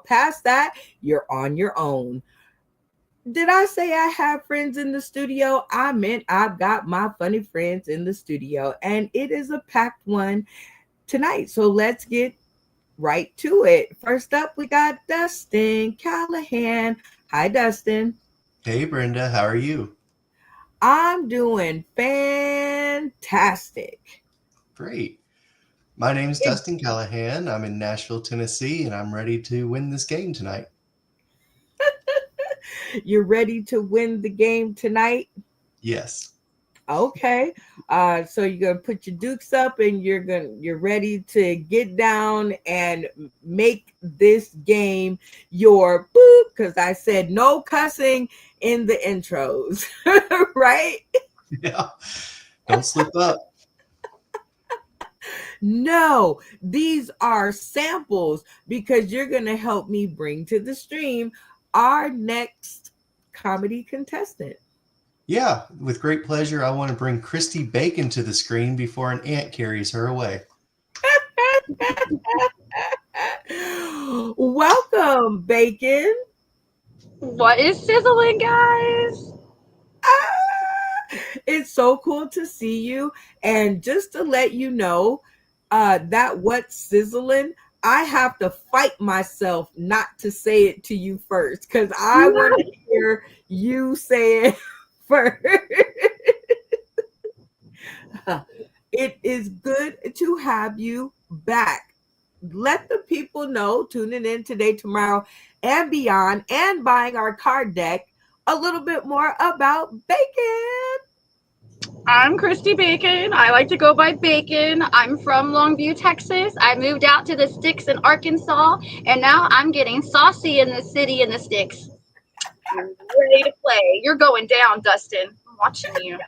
past that, you're on your own. Did I say I have friends in the studio? I meant I've got my funny friends in the studio, and it is a packed one tonight. So let's get right to it. First up, we got Dustin Callahan. Hi, Dustin. Hey Brenda, how are you? I'm doing fantastic. Great. My name's Dustin Callahan. I'm in Nashville, Tennessee, and I'm ready to win this game tonight. You're ready to win the game tonight? Yes. Okay. So you're gonna put your dukes up and you're ready to get down and make this game your boop, because I said no cussing in the intros. Right? Yeah. Don't slip up. No, these are samples because you're gonna help me bring to the stream our next comedy contestant. Yeah, with great pleasure, I want to bring Christy Bacon to the screen before an ant carries her away. Welcome, Bacon. What is sizzling, guys? It's so cool to see you. And just to let you know, that what's sizzling, I have to fight myself not to say it to you first because I want to hear you say it first. It is good to have you back. Let the people know tuning in today, tomorrow, and beyond, and buying our card deck a little bit more about Bacon. I'm Christy Bacon. I like to go by Bacon. I'm from Longview, Texas. I moved out to the sticks in Arkansas, and now I'm getting saucy in the city in the sticks. Ready to play. You're going down, Dustin. I'm watching you.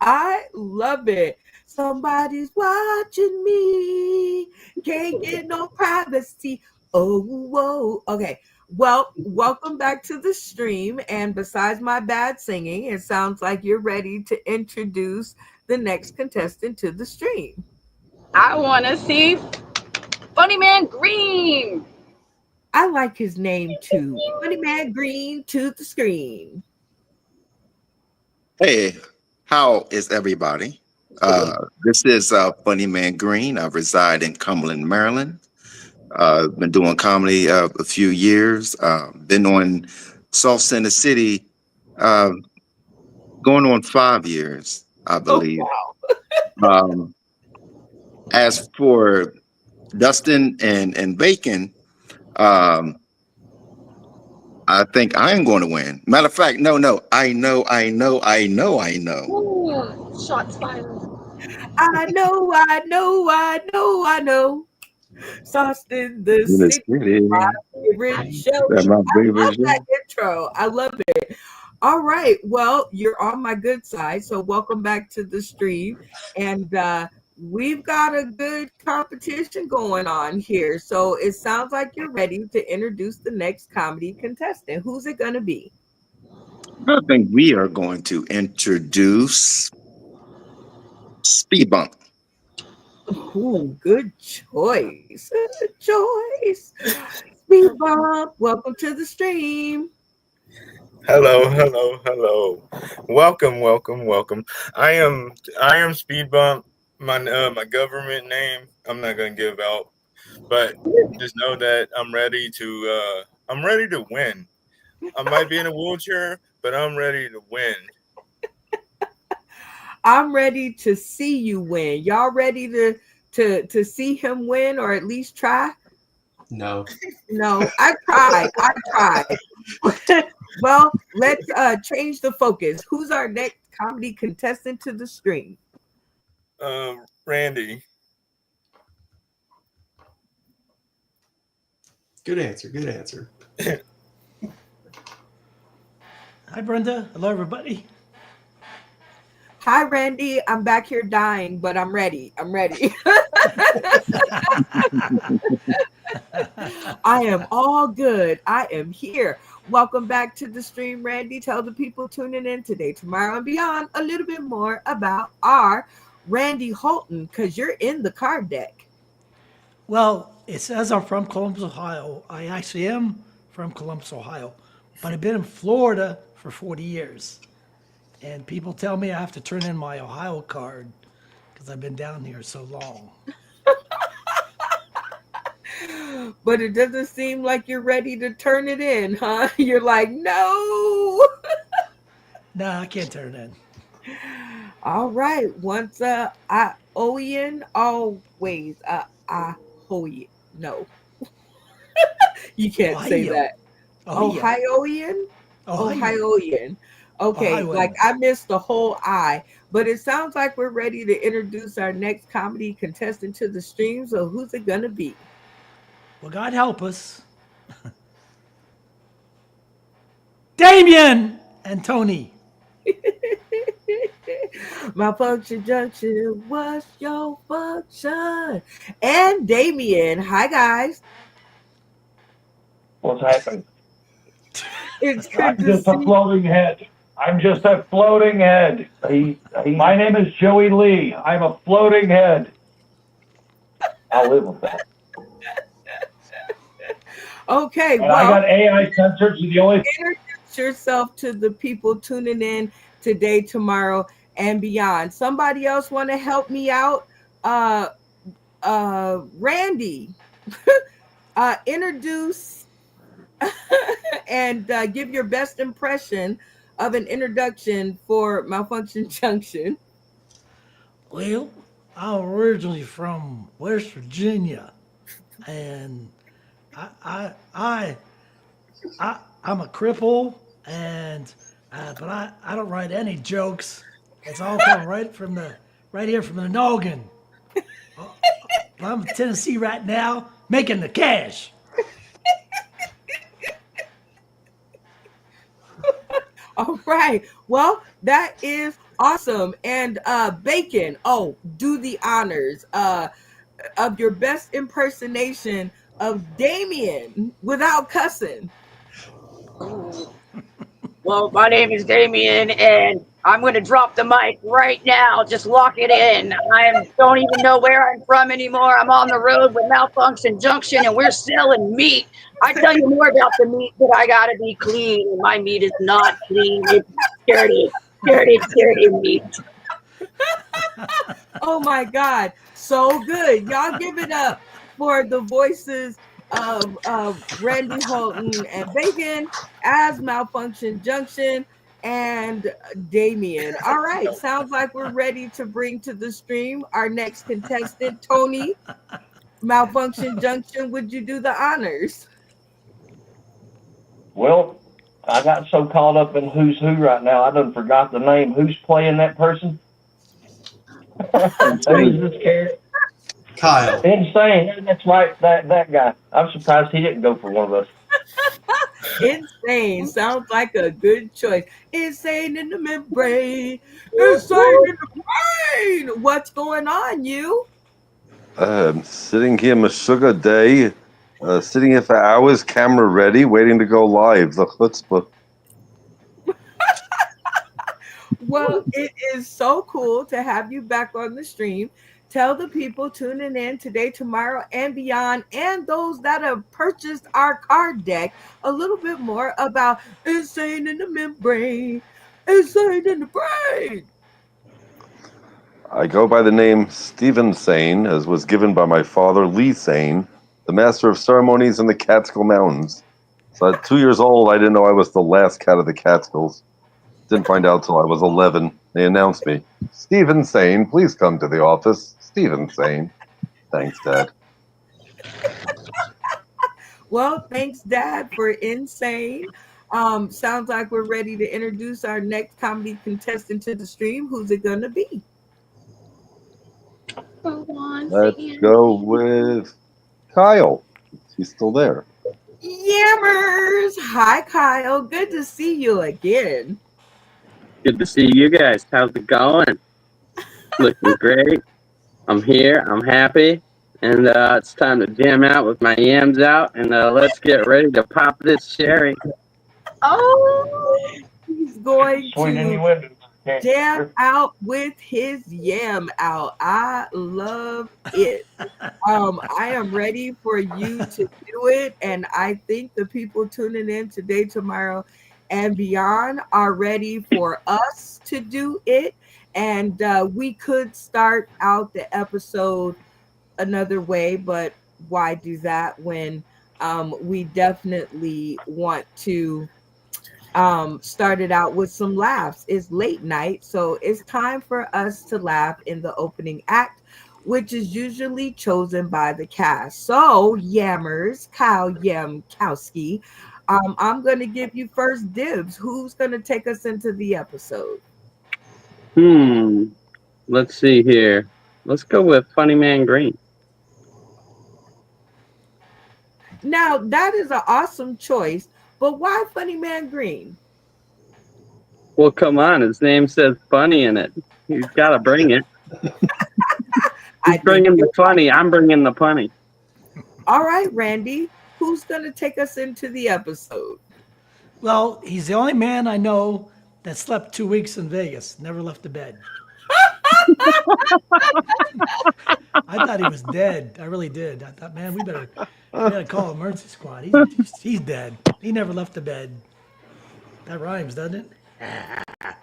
I love it. Somebody's watching me. Can't get no privacy. Oh, whoa. Okay. Well, welcome back to the stream. And besides my bad singing, it sounds like you're ready to introduce the next contestant to the stream. I want to see Funny Man Green. I like his name too. Funny Man Green to the screen. Hey, how is everybody? This is Funny Man Green. I reside in Cumberland, Maryland. Been doing comedy a few years. Been on Sndcty going on 5 years, I believe. Um, as for Dustin and Bacon, um, I think I am going to win. Matter of fact, no. I know. Ooh, shots fired. I know. Sauce in the Yes, city. My favorite show. that's my I love favorite show. that intro. I love it. All right. Well, you're on my good side. So welcome back to the stream. And we've got a good competition going on here. So it sounds like you're ready to introduce the next comedy contestant. Who's it going to be? I think we are going to introduce Speed Bump. Ooh, good choice. Good choice. Speed Bump, welcome to the stream. Hello. Welcome. I am Speed Bump. My government name I'm not gonna give out, but just know that I'm ready to win. I might be in a wheelchair, but I'm ready to win. I'm ready to see you win. Y'all ready to see him win or at least try? No. No, I tried. Well, let's change the focus. Who's our next comedy contestant to the stream? Randy. Good answer. Hi, Brenda. Hello, everybody. Hi, Randy. I'm back here dying, but I'm ready. I am all good. I am here. Welcome back to the stream, Randy. Tell the people tuning in today, tomorrow, and beyond a little bit more about our Randy Holton, because you're in the card deck. Well, it says I'm from Columbus, Ohio. I actually am from Columbus, Ohio, but I've been in Florida for 40 years. And people tell me I have to turn in my Ohio card because I've been down here so long. But it doesn't seem like you're ready to turn it in, huh? You're like, no. No, I can't turn it in. All right. Once Ohioan, always Ohioan. No, you can't say Ohio. that. Ohioan? Ohioan. Okay, Ohioan. like I missed the whole I, but it sounds like we're ready to introduce our next comedy contestant to the stream. So who's it gonna be? Well, God help us. Damien and Tony. Malfunction Junction, what's your function? And Damien. Hi guys. What's happening? It's I'm good to just a see. floating head. I'm just a floating head. My name is Joey Lee. I'm a floating head. I'll live with that. Okay, And I got AI sensors. The only introduce yourself to the people tuning in today, tomorrow, and beyond. Somebody else want to help me out? Randy, introduce and give your best impression of an introduction for Malfunction Junction. Well, I'm originally from West Virginia, and I'm a cripple, and but I don't write any jokes. It's all coming right here from the noggin. I'm in Tennessee right now, making the cash. All right. Well, that is awesome. And Bacon, do the honors of your best impersonation of Damien without cussing. Well, my name is Damien, and I'm going to drop the mic right now. Just lock it in. I don't even know where I'm from anymore. I'm on the road with Malfunction Junction, and we're selling meat. I tell you more about the meat, but I got to be clean. My meat is not clean. It's dirty meat. Oh my God. So good. Y'all give it up for the voices of Randy Holton and Bacon as Malfunction Junction and Damien. All right. Sounds like we're ready to bring to the stream our next contestant, Tony. Malfunction Junction, would you do the honors? well, I got so caught up in who's who right now, I done forgot the name. Who's playing that person? Who is this character? Kyle. Insane. That's right. That guy. I'm surprised he didn't go for one of us. Insane. Sounds like a good choice. Insane in the membrane. Insane in the brain. What's going on, you? Sitting here, Meshuggah day, sitting here for hours, camera ready, waiting to go live. The chutzpah. Well, it is so cool to have you back on the stream. Tell the people tuning in today, tomorrow, and beyond, and those that have purchased our card deck a little bit more about Insane in the Membrane. Insane in the Brain. I go by the name Stephen Sane, as was given by my father, Lee Sane, the master of ceremonies in the Catskill Mountains. So at 2 years old, I didn't know I was the last cat of the Catskills. Didn't find out till I was 11. They announced me. Stephen Sane, please come to the office. Stephen Sane. Thanks, Dad. Well, thanks, Dad, for Insane. Sounds like we're ready to introduce our next comedy contestant to the stream. Who's it gonna be? Let's go with Kyle. He's still there. Yammers! Hi, Kyle. Good to see you again. Good to see you guys. How's it going? Looking great. I'm here. I'm happy. And it's time to jam out with my yams out. And let's get ready to pop this cherry. Oh, he's going Swing in to your windows. Jam out with his yam out. I love it. I am ready for you to do it, and I think the people tuning in today, tomorrow, and beyond are ready for us to do it. And we could start out the episode another way, but why do that when we definitely want to started out with some laughs. It's late night, so it's time for us to laugh in the opening act, which is usually chosen by the cast. So, Yammers, Kyle Yamkowski, I'm going to give you first dibs. Who's going to take us into the episode? Let's see here. Let's go with Funny Man Green. Now, that is an awesome choice, but why Funny Man Green? Well, come on. His name says funny in it. He's got to bring it. He's bringing the funny. I'm bringing the punny. All right, Randy, who's going to take us into the episode? Well, he's the only man I know that slept 2 weeks in Vegas, never left the bed. I thought he was dead. I really did. I thought, man, we better call emergency squad. He's dead. He never left the bed. That rhymes, doesn't it?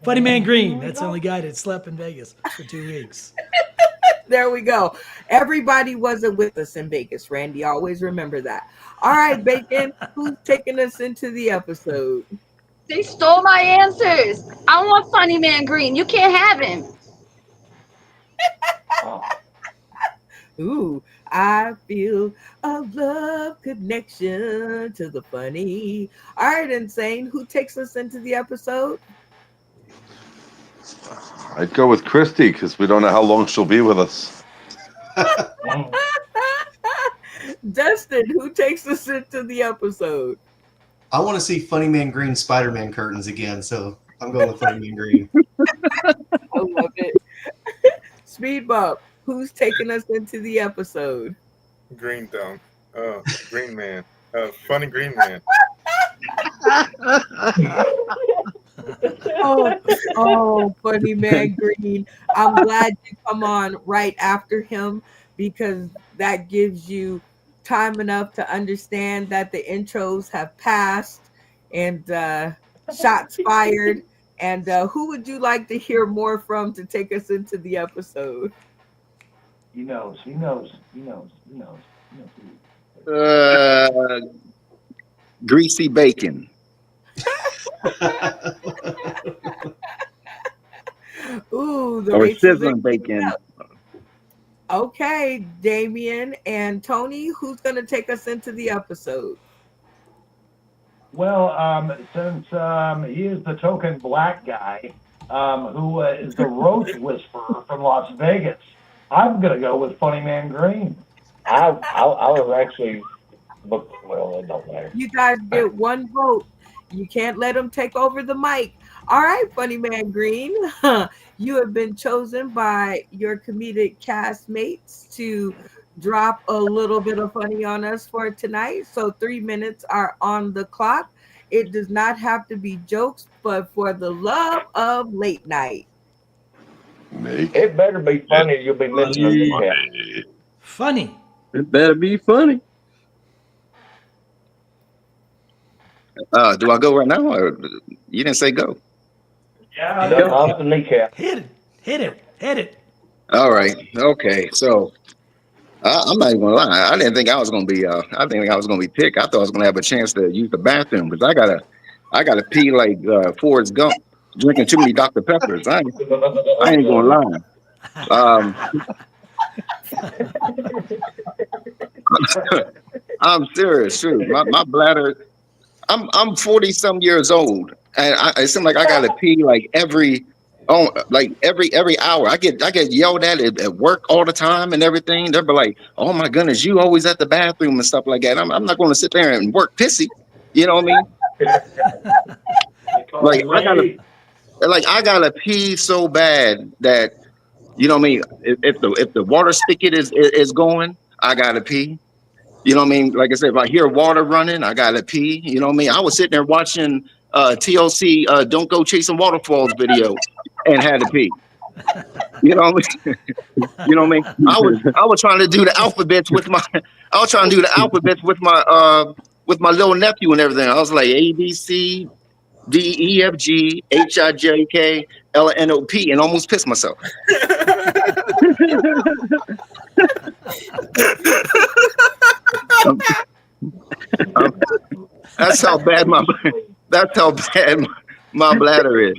Funny Man Green. That's the only guy that slept in Vegas for 2 weeks. There we go. Everybody wasn't with us in Vegas, Randy. Always remember that. All right, Bacon, who's taking us into the episode? They stole my answers. I want Funny Man Green. You can't have him. Ooh, I feel a love connection to the funny. All right, Insane, who takes us into the episode? I'd go with Christy because we don't know how long she'll be with us. Dustin, who takes us into the episode? I want to see Funny Man Green Spider-Man curtains again, so I'm going with Funny Man Green. I love it. Speed Bump, who's taking us into the episode? Green Thumb. Green Man. Funny Green Man. Oh, Funny Man Green. I'm glad you come on right after him because that gives you time enough to understand that the intros have passed and shots fired. And who would you like to hear more from to take us into the episode? He knows. Greasy bacon. Ooh, the Or races sizzling are bacon. up. Okay, Damien and Tony, who's going to take us into the episode? Well, since he is the token black guy who is the roach whisperer from Las Vegas, I'm going to go with Funny Man Green. I was actually, well, it don't matter. You guys get one vote. You can't let him take over the mic. All right, Funny Man Green, you have been chosen by your comedic castmates to drop a little bit of funny on us for tonight. So 3 minutes are on the clock. It does not have to be jokes, but for the love of late night. It better be funny. You'll be listening to it. Funny. It better be funny. Do I go right now? Or you didn't say go. Yeah, Jump off the kneecap. Hit it. All right. Okay. So I'm not even gonna lie. I didn't think I was gonna be. I didn't think I was gonna be picked. I thought I was gonna have a chance to use the bathroom because I gotta pee like Forrest Gump, drinking too many Dr. Peppers. I ain't gonna lie. I'm serious. True. My bladder. I'm 40 some years old, and it seems like I gotta pee like every hour. I get yelled at work all the time and everything. They'll be like, "Oh my goodness, you always at the bathroom and stuff like that." I'm not going to sit there and work pissy. You know what I mean? I gotta pee so bad that you know what I mean. If the water spigot is going, I gotta pee. You know what I mean? Like I said, if I hear water running, I gotta pee. You know what I mean? I was sitting there watching TLC "Don't Go Chasing Waterfalls" video and had to pee. You know what I mean? You know what I mean? I was trying to do the alphabets with my with my little nephew and everything. I was like A B C D E F G H I J K L N O P and almost pissed myself. That's how bad my bladder is.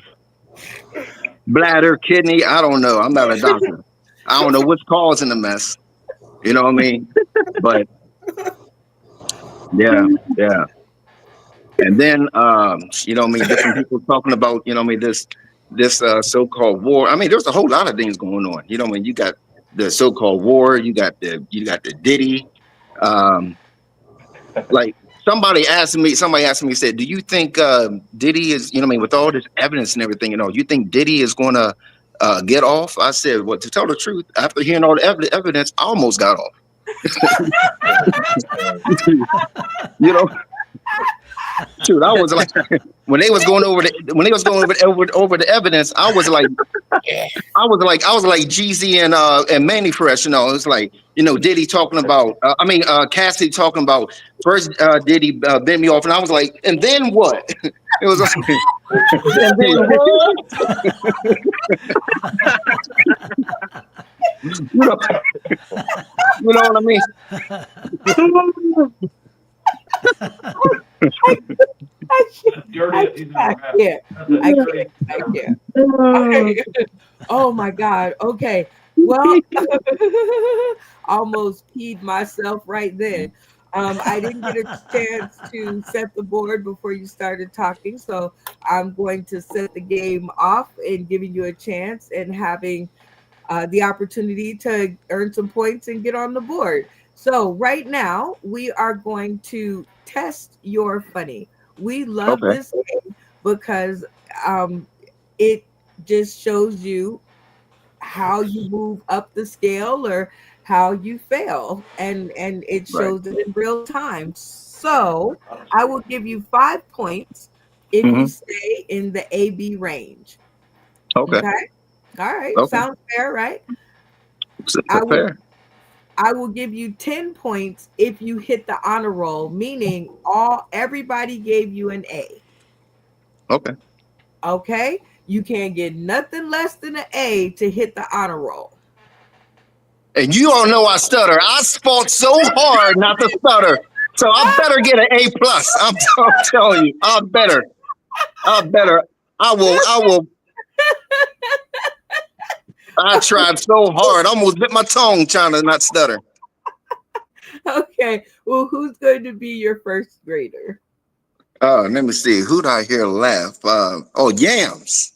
Bladder, kidney, I don't know. I'm not a doctor. I don't know what's causing the mess. You know what I mean? But yeah. And then you know what I mean, different people talking about, you know what I mean, this so-called war. I mean, there's a whole lot of things going on. You know what I mean? You got the so-called war, you got the Diddy. Like somebody asked me, said, do you think Diddy is, you know what I mean, with all this evidence and everything, you know, you think Diddy is gonna get off? I said, well, to tell the truth, after hearing all the evidence, I almost got off. You know, shoot, I was like, when they was going over the evidence, I was like Jeezy and Manny Fresh, you know. It was like, you know, Diddy talking about, Cassidy talking about first Diddy bent me off, and I was like, and then what? It was like, and then what? You know what I mean? I can't. Okay. Oh my God. Okay. Well, almost peed myself right then. I didn't get a chance to set the board before you started talking, so I'm going to set the game off and giving you a chance and having the opportunity to earn some points and get on the board. So right now we are going to test your funny. We love this game because it just shows you how you move up the scale or how you fail, and it shows it in real time. So I will give you 5 points if you stay in the AB range. Okay. All right. Okay. Sounds fair, right? I will give you 10 points if you hit the honor roll, meaning everybody gave you an A. Okay. You can't get nothing less than an A to hit the honor roll. And you all know I stutter. I fought so hard not to stutter. So I better get an A+. I'm telling you, I better. I will. I tried so hard. I almost bit my tongue trying to not stutter. Okay. Well, who's going to be your first grader? Let me see. Who'd I hear laugh? Yams.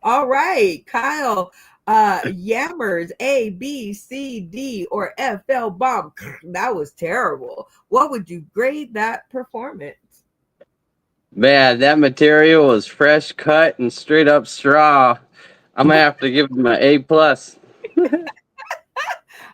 All right, Kyle. Yammers, A, B, C, D, or F, L bomb. That was terrible. What would you grade that performance? Man, that material was fresh cut and straight up straw. I'm gonna have to give him an A+.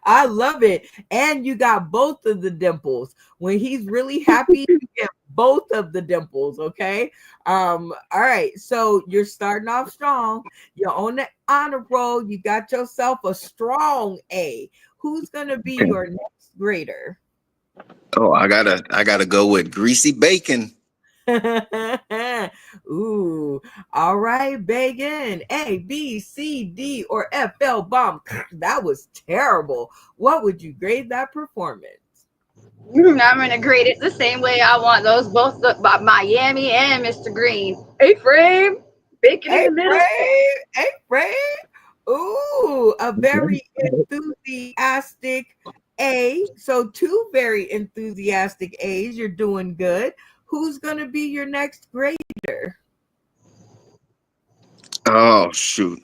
I love it. And you got both of the dimples. When he's really happy, you get both of the dimples. Okay. All right. So you're starting off strong. You're on the honor roll. You got yourself a strong A. Who's gonna be your next grader? Oh, I gotta go with Greasy Bacon. Ooh, all right, Bacon. A, B, C, D, or F, L bomb. That was terrible. What would you grade that performance? I'm gonna grade it the same way I want those both by Miami and Mr. Green. A-frame, Bacon in the middle. A-frame. Ooh, a very enthusiastic A. So 2 very enthusiastic A's. You're doing good. Who's going to be your next grader? Oh, shoot.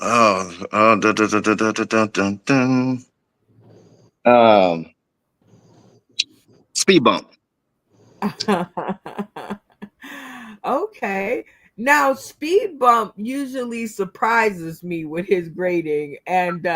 Speed bump. Okay. Now, Speed Bump usually surprises me with his grading, and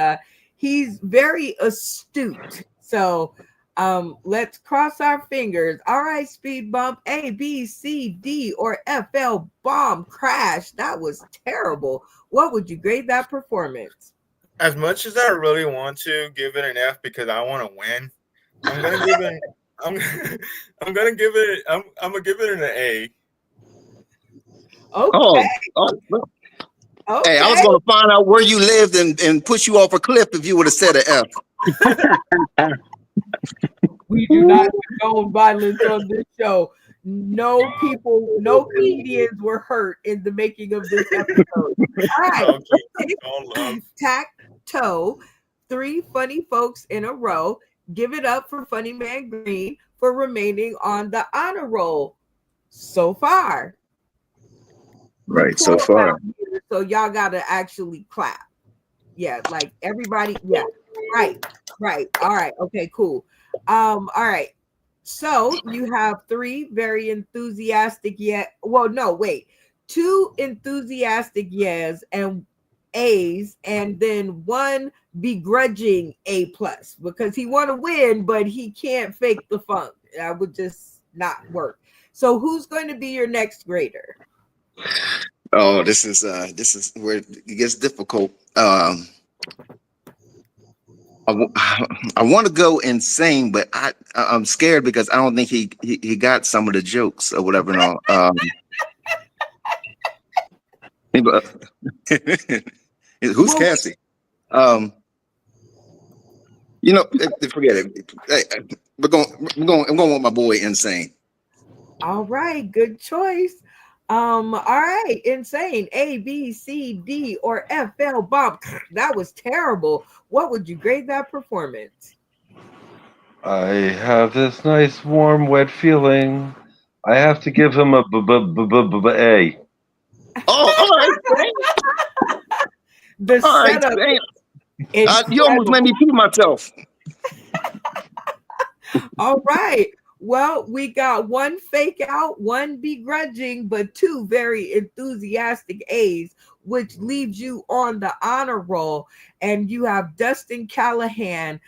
he's very astute. So Let's cross our fingers. All right, speed bump, A, B, C, D, or FL bomb crash. That was terrible. What would you grade that performance? As much as I really want to give it an F because I want to win, I'm gonna give it. I'm gonna give it. I'm gonna give it an A. Okay. Okay. Hey, I was gonna find out where you lived and push you off a cliff if you would have said an F. We do not condone violence on this show. No people, no comedians were hurt in the making of this episode. All right, tic-tac-toe, 3 funny folks in a row. Give it up for Funny Man Green for remaining on the honor roll so far. Right, so far. So y'all gotta actually clap. Yeah, like everybody. Yeah, right. All right. Okay, cool. All right. So you have 3 very enthusiastic two enthusiastic yes and A's, and then 1 begrudging A plus because he want to win, but he can't fake the funk. That would just not work. So who's going to be your next grader? Oh, this is where it gets difficult. I want to go insane, but I'm scared because I don't think he got some of the jokes or whatever. No, who's Cassie? Forget it. I'm going with my boy Insane. All right, good choice. All right, Insane. A, B, C, D, or FL bomb. That was terrible. What would you grade that performance? I have this nice, warm, wet feeling. I have to give him a A. Oh, all right. The setup. You almost made me pee myself. All right. Well, we got 1 fake out, 1 begrudging, but 2 very enthusiastic A's, which leaves you on the honor roll. And you have Dustin Callahan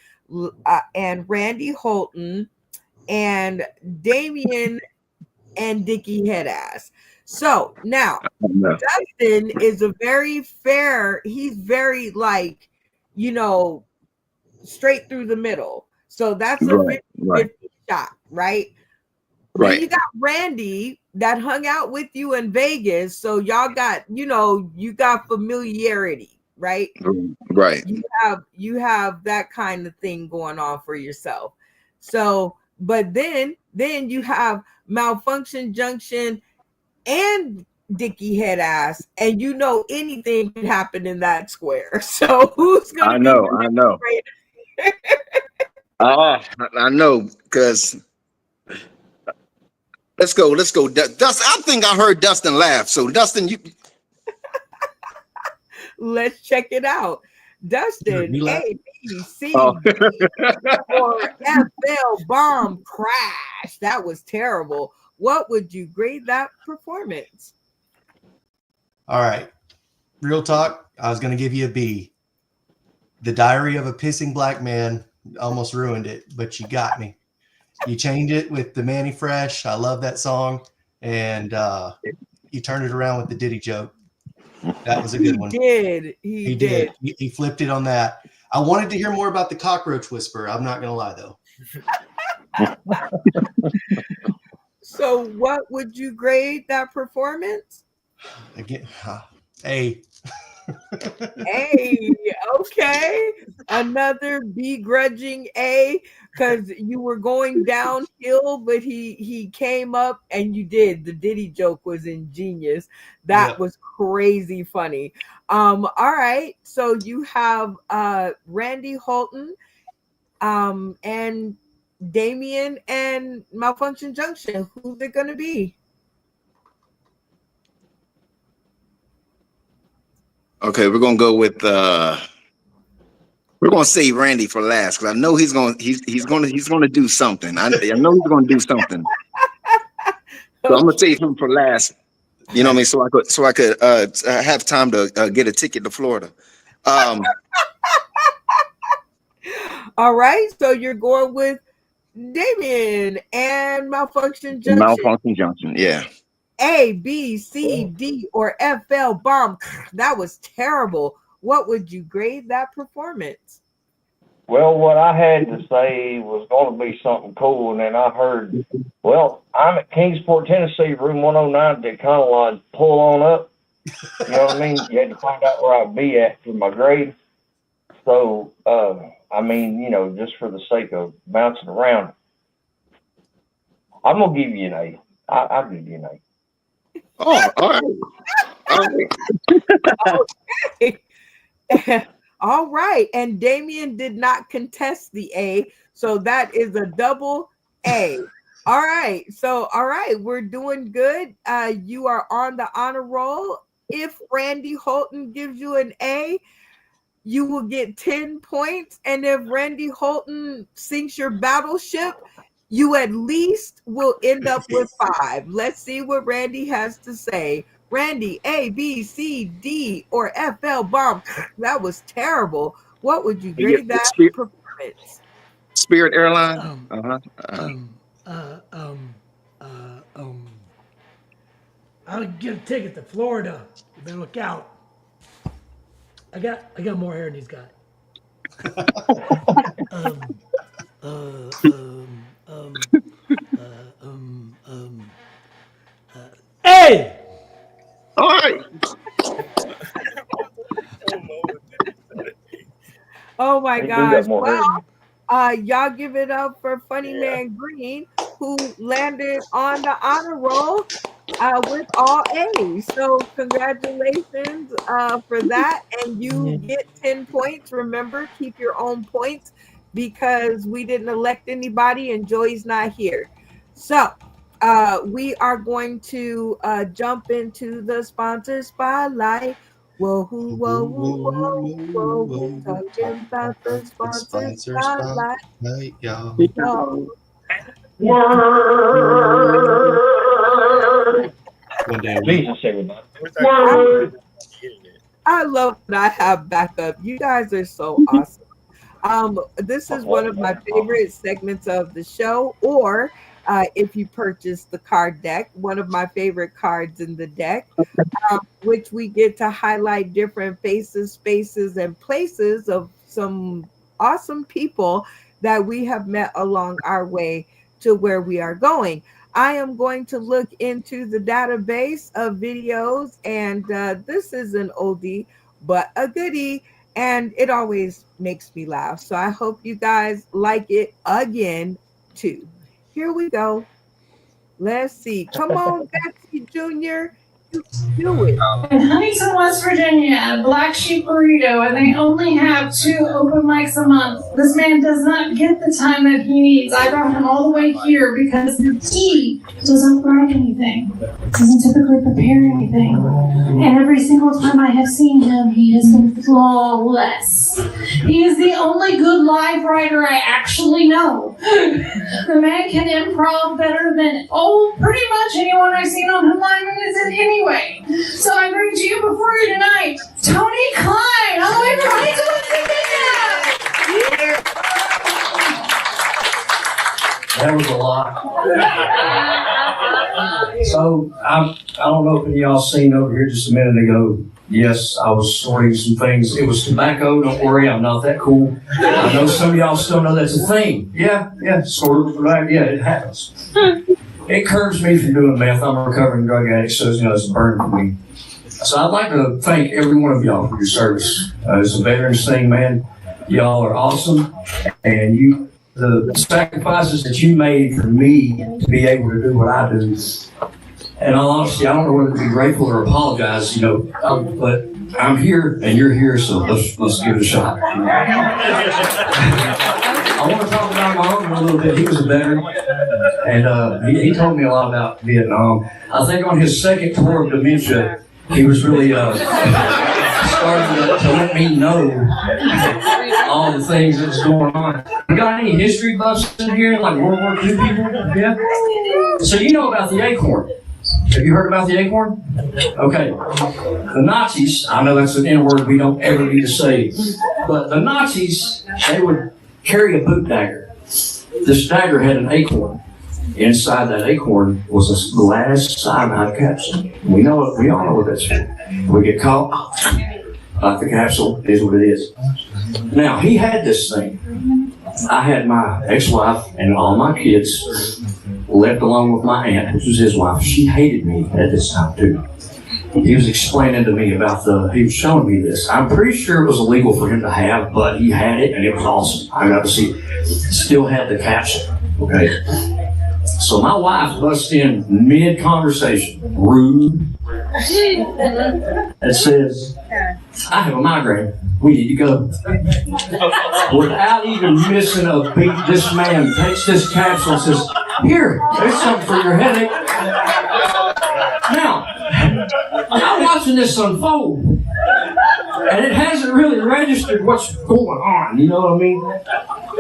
and Randy Holton and Damien and Dickie Headass. So now Dustin is a very fair, he's very straight through the middle. So that's a 50-50 shot, right? Then you got Randy that hung out with you in Vegas. So y'all got, you got familiarity, right? Right. You have that kind of thing going on for yourself. So, but then you have Malfunction Junction and Dickie Headass, and anything can happen in that square. So who's gonna I know. I know, because let's go. Dustin, I think I heard Dustin laugh. So Dustin, you let's check it out. Dustin, A, B, C, D, or FL bomb crash. That was terrible. What would you grade that performance? All right. Real talk. I was going to give you a B. The Diary of a Pissing Black Man almost ruined it, but you got me. You changed it with the Manny Fresh. I love that song. And you turned it around with the Diddy joke. That was a good one. He did. He flipped it on that. I wanted to hear more about the cockroach whisperer. I'm not going to lie, though. So what would you grade that performance? Again, A. A, okay. Another begrudging A, because you were going downhill, but he came up and you did. The Diddy joke was ingenious. That was crazy funny. All right. So you have Randy Holton and Damien and Malfunction Junction. Who's it gonna be? Okay, we're gonna go with we're gonna save Randy for last because I know he's gonna do something. I know he's gonna do something. So I'm gonna save him for last. You know what I mean? So I could have time to get a ticket to Florida. All right, so you're going with Damien and Malfunction Junction. Malfunction Junction. Yeah. A, B, C, D, or FL bomb. That was terrible. What would you grade that performance? Well, what I had to say was going to be something cool, and then I heard, well, I'm at Kingsport, Tennessee, room 109. They kind of like pull on up. You know what I mean? You had to find out where I'd be at for my grade. So, I mean, you know, just for the sake of bouncing around, I'm going to give you an A. I'll give you an A. Oh, all right. Okay. All right. And Damien did not contest the A. So that is a double A. All right. So, all right. We're doing good. You are on the honor roll. If Randy Holton gives you an A, you will get 10 points. And if Randy Holton sinks your battleship, you at least will end up with 5. Let's see what Randy has to say. Randy, A, B, C, D, or FL bomb. That was terrible. What would you grade that performance? Spirit Airline. I'll get a ticket to Florida. You better look out. I got more hair than he's got. Hey! All right. Oh my gosh. Well, y'all give it up for Funny Man Green, who landed on the honor roll with all A's. So congratulations for that. And you get 10 points. Remember, keep your own points because we didn't elect anybody and Joey's not here. So we are going to jump into the sponsor spotlight. Whoa, whoa, whoa, whoa, whoa. Talking about the sponsor spotlight. One day. I love that I have backup. You guys are so awesome. This is one of my favorite segments of the show, or if you purchase the card deck, one of my favorite cards in the deck, which we get to highlight different faces, spaces, and places of some awesome people that we have met along our way to where we are going. I am going to look into the database of videos, and this is an oldie, but a goodie, and it always makes me laugh. So I hope you guys like it again, too. Here we go. Let's see. Come on, Betsy Jr. You do it. In Huntington, West Virginia, at a Black Sheep Burrito, and they only have 2 open mics a month. This man does not get the time that he needs. I brought him all the way here because he doesn't write anything, doesn't typically prepare anything. And every single time I have seen him, he has been flawless. He is the only good live writer I actually know. The man can improv better than, pretty much anyone I've seen on Headline is it anyway. So I bring to you before you tonight, Tony Klein, all the way from Huntington, Virginia. That was a lot. So I don't know if any of y'all seen over here just a minute ago. Yes, I was sorting some things. It was tobacco. Don't worry, I'm not that cool. I know some of y'all still know that's a thing. Yeah, sort of. Right? Yeah, it happens. It curbs me from doing meth. I'm a recovering drug addict, so it's a burn for me. So I'd like to thank every one of y'all for your service. It's a veterans thing, man. Y'all are awesome, and the sacrifices that you made for me to be able to do what I do. And honestly, I don't know whether to be grateful or apologize, but I'm here and you're here, so let's give it a shot. I want to talk about my uncle a little bit. He was a veteran, and he told me a lot about Vietnam. I think on his second tour of dementia, he was really starting to let me know all the things that's going on. You got any history buffs in here, like World War II people? Yeah? So you know about the acorn. Have you heard about the acorn? Okay. The Nazis, I know that's an N-word we don't ever need to say, but the Nazis, they would carry a boot dagger. This dagger had an acorn. Inside that acorn was a glass cyanide capsule. We all know what that's for. We get caught, like the capsule is what it is. Now, he had this thing. I had my ex-wife and all my kids left along with my aunt, which was his wife. She hated me at this time, too. He was explaining to me about he was showing me this. I'm pretty sure it was illegal for him to have, but he had it and it was awesome. I got to see it. Still had the capsule, okay? So my wife busts in mid-conversation, rude, and says, I have a migraine. We need to go. Without even missing a beat, this man takes this capsule and says, here, there's something for your headache. Now, I'm watching this unfold, and it hasn't really registered what's going on, you know what I mean?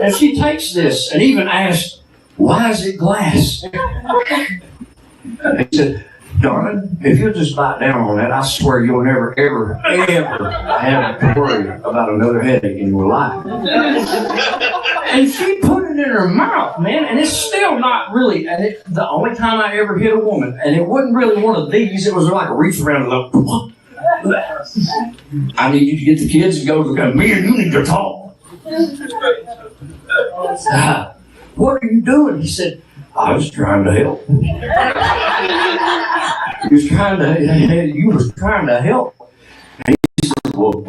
And she takes this and even asks, why is it glass? And he said, darling, if you'll just bite down on that, I swear you'll never, ever, ever have to worry about another headache in your life. And she put it in her mouth, man, and it's still not really, the only time I ever hit a woman, and it wasn't really one of these, it was like a reach around and look, I need you to get the kids and go to the me and you need to talk. What are you doing? He said, I was trying to help. You was trying to help. And he said, well,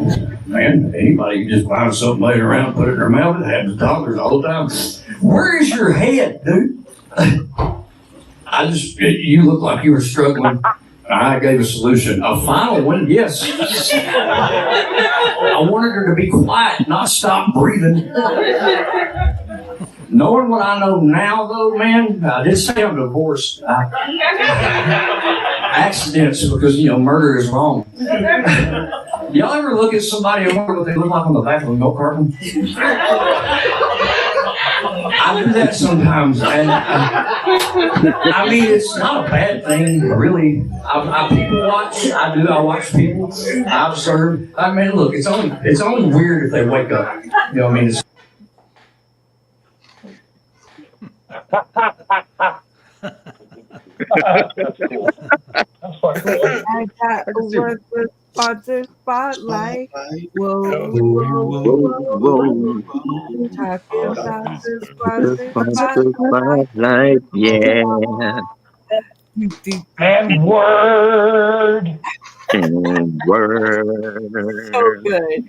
man, anybody can just find something laying around, put it in their mouth, it happens to doctors all the time. Where is your head, dude? You look like you were struggling. I gave a solution. A final one, yes. I wanted her to be quiet, not stop breathing. Knowing what I know now, though, man, I did say I'm divorced. Accidents, because, murder is wrong. Y'all ever look at somebody and wonder what they look like on the back of a milk carton? I do that sometimes, and I mean, it's not a bad thing, really. I people watch. I watch people. I observe. I mean, look, it's only weird if they wake up. You know what I mean? I got was the spotlight. Whoa, talking about the Spotlight, yeah. And word. And word. So good.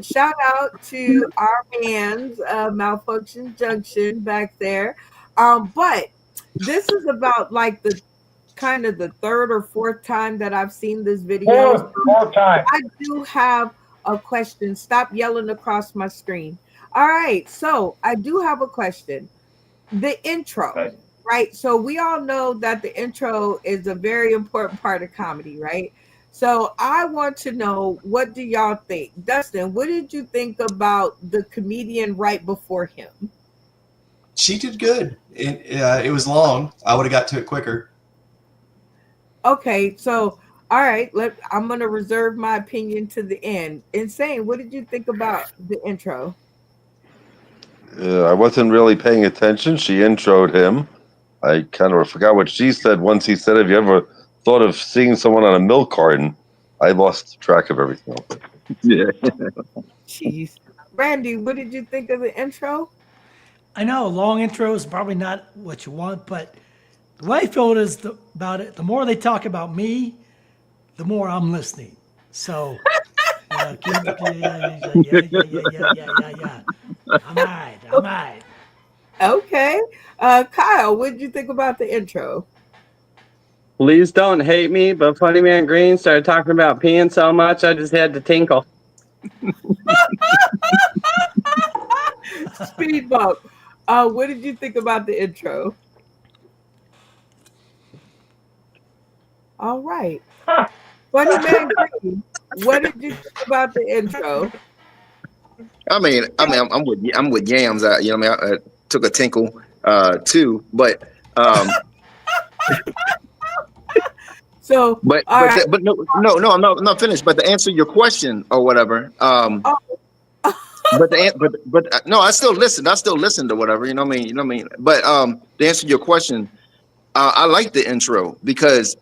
Shout out to our man's Malfunction Junction back there. But this is about like the kind of the third or fourth time that I've seen this video. Fourth time. I do have a question. Stop yelling across my screen. All right, so I do have a question. The intro, right? So we all know that the intro is a very important part of comedy, right? So I want to know, what do y'all think? Dustin, what did you think about the comedian right before him? She did good. It was long. I would have got to it quicker. Okay, so all right, I'm gonna reserve my opinion to the end. Insane, what did you think about the intro? I wasn't really paying attention. She introed him. I kind of forgot what she said once he said, have you ever thought of seeing someone on a milk carton? I lost track of everything. Yeah. Jeez. Randy, what did you think of the intro? I know a long intro is probably not what you want, but the way I feel about it, the more they talk about me, the more I'm listening. So, yeah. I'm all right. Okay. Kyle, what did you think about the intro? Please don't hate me, but Funny Man Green started talking about peeing so much, I just had to tinkle. Speed bump. What did you think about the intro? All right. Funny Man Green, what did you think about the intro? I'm with Yams. I took a tinkle too, but so but right. but no, I'm not finished. But to answer your question or whatever, but no, I still listen. I still listen to whatever, you know what I mean? You know what I mean? But to answer your question, I like the intro because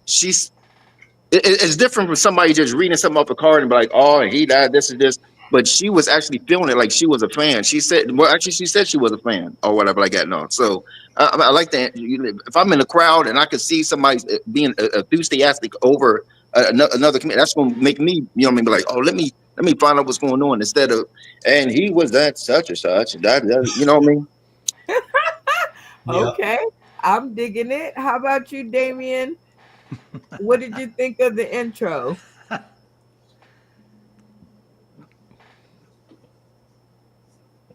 it's different from somebody just reading something off a card and be like, oh, he died, this and this. But she was actually feeling it like she was a fan. She said, well, actually, she said she was a fan or whatever like that. No, so I like that. If I'm in a crowd and I could see somebody being enthusiastic over another community, that's going to make me, you know what I mean, be like, oh, let me find out what's going on instead of, and he was that such and such. That you know what I mean? Okay, I'm digging it. How about you, Damien? What did you think of the intro?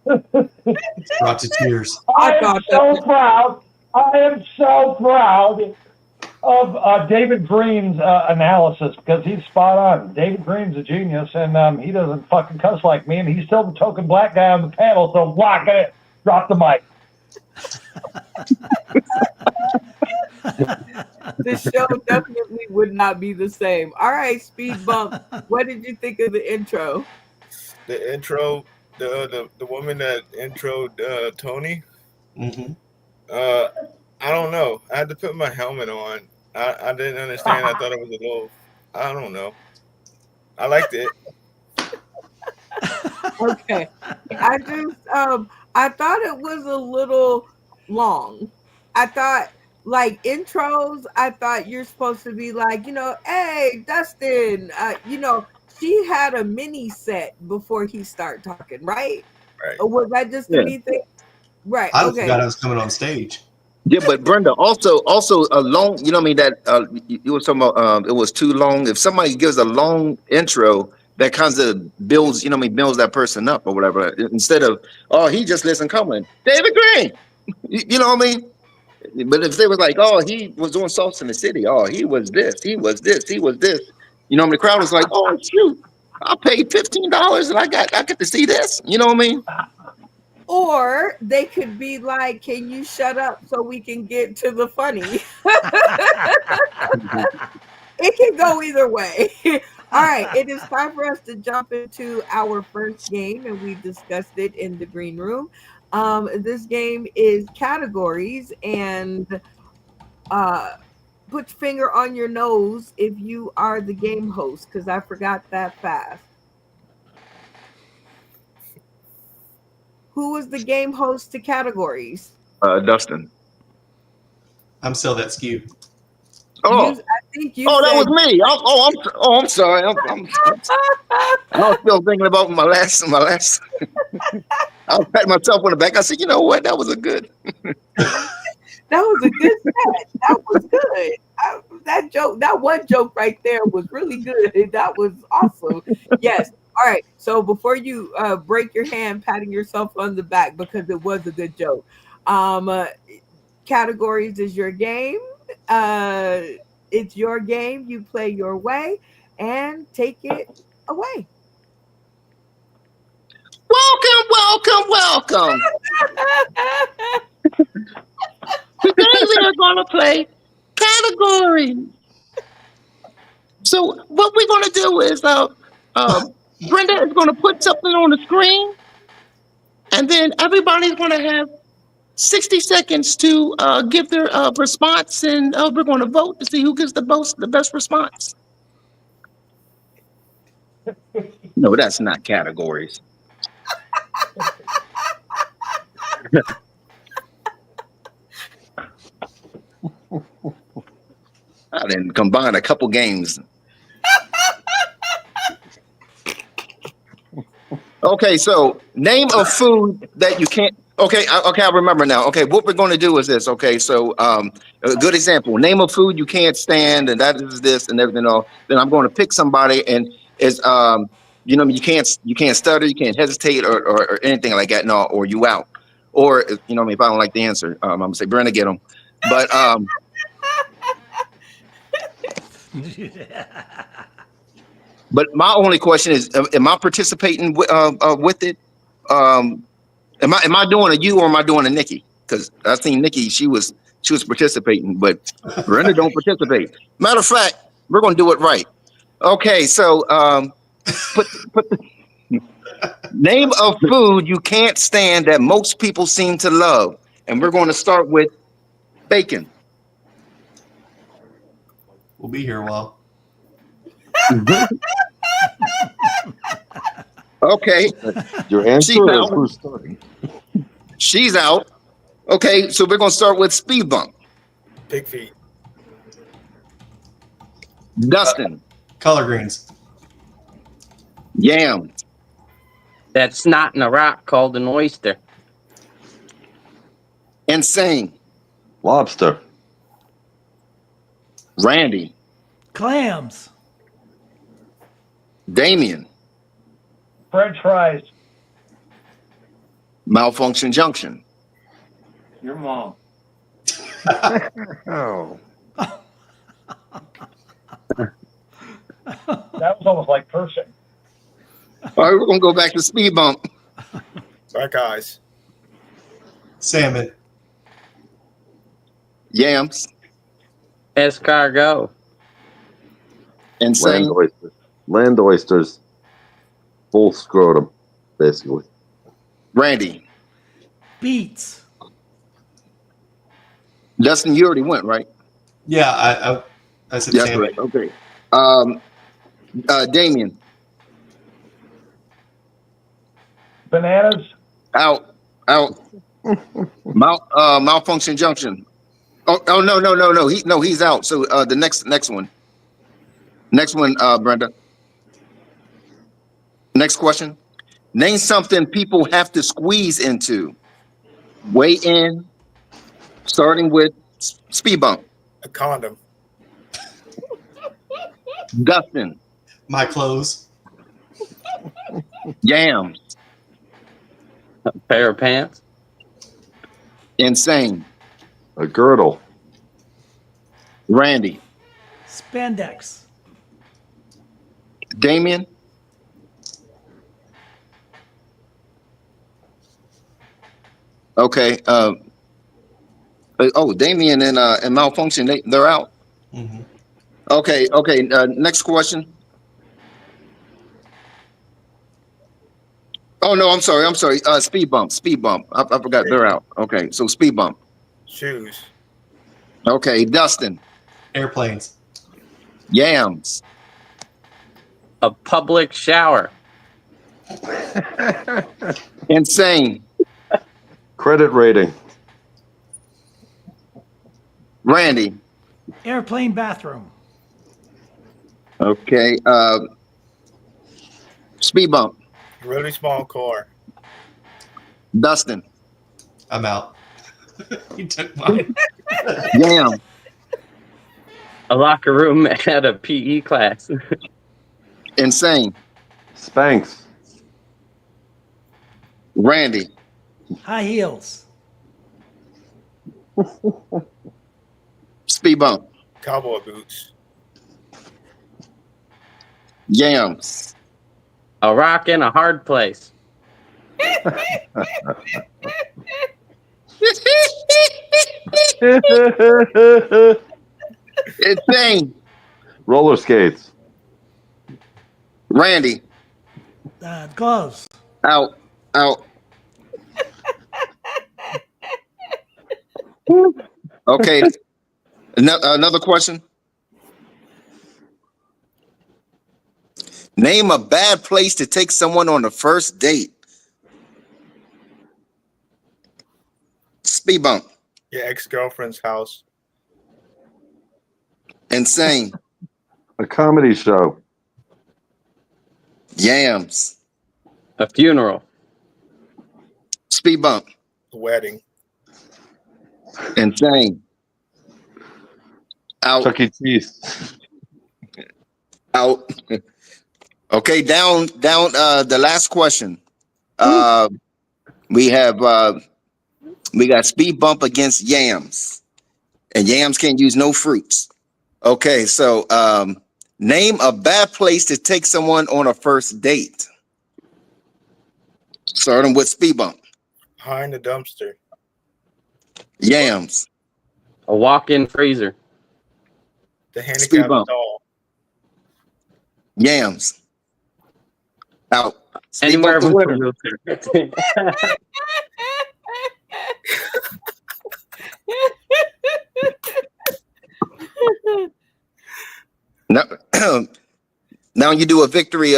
Brought to tears. I am so proud. I am so proud of David Green's analysis because he's spot on. David Green's a genius, and he doesn't fucking cuss like me, and he's still the token black guy on the panel. So whack it, drop the mic. The show definitely would not be the same. All right, Speed Bump. What did you think of the intro? The intro, the woman that introed Tony. Mm-hmm. I don't know. I had to put my helmet on. I didn't understand. I thought it was a little. I don't know. I liked it. Okay, I thought it was a little long. I thought, like, intros, I thought you're supposed to be like, hey, Dustin, she had a mini set before he started talking, right? Right. Or was that just a me thing? Right. I Okay. forgot I was coming on stage. Yeah, but Brenda, also a long, you know what I mean, that you were talking about, it was too long. If somebody gives a long intro, that kind of builds, you know what I mean, builds that person up or whatever. Instead of, oh, he just listened coming. David Green. You know what I mean? But if they was like, oh, he was doing Salts in the City. Oh, he was this, he was this, he was this. You know, the crowd was like, oh, shoot, I paid $15 and I get to see this. You know what I mean? Or they could be like, can you shut up so we can get to the funny? It can go either way. All right, it is time for us to jump into our first game, and we discussed it in the green room. This game is categories, and put your finger on your nose if you are the game host, because I forgot that fast. Who was the game host to categories? Dustin. I'm still that skewed. Oh, I think you. Oh, that was me. I'm sorry. I was still thinking about my last. I was patting myself on the back. I said, you know what? That was a good. That was a good set. That was good. That one joke right there was really good. That was awesome. Yes. All right. So before you break your hand patting yourself on the back because it was a good joke, categories is your game. It's your game. You play your way and take it away. Welcome. Today we are going to play categories. So what we're going to do is Brenda is going to put something on the screen, and then everybody's going to have 60 seconds to give their response, and we're going to vote to see who gives the best response. No, that's not categories. I didn't combine a couple games. Okay, so name a food that you can't. Okay, I remember now. Okay, what we're going to do is this. Okay, so a good example: name a food you can't stand, and that is this and everything. All. Then I'm going to pick somebody, and it's you can't stutter, you can't hesitate, or anything like that. No, or you out. Or if I don't like the answer, I'm gonna say Brenda, get them. But But my only question is, am I participating with it? Am I doing a you or am I doing a Nikki? Because I seen Nikki, she was participating, but Brenda don't participate. Matter of fact, we're gonna do it right. Okay, so put Name a food you can't stand that most people seem to love. And we're going to start with bacon. We'll be here a while. Okay. Your answer She's or out. who's starting? She's out. Okay, so we're going to start with speed bump. Pig feet. Dustin. Color greens. Yam. That snot in a rock called an oyster. Insane. Lobster. Randy. Clams. Damien. French fries. Malfunction junction. Your mom. Oh. That was almost like cursing. All right, we're going to go back to speed bump. Black eyes. Salmon. Yams. Escargot. Insane. Land oysters. Land oysters. Full scrotum, basically. Randy. Beets. Dustin, you already went, right? Yeah, I said Yes, salmon. right. Okay. Damien. Bananas. Out. Malfunction junction. Oh no. He's out. So the next one. Next one, Brenda. Next question. Name something people have to squeeze into. Weigh in. Starting with speed bump. A condom. Dustin. My clothes. Yams. A pair of pants. Insane. A girdle. Randy. Spandex. Damien. Okay. Damien and Malfunction, they're out. Mm-hmm. Okay. Next question. Oh no, I'm sorry. Speed bump. I forgot they're out. Okay, so speed bump. Shoes. Okay, Dustin. Airplanes. Yams. A public shower. Insane. Credit rating. Randy. Airplane bathroom. Okay. Speed bump. Really small car. Dustin. I'm out. You took mine. Yam. A locker room at a PE class. Insane. Spanx. Randy. High heels. Speed bump. Cowboy boots. Yams. A rock in a hard place. Insane. Roller skates. Randy. Gloves. Out. Okay. Another question. Name a bad place to take someone on a first date. Speed bump. Your ex-girlfriend's house. Insane. A comedy show. Yams. A funeral. Speed bump. A wedding. Insane. Out. Chuck E. Cheese. Out. Okay, down. The last question. We got speed bump against Yams, and Yams can't use no fruits. Okay, so name a bad place to take someone on a first date. Starting with speed bump. Behind the dumpster. Yams. A walk-in freezer. The Speed handicapped bump. doll. Yams. Now, speak Anywhere about the with winner. Now, now you do a victory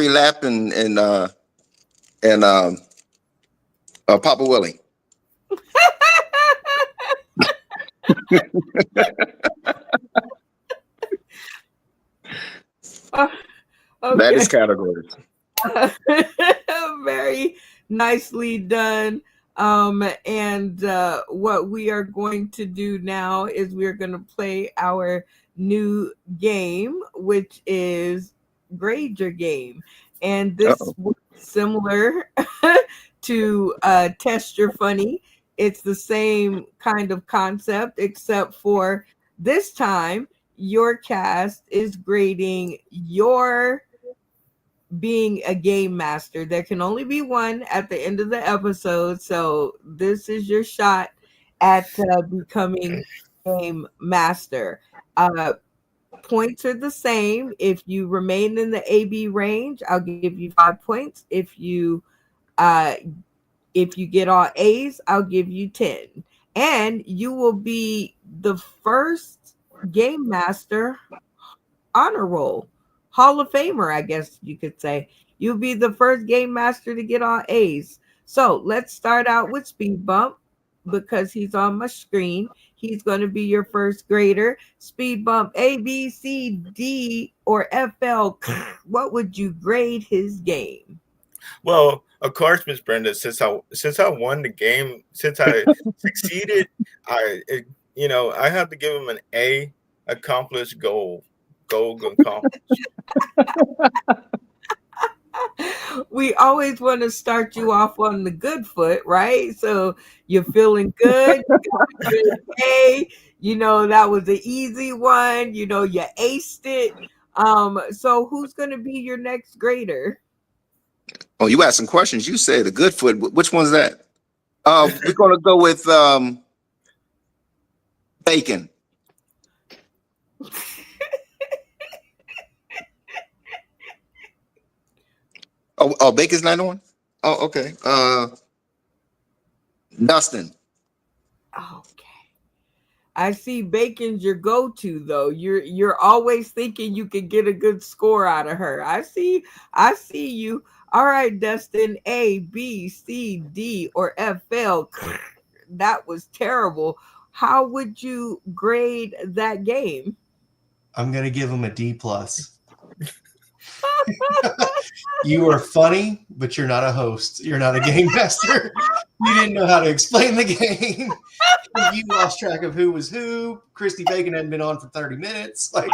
lap and Papa Willie. That is Okay. categories. Very nicely done. And what we are going to do now is we're going to play our new game, which is Grade Your Game. And this Uh-oh. was similar to Test Your Funny. It's the same kind of concept, except for this time, your cast is grading your being a game master. There can only be one at the end of the episode. So this is your shot at becoming game master. Points are the same. If you remain in the AB range, I'll give you 5 points. If you get all A's, I'll give you 10. And you will be the first game master honor roll. Hall of Famer, I guess you could say. You'll be the first game master to get all A's. So let's start out with Speed Bump because he's on my screen. He's going to be your first grader. Speed Bump, A, B, C, D, or FL. What would you grade his game? Well, of course, Miss Brenda. Since I won the game, since I succeeded, I have to give him an A. Accomplished goal. We always want to start you off on the good foot, right? So you're feeling good. You A, that was an easy one. You aced it. So who's going to be your next grader? Oh, you asked some questions. You said a good foot. Which one's that? We're gonna go with Bacon. Oh, Bacon's not on? Oh, okay. Dustin. Okay. I see Bacon's your go-to though. You're always thinking you can get a good score out of her. I see you. All right, Dustin, A, B, C, D, or FL. That was terrible. How would you grade that game? I'm gonna give him a D+. You are funny, but you're not a host. You're not a game master. You didn't know how to explain the game. You lost track of who was who. Christy Bacon hadn't been on for 30 minutes. Like,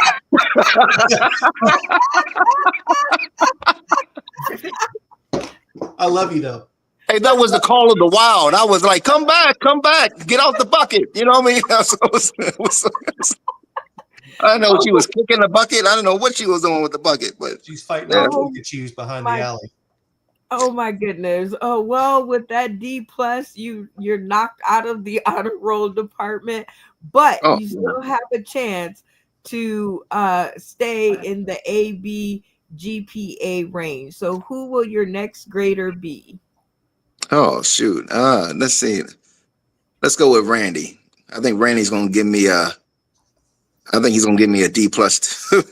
I love you though. Hey, that was the call of the wild. I was like, come back, get out the bucket. You know what I mean? I don't know if she was kicking the bucket. I don't know what she was doing with the bucket, but she's fighting the Pikachu's behind the alley. Oh my goodness. Oh well, with that D+, you're knocked out of the honor roll department, but you still have a chance to stay in the AB GPA range. So who will your next grader be? Oh shoot. Let's see. Let's go with Randy. I think Randy's gonna give me I think he's gonna give me a D+ too.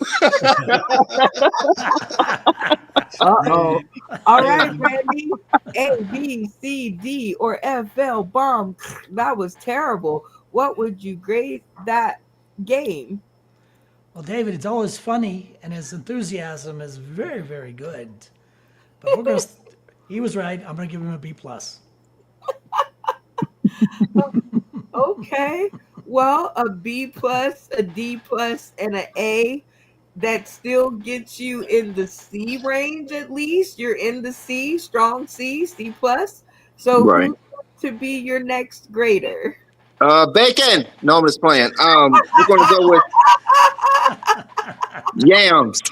Uh-oh. All right, Randy. A, B, C, D, or FL bomb. That was terrible. What would you grade that game? Well, David, it's always funny, and his enthusiasm is very, very good. But we're going to, he was right. I'm going to give him a B+. Okay. Well, a B+, a D+, and an A. That still gets you in the C range at least. You're in the C, strong C, C+. So right. Who's going to be your next grader? Bacon. No, I'm just playing. We're gonna go with Yams.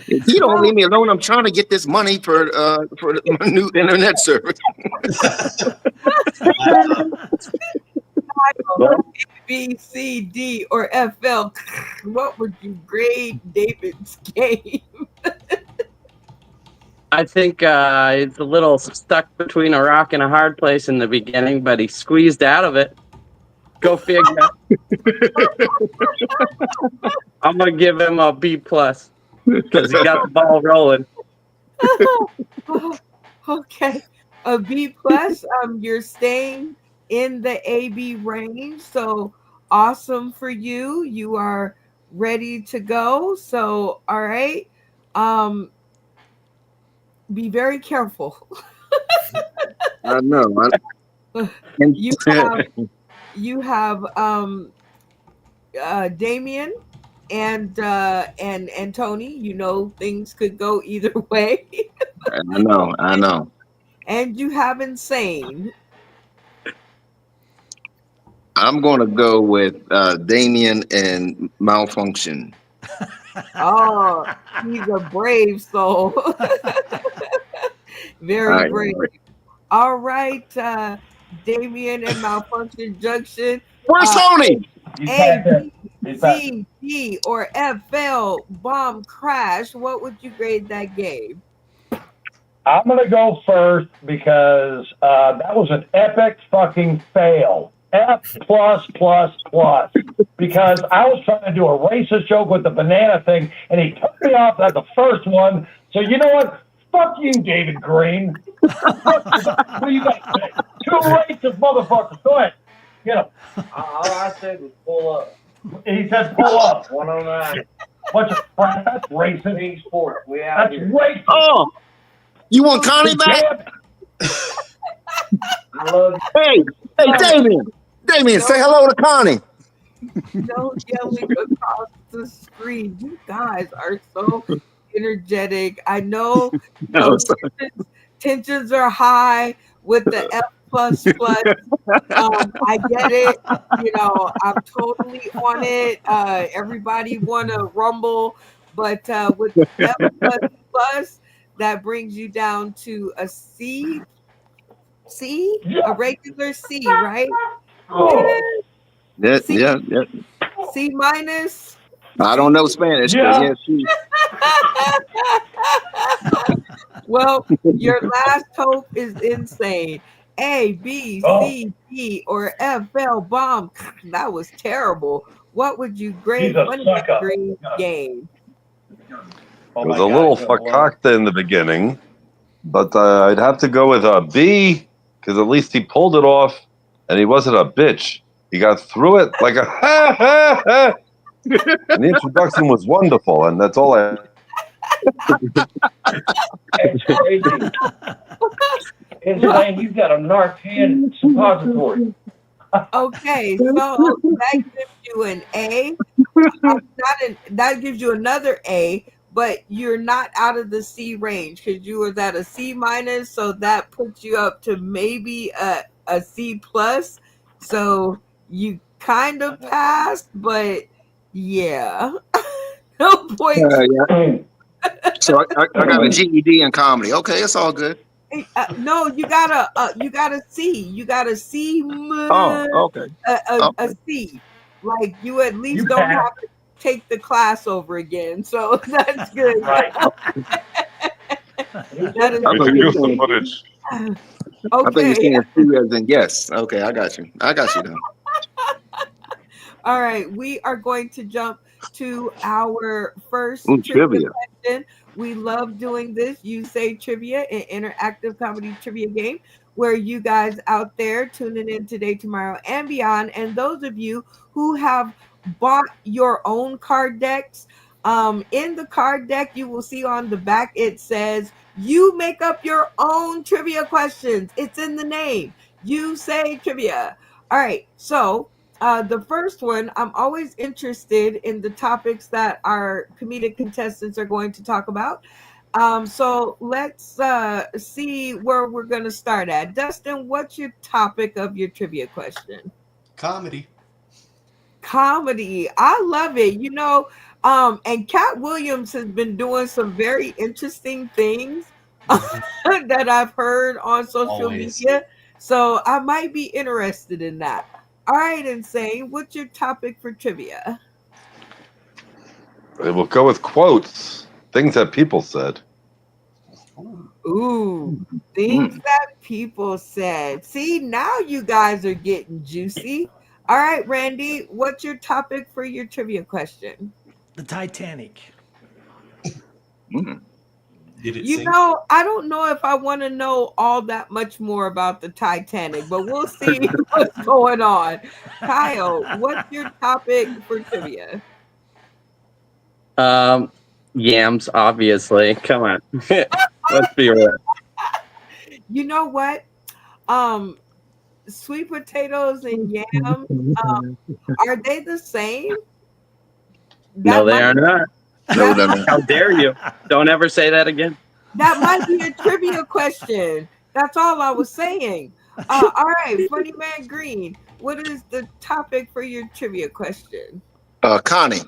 If you don't leave me alone, I'm trying to get this money for my new internet service. B, C, D, or FL? What would you grade David's game? I think it's a little stuck between a rock and a hard place in the beginning, but he squeezed out of it. Go figure. I'm gonna give him a B plus because he got the ball rolling. Okay, a B plus. You're staying in the AB range, so awesome for you. You are ready to go. So, all right. Be very careful. I know. You have Damien and Tony. You know things could go either way. I know. And you have Insane. I'm going to go with Damien and Malfunction. Oh, he's a brave soul. Very brave. All right, Damien and Malfunction Junction. Where's Tony? A, B, C, D, or FL Bomb Crash. What would you grade that game? I'm going to go first because that was an epic fucking fail. F plus plus plus. Because I was trying to do a racist joke with the banana thing, and he took me off at the first one. So you know what? Fuck you, David Green. What do you got to say? Two racist motherfuckers. Go ahead. Get him. All I said was pull up. He said pull up. 109. Bunch of crap. That's racist. Team sport. We out That's here. racist. Oh, you want Connie back? I love Hey, Damien, say hello to Connie. No yelling across the screen. You guys are so energetic. I know tensions are high with the F plus plus. I get it. You know, I'm totally on it. Everybody want to rumble, but with the F plus plus, that brings you down to a C, a regular C, right? Yeah. C minus. I don't know Spanish. Yeah. Well, your last hope is Insane. A, B, C, D, or FL Bomb. That was terrible. What would you grade Green game? It was a little fakakta in the beginning, but I'd have to go with a B because at least he pulled it off and he wasn't a bitch. He got through it like a ha ha ha. And the introduction was wonderful, and that's all I. It's crazy. Insane, you've got a Narcan suppository. Okay, so that gives you an A. That gives you another A, but you're not out of the C range because you was at a C minus, so that puts you up to maybe a C plus. So you kind of passed, but yeah, no points. So I got a GED in comedy. Okay, it's all good. No, you got a C. You got a C. Okay. A C. Like you at least don't have to take the class over again. So that's good. Right. That is Use the footage. Okay. I thought you were saying two as in yes. Okay, I got you now. All right, we are going to jump to our first trivia question. We love doing this. You Say Trivia, an interactive comedy trivia game where you guys out there tuning in today, tomorrow, and beyond. And those of you who have bought your own card decks, in the card deck, you will see on the back, it says, you make up your own trivia questions. It's in the name. You Say Trivia. All right, so the first one, I'm always interested in the topics that our comedic contestants are going to talk about. So let's see where we're going to start at. Dustin, what's your topic of your trivia question? Comedy. I love it. You know, and Cat Williams has been doing some very interesting things that I've heard on social media. So I might be interested in that. All right, Insane. What's your topic for trivia? It will go with quotes, things that people said. Ooh, things that people said. See, now you guys are getting juicy. All right, Randy, what's your topic for your trivia question? The Titanic. Did it You sink? know, I don't know if I want to know all that much more about the Titanic, but we'll see what's going on. Kyle, what's your topic for trivia? Yams, obviously. Come on. Let's be real. You know what? Sweet potatoes and yams, are they the same? No, That they might are not. No, that no, might no. How dare you? Don't ever say that again. that might be a trivia question. That's all I was saying. All right, Funny Man Green, what is the topic for your trivia question? Connie.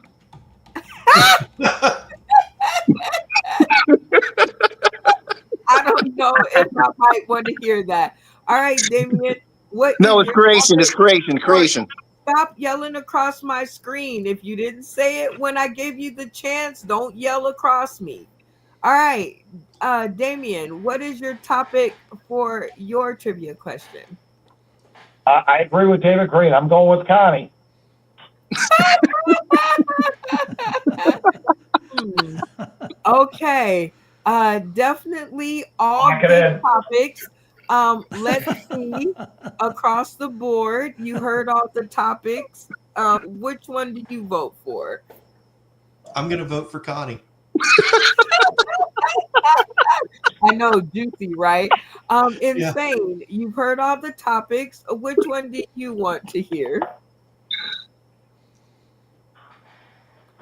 I don't know if I might want to hear that. All right, Damien, what No, is it's your creation. It's topic? creation. Or Creation. stop yelling across my screen. If you didn't say it when I gave you the chance, don't yell across me. All right, Damien, what is your topic for your trivia question? I agree with David Green. I'm going with Connie. Hmm. Okay. Definitely all Lock it good in. topics. Let's see across the board. You heard all the topics. Which one do you vote for? I'm gonna vote for Connie. I know, juicy, right? Yeah. Insane. You've heard all the topics. Which one do you want to hear?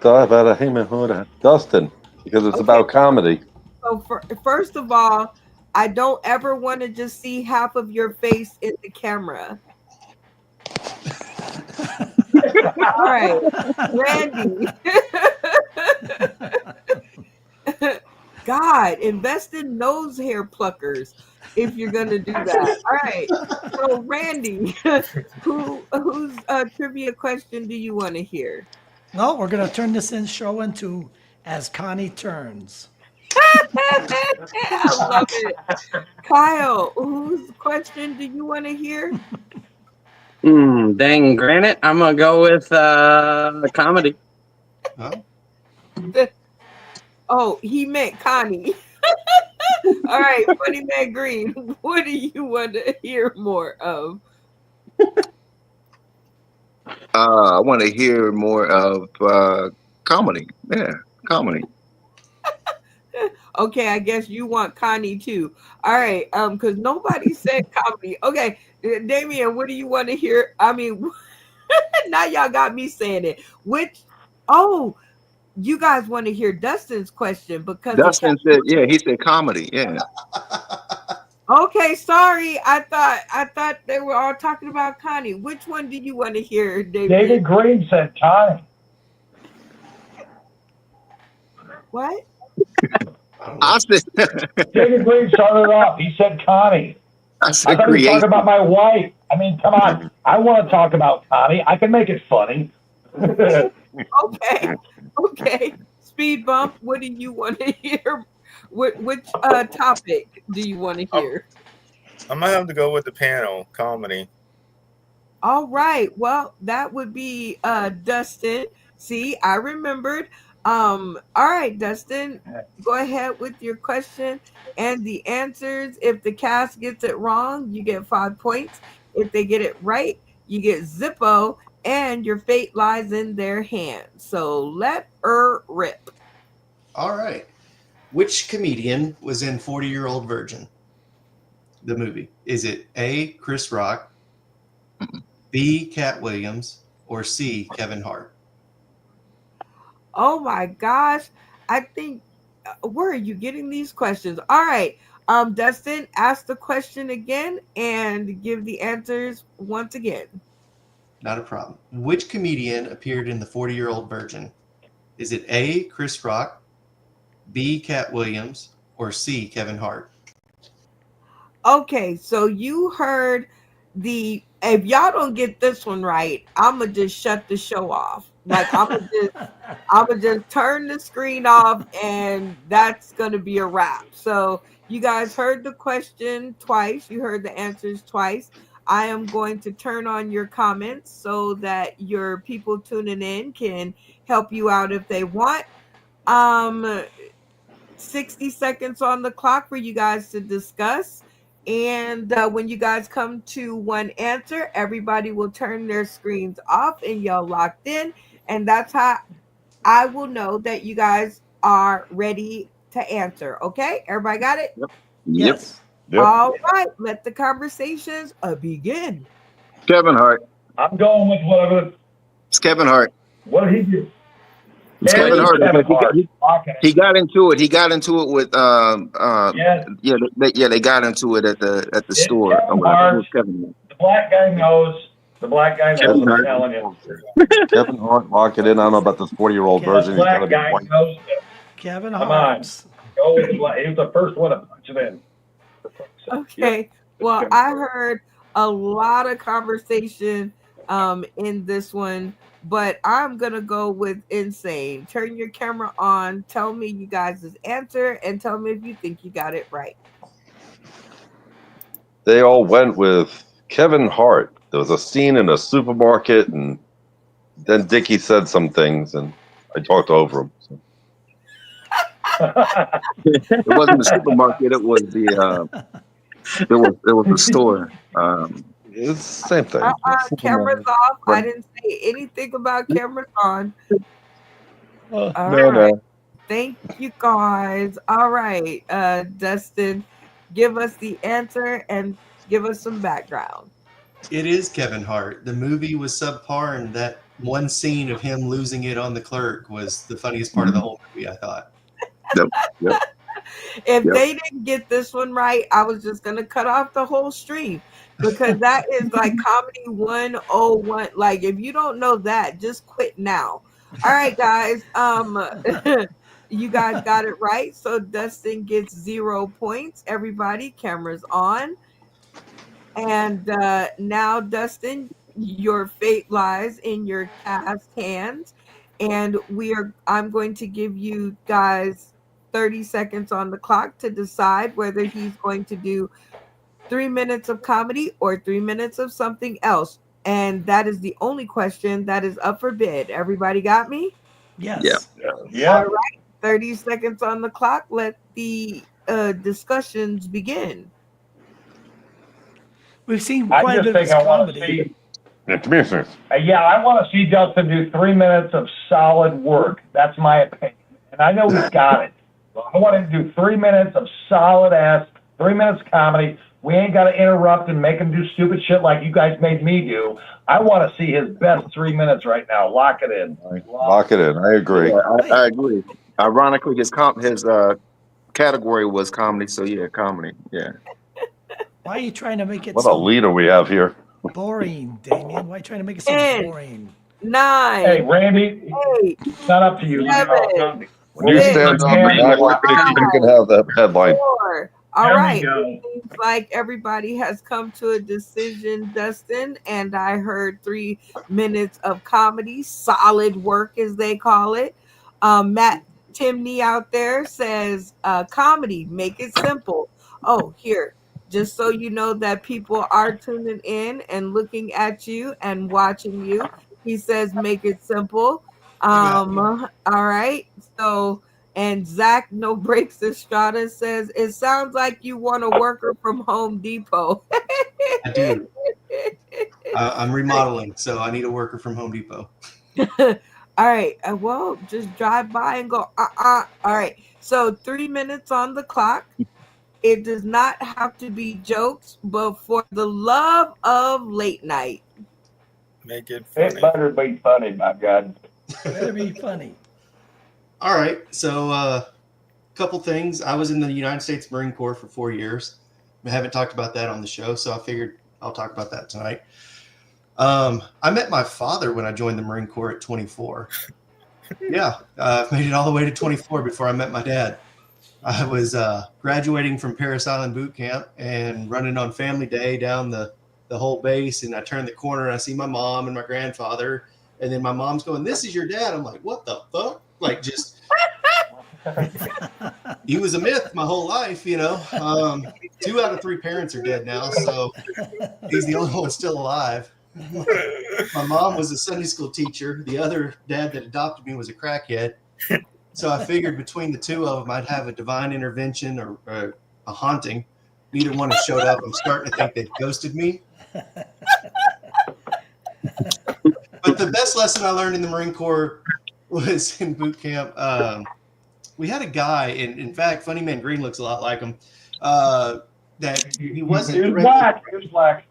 Dustin, because it's Okay, about comedy. so first of all, I don't ever want to just see half of your face in the camera. All right, Randy. God, invest in nose hair pluckers if you're gonna do that. All right. So Randy, whose trivia question do you want to hear? No, we're going to turn this show into As Connie Turns. I love it. Kyle, whose question do you want to hear? Dang granite. I'm gonna go with comedy. Huh? Oh, he meant Connie. All right, Funny Man Green, what do you want to hear more of? I want to hear more of comedy. Yeah, comedy. Okay, I guess you want Connie too. All right, because nobody said comedy. Okay, Damien, what do you want to hear? I mean, now y'all got me saying it. Which, oh, you guys want to hear Dustin's question because it Dustin kept. said, yeah, he said comedy. Yeah. Okay, sorry. I thought they were all talking about Connie. Which one do you want to hear, Damien? David Green said Connie. What? I said, David Green started off. He said Connie. I I said thought he was creation. talking about my wife. I mean, come on. I want to talk about Connie. I can make it funny. Okay, okay. Speed bump. What do you want to hear? Which topic do you want to hear? I'm gonna have to go with the panel comedy. All right. Well, that would be Dustin. See, I remembered. All right, Dustin, go ahead with your question and the answers. If the cast gets it wrong, you get 5 points. If they get it right, you get Zippo, and your fate lies in their hands. So let her rip. All right. Which comedian was in 40-Year-Old Virgin? The movie. Is it A, Chris Rock, B, Cat Williams, or C, Kevin Hart? Oh my gosh. I think where are you getting these questions? All right. Dustin, ask the question again and give the answers once again. Not a problem. Which comedian appeared in the 40-Year-Old Virgin? Is it A, Chris Rock, B, Cat Williams, or C, Kevin Hart? Okay, so you heard if y'all don't get this one right, I'ma just shut the show off. Like I'ma just turn the screen off and that's gonna be a wrap. So you guys heard the question twice, you heard the answers twice. I am going to turn on your comments so that your people tuning in can help you out if they want. Um 60 seconds on the clock for you guys to discuss. And when you guys come to one answer, everybody will turn their screens off and y'all locked in. And that's how I will know that you guys are ready to answer. Okay? Everybody got it? Yep. Yes. Yep. All right. Let the conversations begin. Kevin Hart. I'm going with whatever. It's Kevin Hart. What did he do? It's It Kevin is Hart. Kevin because Hart. Okay. He got into it. He got into it with Yes. they got into it at the It's store or Kevin whatever. It Hart. was Kevin Hart. The black guy knows. The black guy knows. Kevin I'm Hart. telling you. Kevin Hart, lock it in. I don't know about this 40-year-old Okay. version. The He's black gonna be guy white. knows it. Kevin Come on. Hart. Go with black. He was the first one to punch it in. Okay. Well, I heard a lot of conversation in this one, but I'm gonna go with insane. Turn your camera on, tell me you guys' answer, and tell me if you think you got it right. They all went with Kevin Hart. There was a scene in a supermarket, and then Dickie said some things, and I talked over him. So. It wasn't the supermarket. It was the store. It's the same thing. Cameras off. I didn't say anything about cameras on. All No. right. Thank you guys. All right. Dustin, give us the answer and give us some background. It is Kevin Hart. The movie was subpar, and that one scene of him losing it on the clerk was the funniest part of the whole movie, I thought. Yep. If they didn't get this one right, I was just gonna cut off the whole stream because that is like comedy 101. Like if you don't know that, just quit now. All right, guys. You guys got it right. So Dustin gets 0 points. Everybody, cameras on. And now, Dustin, your fate lies in your cast hands. And I'm going to give you guys 30 seconds on the clock to decide whether he's going to do 3 minutes of comedy or 3 minutes of something else. And that is the only question that is up for bid. Everybody got me? Yes. Yeah. All right. 30 seconds on the clock. Let the discussions begin. We've seen I quite a just bit of think his I want to comedy. see. Commissioners. I want to see Justin do 3 minutes of solid work. That's my opinion. And I know he's got it. So I want him to do 3 minutes of solid ass, 3 minutes comedy. We ain't got to interrupt and make him do stupid shit like you guys made me do. I want to see his best 3 minutes right now. Lock it in. Lock it in. I agree. Yeah, I agree. Ironically, his category was comedy. So yeah, comedy. Yeah. Why are you trying to make it What a so leader we have here. boring, Damien? Why are you trying to make it so 10, boring? 9. Hey, Randy, 8. it's not up to you. When you stand up, you can have that headline. 4. All There we right. go. It seems like everybody has come to a decision, Dustin. And I heard 3 minutes of comedy, solid work as they call it. Matt Timney out there says comedy, make it simple. Oh, here. Just so you know that people are tuning in and looking at you and watching you. He says, make it simple. All right. So, and Zach No Breaks Estrada says, it sounds like you want a worker from Home Depot. I do. I'm remodeling, so I need a worker from Home Depot. All right. Well, just drive by and go, All right. So 3 minutes on the clock. It does not have to be jokes, but for the love of late night. Make it funny. It better be funny, my God. Better be funny. All right. So a couple things. I was in the United States Marine Corps for 4 years. I haven't talked about that on the show, so I figured I'll talk about that tonight. I met my father when I joined the Marine Corps at 24. Yeah, I made it all the way to 24 before I met my dad. I was graduating from Parris Island Boot Camp and running on Family Day down the the whole base, and I turn the corner and I see my mom and my grandfather, and then my mom's going, "This is your dad." I'm like, "What the fuck?" Like, just he was a myth my whole life, you know. 2 out of 3 parents are dead now, so he's the only one still alive. My mom was a Sunday school teacher. The other dad that adopted me was a crackhead. So I figured between the 2 of them, I'd have a divine intervention or a haunting. Neither one has showed up. I'm starting to think they've ghosted me. But the best lesson I learned in the Marine Corps was in boot camp. We had a guy, and in fact, Funny Man Green looks a lot like him, that he wasn't He was black. He was black.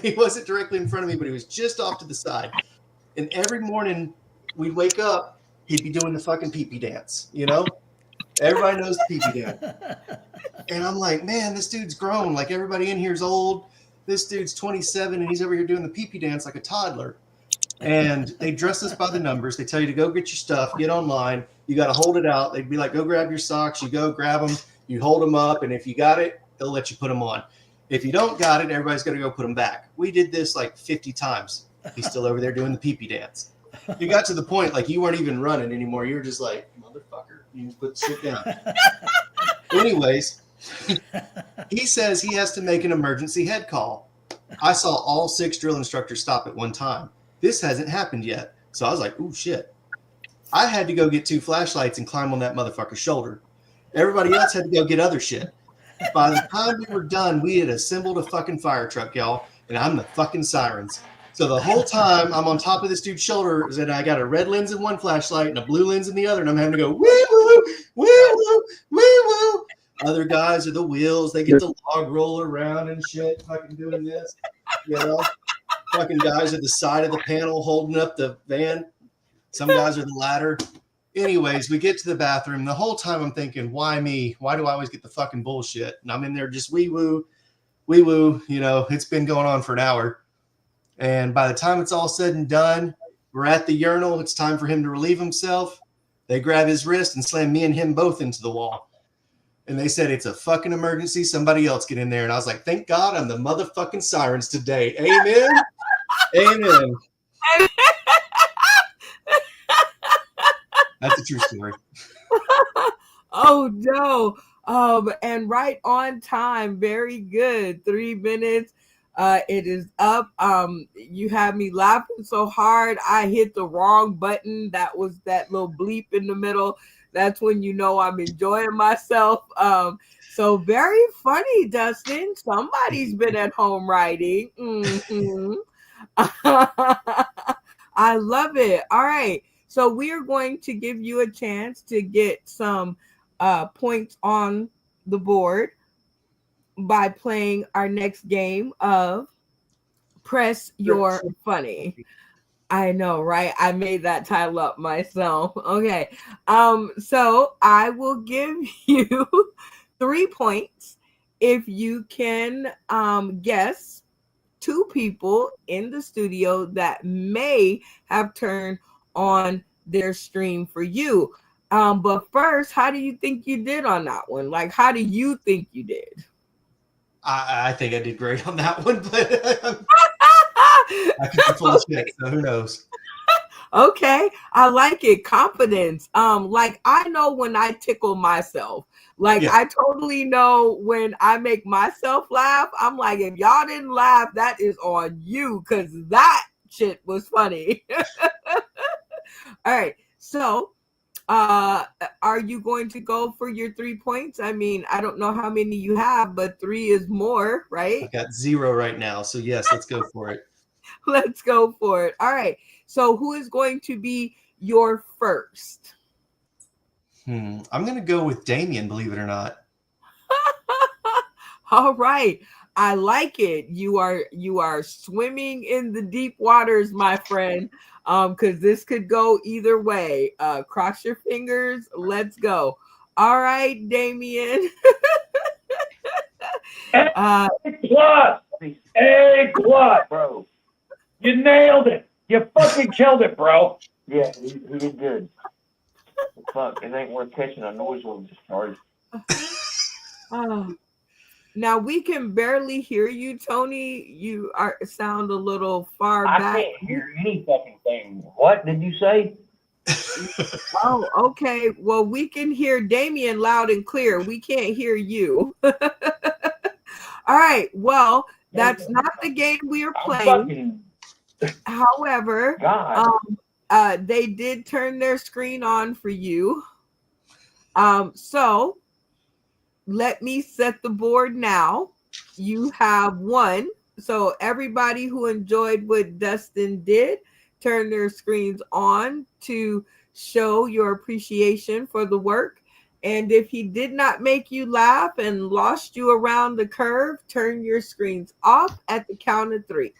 he wasn't directly in front of me, but he was just off to the side. And every morning we'd wake up, he'd be doing the fucking pee-pee dance, you know? Everybody knows the pee-pee dance. And I'm like, man, this dude's grown. Like, everybody in here's old. This dude's 27, and he's over here doing the pee-pee dance like a toddler. And they dress us by the numbers. They tell you to go get your stuff, get online. You got to hold it out. They'd be like, go grab your socks. You go grab them. You hold them up. And if you got it, they'll let you put them on. If you don't got it, everybody's got to go put them back. We did this like 50 times. He's still over there doing the pee-pee dance. You got to the point, like, you weren't even running anymore. You were just like, motherfucker, you put shit down. Anyways, he says he has to make an emergency head call. I saw all 6 drill instructors stop at one time. This hasn't happened yet. So I was like, ooh, shit. I had to go get 2 flashlights and climb on that motherfucker's shoulder. Everybody else had to go get other shit. By the time we were done, we had assembled a fucking fire truck, y'all, and I'm the fucking sirens. So the whole time I'm on top of this dude's shoulder, and I got a red lens in one flashlight and a blue lens in the other, and I'm having to go wee-woo, wee-woo, wee-woo. Other guys are the wheels. They get the log roll around and shit, fucking doing this, you know. Fucking guys at the side of the panel holding up the van. Some guys are the ladder. Anyways, we get to the bathroom. The whole time I'm thinking, why me? Why do I always get the fucking bullshit? And I'm in there just wee-woo. You know, it's been going on for an hour. And by the time it's all said and done, we're at the urinal. It's time for him to relieve himself. They grab his wrist and slam me and him both into the wall. And they said, it's a fucking emergency. Somebody else get in there. And I was like, thank God I'm the motherfucking sirens today. Amen. Amen. That's a true story. Oh no. And right on time. Very good. 3 minutes. It is up. You have me laughing so hard. I hit the wrong button. That was that little bleep in the middle. That's when you know I'm enjoying myself. So very funny, Dustin. Somebody's been at home writing. Mm-hmm. I love it. All right. So we are going to give you a chance to get some points on the board by playing our next game of Press Your Funny. I know, right? I made that title up myself. Okay. So I will give you 3 points if you can guess 2 people in the studio that may have turned on their stream for you. But first, how do you think you did on that one? Like, how do you think you did? I think I did great on that one, but I could be full of shit, so who knows? Okay, I like it. Confidence. Like, I know when I tickle myself. Like, yeah. I totally know when I make myself laugh. I'm like, if y'all didn't laugh, that is on you, because that shit was funny. All right, so are you going to go for your 3 points? I mean, I don't know how many you have, but 3 is more, right? I've got 0 right now, so yes, let's go for it. Let's go for it. All right, so who is going to be your first? I'm going to go with Damien, believe it or not. All right. I like it. You are swimming in the deep waters, my friend. Because this could go either way. Cross your fingers. Let's go. All right, Damien. A+, bro. You nailed it. You fucking killed it, bro. Yeah, he did good. Fuck, it ain't worth catching a noise one discharge. Oh, Now we can barely hear you, Tony. You sound a little far I back. can't hear any fucking thing. What did you say? Oh, okay. Well, we can hear Damien loud and clear. We can't hear you. All right. Well, that's not the game we are playing. However, they did turn their screen on for you. So let me set the board now. You have won. So everybody who enjoyed what Dustin did, turn their screens on to show your appreciation for the work. And if he did not make you laugh and lost you around the curve, turn your screens off at the count of 3.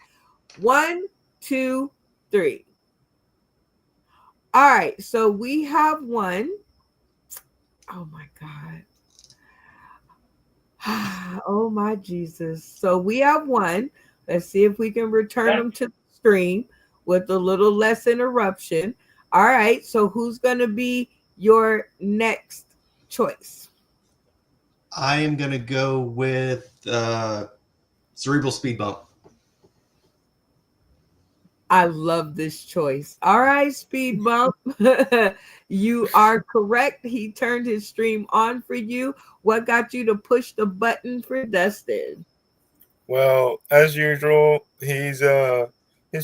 1, 2, 3. All right, so we have one. Oh my God. Oh my Jesus. So we have one. Let's see if we can return them to the stream with a little less interruption. All right, so who's going to be your next choice? I am going to go with cerebral speed bump. I love this choice. All right, Speed Bump. You are correct. He turned his stream on for you. What got you to push the button for Dustin? Well, as usual, he's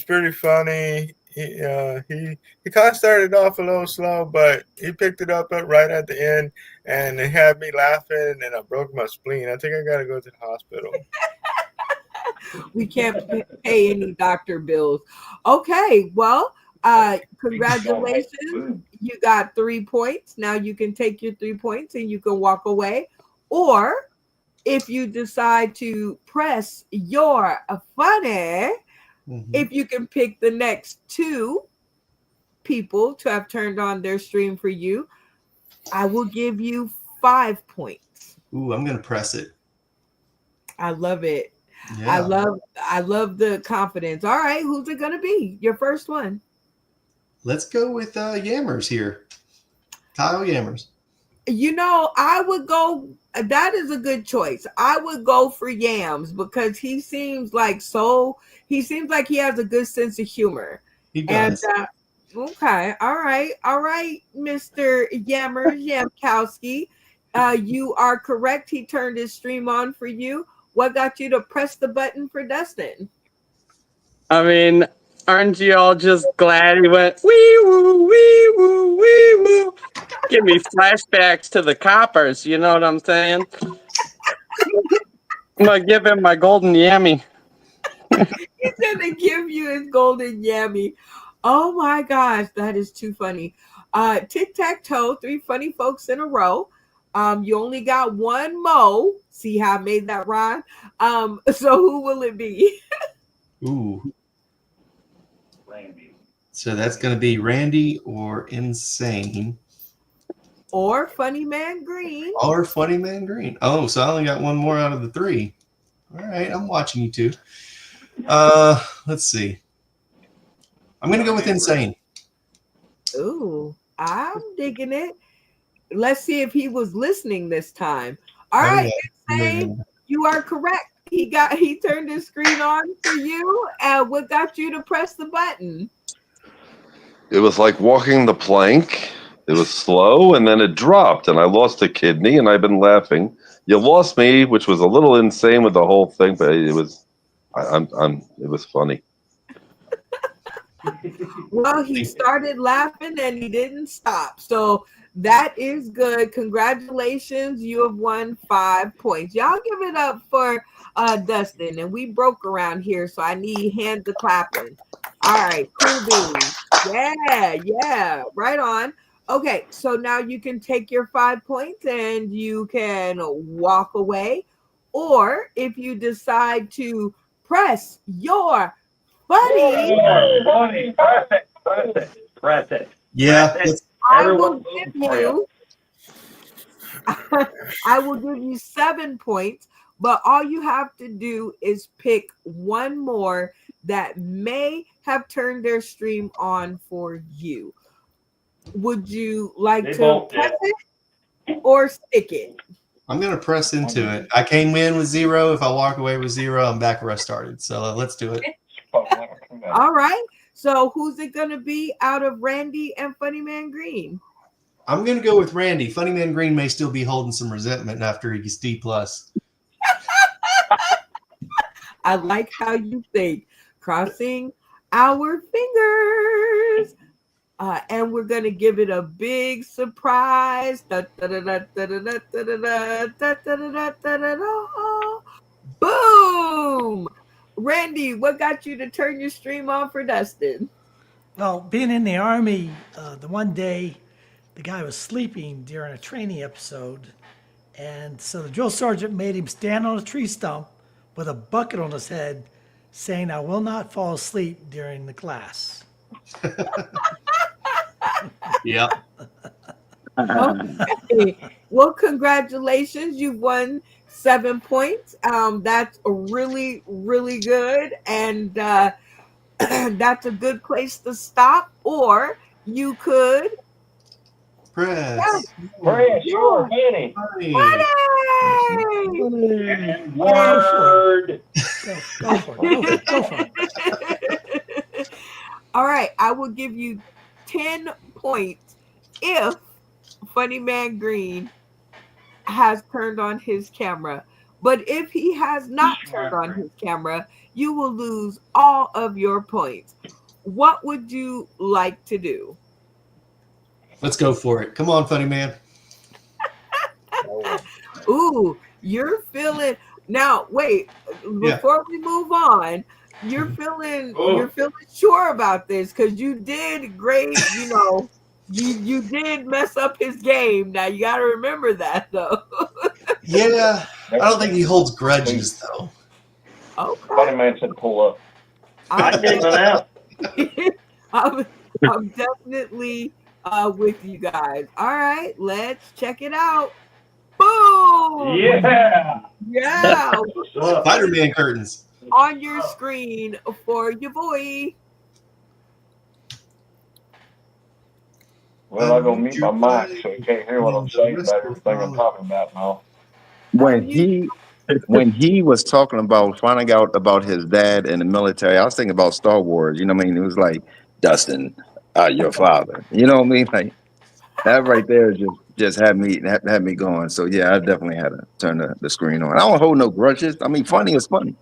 pretty funny. He kind of started off a little slow, but he picked it up right at the end, and it had me laughing, and I broke my spleen. I think I got to go to the hospital. We can't pay any doctor bills. Okay, well, congratulations. You got 3 points. Now you can take your 3 points and you can walk away. Or if you decide to press your funny, if you can pick the next 2 people to have turned on their stream for you, I will give you 5 points. Ooh, I'm going to press it. I love it. Yeah. I love the confidence. All right, who's it gonna be? Your first one. Let's go with Yammers here. Kyle Yammers. You know, I would go. That is a good choice. I would go for Yams because he seems like he has a good sense of humor. He does. And okay, all right, Mr. Yammers Yamkowski. You are correct. He turned his stream on for you. What got you to press the button for Dustin? I mean, aren't you all just glad he went wee woo, wee woo, wee woo? Give me flashbacks to the coppers, you know what I'm saying? I'm gonna give him my golden yammy. He's gonna give you his golden yammy. Oh my gosh, that is too funny. Tic-tac-toe, 3 funny folks in a row. You only got 1 mo. See how I made that rhyme? So who will it be? Ooh. Randy. So that's going to be Randy or Insane. Or Funny Man Green. Or Funny Man Green. Oh, so I only got 1 more out of the 3. All right, I'm watching you two. Let's see. I'm going to go with Insane. Ooh, I'm digging it. Let's see if he was listening this time. All right, Insane, you are correct. He turned his screen on for you. And what got you to press the button? It was like walking the plank. It was slow, and then it dropped, and I lost a kidney, and I've been laughing. You lost me, which was a little insane with the whole thing, but it was, it was funny. Well, he started laughing and he didn't stop. So that is good. Congratulations. You have won 5 points. Y'all give it up for Dustin. And we broke around here, so I need hands of clapping. All right, cool beans. Yeah, right on. Okay, so now you can take your 5 points and you can walk away. Or if you decide to press your funny. Press it. Yeah. I will give you 7 points, but all you have to do is pick 1 more that may have turned their stream on for you. Would you like to press it or stick it? I'm going to press into it. I came in with 0. If I walk away with 0, I'm back where I started. So let's do it. All right. So who's it going to be out of Randy and Funny Man Green? I'm going to go with Randy. Funny Man Green may still be holding some resentment after he gets D+. I like how you think. Crossing our fingers. And we're going to give it a big surprise. Boom! Randy, what got you to turn your stream on for Dustin? Well, being in the Army, the one day the guy was sleeping during a training episode. And so the drill sergeant made him stand on a tree stump with a bucket on his head saying, "I will not fall asleep during the class." Yep. Okay. Well, congratulations. You've won 7 points. That's really, really good. And that's a good place to stop. Or you could press. Sure, Manny. Money! Word. Go for it. Go for it. All right. I will give you 10 points if Funny Man Green has turned on his camera. But if he has not turned on his camera, you will lose all of your points. What would you like to do? Let's go for it. Come on, Funny Man. Ooh, you're feeling now. Wait, before we move on, you're feeling sure about this because you did great. You know, you did mess up his game. Now you got to remember that, though. Yeah, I don't think he holds grudges though. Okay. Funny Man said, "Pull up." I'm getting it out. I'm definitely with you guys. All right, let's check it out. Boom! Yeah. Spider-Man curtains on your screen for your boy. Well, I'm gonna mute my mic so you can't hear what I'm saying about everything I'm talking about now. When he was talking about finding out about his dad in the military, I was thinking about Star Wars. You know what I mean? It was like, Dustin, your father. You know what I mean? Like that right there just had me going. So yeah, I definitely had to turn the screen on. I don't hold no grudges. I mean, funny is funny.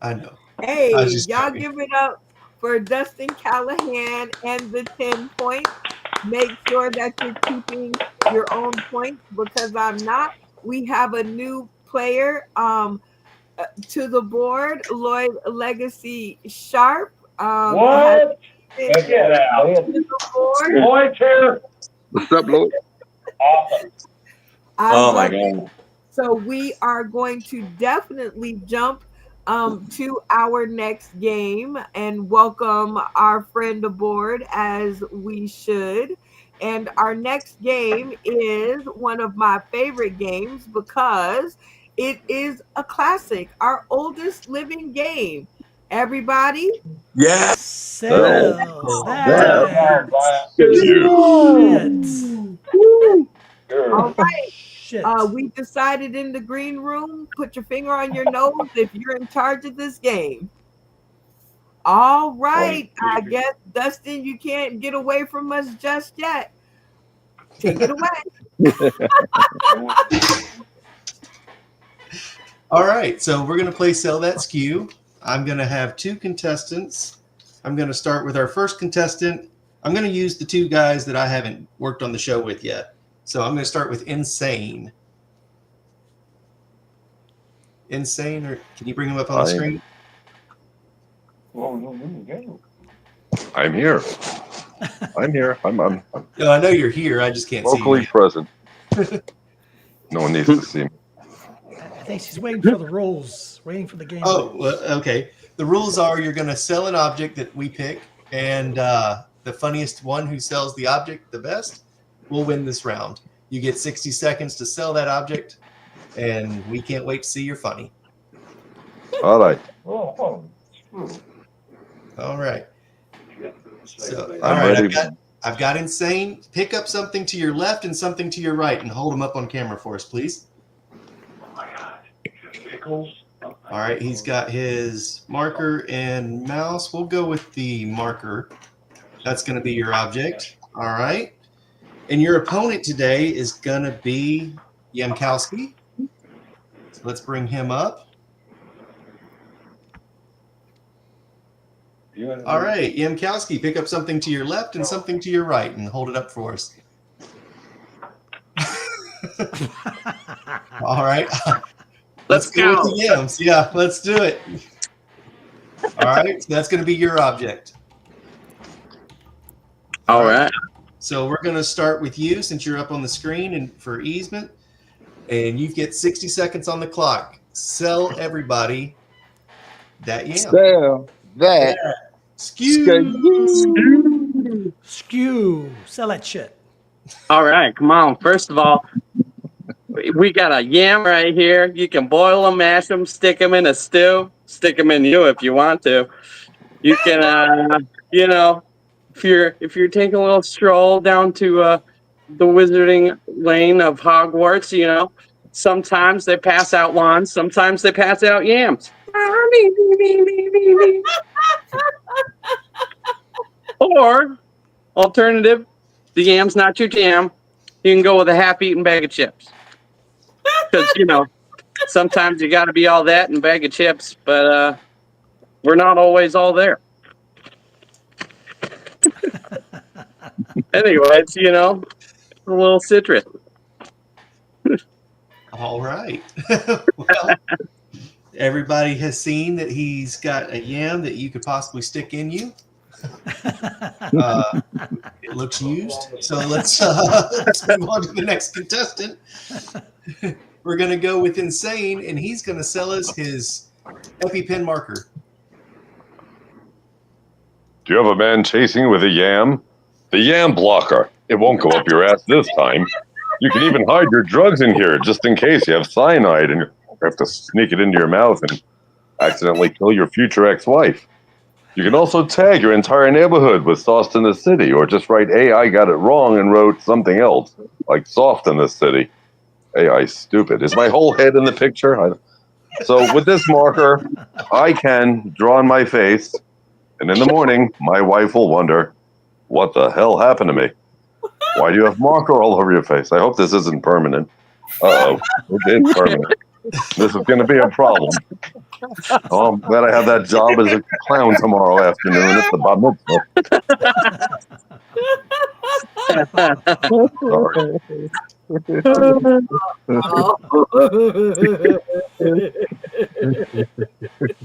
I know. Hey, y'all give it up for Dustin Callahan and the 10 points. Make sure that you're keeping your own points because I'm not. We have a new player to the board, Lloyd Legacy Sharp. What? Get out. Lloyd's here. What's up, Lloyd? Awesome. Oh my God. So we are going to definitely jump to our next game and welcome our friend aboard as we should. And our next game is one of my favorite games because it is a classic, our oldest living game. Everybody? Yes. Sell that. All right. We decided in the green room, put your finger on your nose if you're in charge of this game. All right. I guess, Dustin, you can't get away from us just yet. Take it away. All right. So we're going to play Sell That Skew. I'm going to have 2 contestants. I'm going to start with our first contestant. I'm going to use the 2 guys that I haven't worked on the show with yet. So I'm going to start with Insane. Insane, or can you bring him up on the screen? I'm here. I'm here. I'm No, I know you're here. I just can't see you. locally present. No one needs to see me. I think she's waiting for the rules, waiting for the game. Oh, well, okay. The rules are you're going to sell an object that we pick, and the funniest one who sells the object the best will win this round. You get 60 seconds to sell that object, and we can't wait to see your funny. All right. All right. So, all I'm right. ready. I've got Insane. Pick up something to your left and something to your right, and hold them up on camera for us, please. All right, he's got his marker and mouse. We'll go with the marker. That's going to be your object. All right. And your opponent today is going to be Sndcty. So let's bring him up. All right, Sndcty, pick up something to your left and something to your right and hold it up for us. All right. Let's go with the yams. Yeah, let's do it. All right, so that's going to be your object. All right. So we're going to start with you since you're up on the screen and for easement. And you get 60 seconds on the clock. Sell everybody that yam. Sell that. Yeah. Skew. Skew. Sell that shit. All right, come on. First of all, we got a yam right here. You can boil them, mash them, stick them in a stew, stick them in you if you want to. You can, you know, if you're taking a little stroll down to the wizarding lane of Hogwarts, you know, sometimes they pass out wands, sometimes they pass out yams. Or, alternative, the yam's not your jam, you can go with a half-eaten bag of chips. Because, you know, sometimes you got to be all that in a bag of chips, but we're not always all there. Anyways, you know, a little citrus. All right. Well, everybody has seen that he's got a yam that you could possibly stick in you. It looks used. So let's move on to the next contestant. We're going to go with Insane, and he's going to sell us his EpiPen marker. Do you have a man chasing with a yam? The yam blocker. It won't go up your ass this time. You can even hide your drugs in here just in case you have cyanide and you have to sneak it into your mouth and accidentally kill your future ex-wife. You can also tag your entire neighborhood with Sauced in the City, or just write AI got it wrong and wrote something else, like Soft in the City. AI stupid. Is my whole head in the picture? So with this marker, I can draw on my face, and in the morning, my wife will wonder, what the hell happened to me? Why do you have marker all over your face? I hope this isn't permanent. Uh-oh, it is permanent. This is going to be a problem. Oh, I'm glad I have that job as a clown tomorrow afternoon at the bar mitzvah.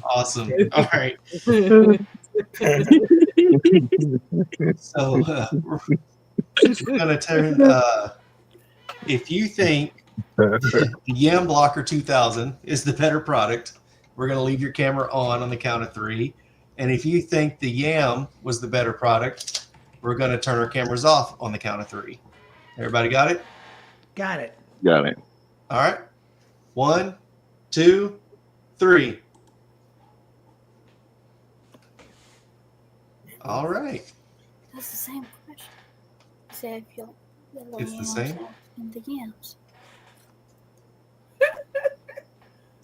Awesome. All right. So we're going to turn. If you think the Yam Blocker 2000 is the better product, we're going to leave your camera on the count of 3. And if you think the Yam was the better product, we're going to turn our cameras off on the count of 3. Everybody got it? Got it. Got it. All right. 1, 2, 3. All right. That's the same question. Say if you yellow It's the yams same? and the yams.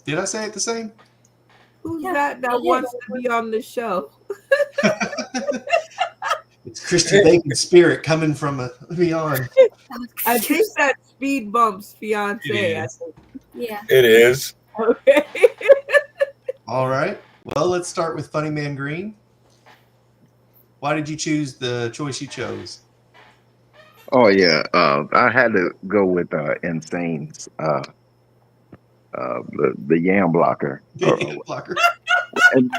Did I say it the same? Who's Yeah, that it wants is. to be on the show? It's Christy Bacon's spirit coming from beyond. I think that's Speed Bump's fiance. It I is. think. Yeah. It is. Okay. All right. Well, let's start with Funny Man Green. Why did you choose the choice you chose? Oh yeah, I had to go with Insane's the yam blocker. Blocker. And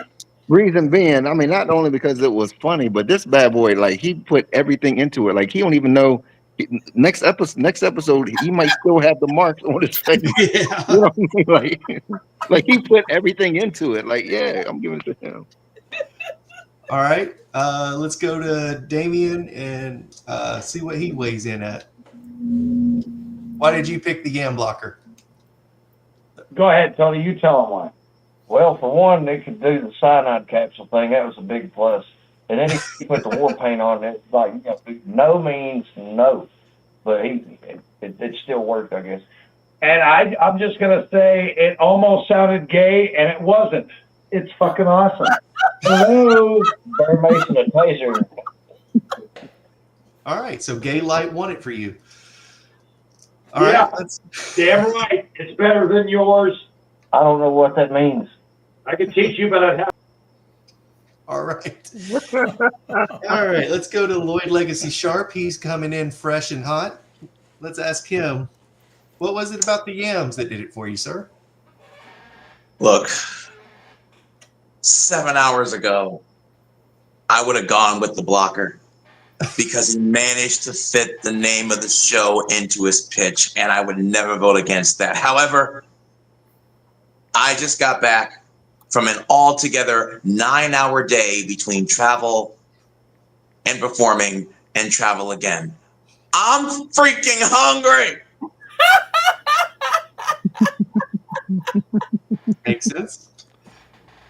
reason being, I mean, not only because it was funny, but this bad boy, like he put everything into it. Like he don't even know. Next episode, he might still have the marks on his face. Yeah. You know what I mean? Like he put everything into it. Like, yeah, I'm giving it to him. All right. Let's go to Damien and see what he weighs in at. Why did you pick the Yam Blocker? Go ahead, Tony. You tell them why. Well, for one, they could do the cyanide capsule thing. That was a big plus. And then he put the war paint on it. Like, you know, no means no. But it still worked, I guess. And I'm just gonna say it almost sounded gay, and it wasn't. It's fucking awesome. Hello, Bear Mason and Taser. All right, so Gay Light won it for you. All Yeah. right, let's. Damn right. It's better than yours. I don't know what that means. I can teach you, but I'd have. All right. All right, let's go to Lloyd Legacy Sharp. He's coming in fresh and hot. Let's ask him, what was it about the yams that did it for you, sir? Look, 7 hours ago, I would have gone with the blocker because he managed to fit the name of the show into his pitch, and I would never vote against that. However, I just got back from an altogether 9-hour day between travel and performing and travel again. I'm freaking hungry. Makes sense.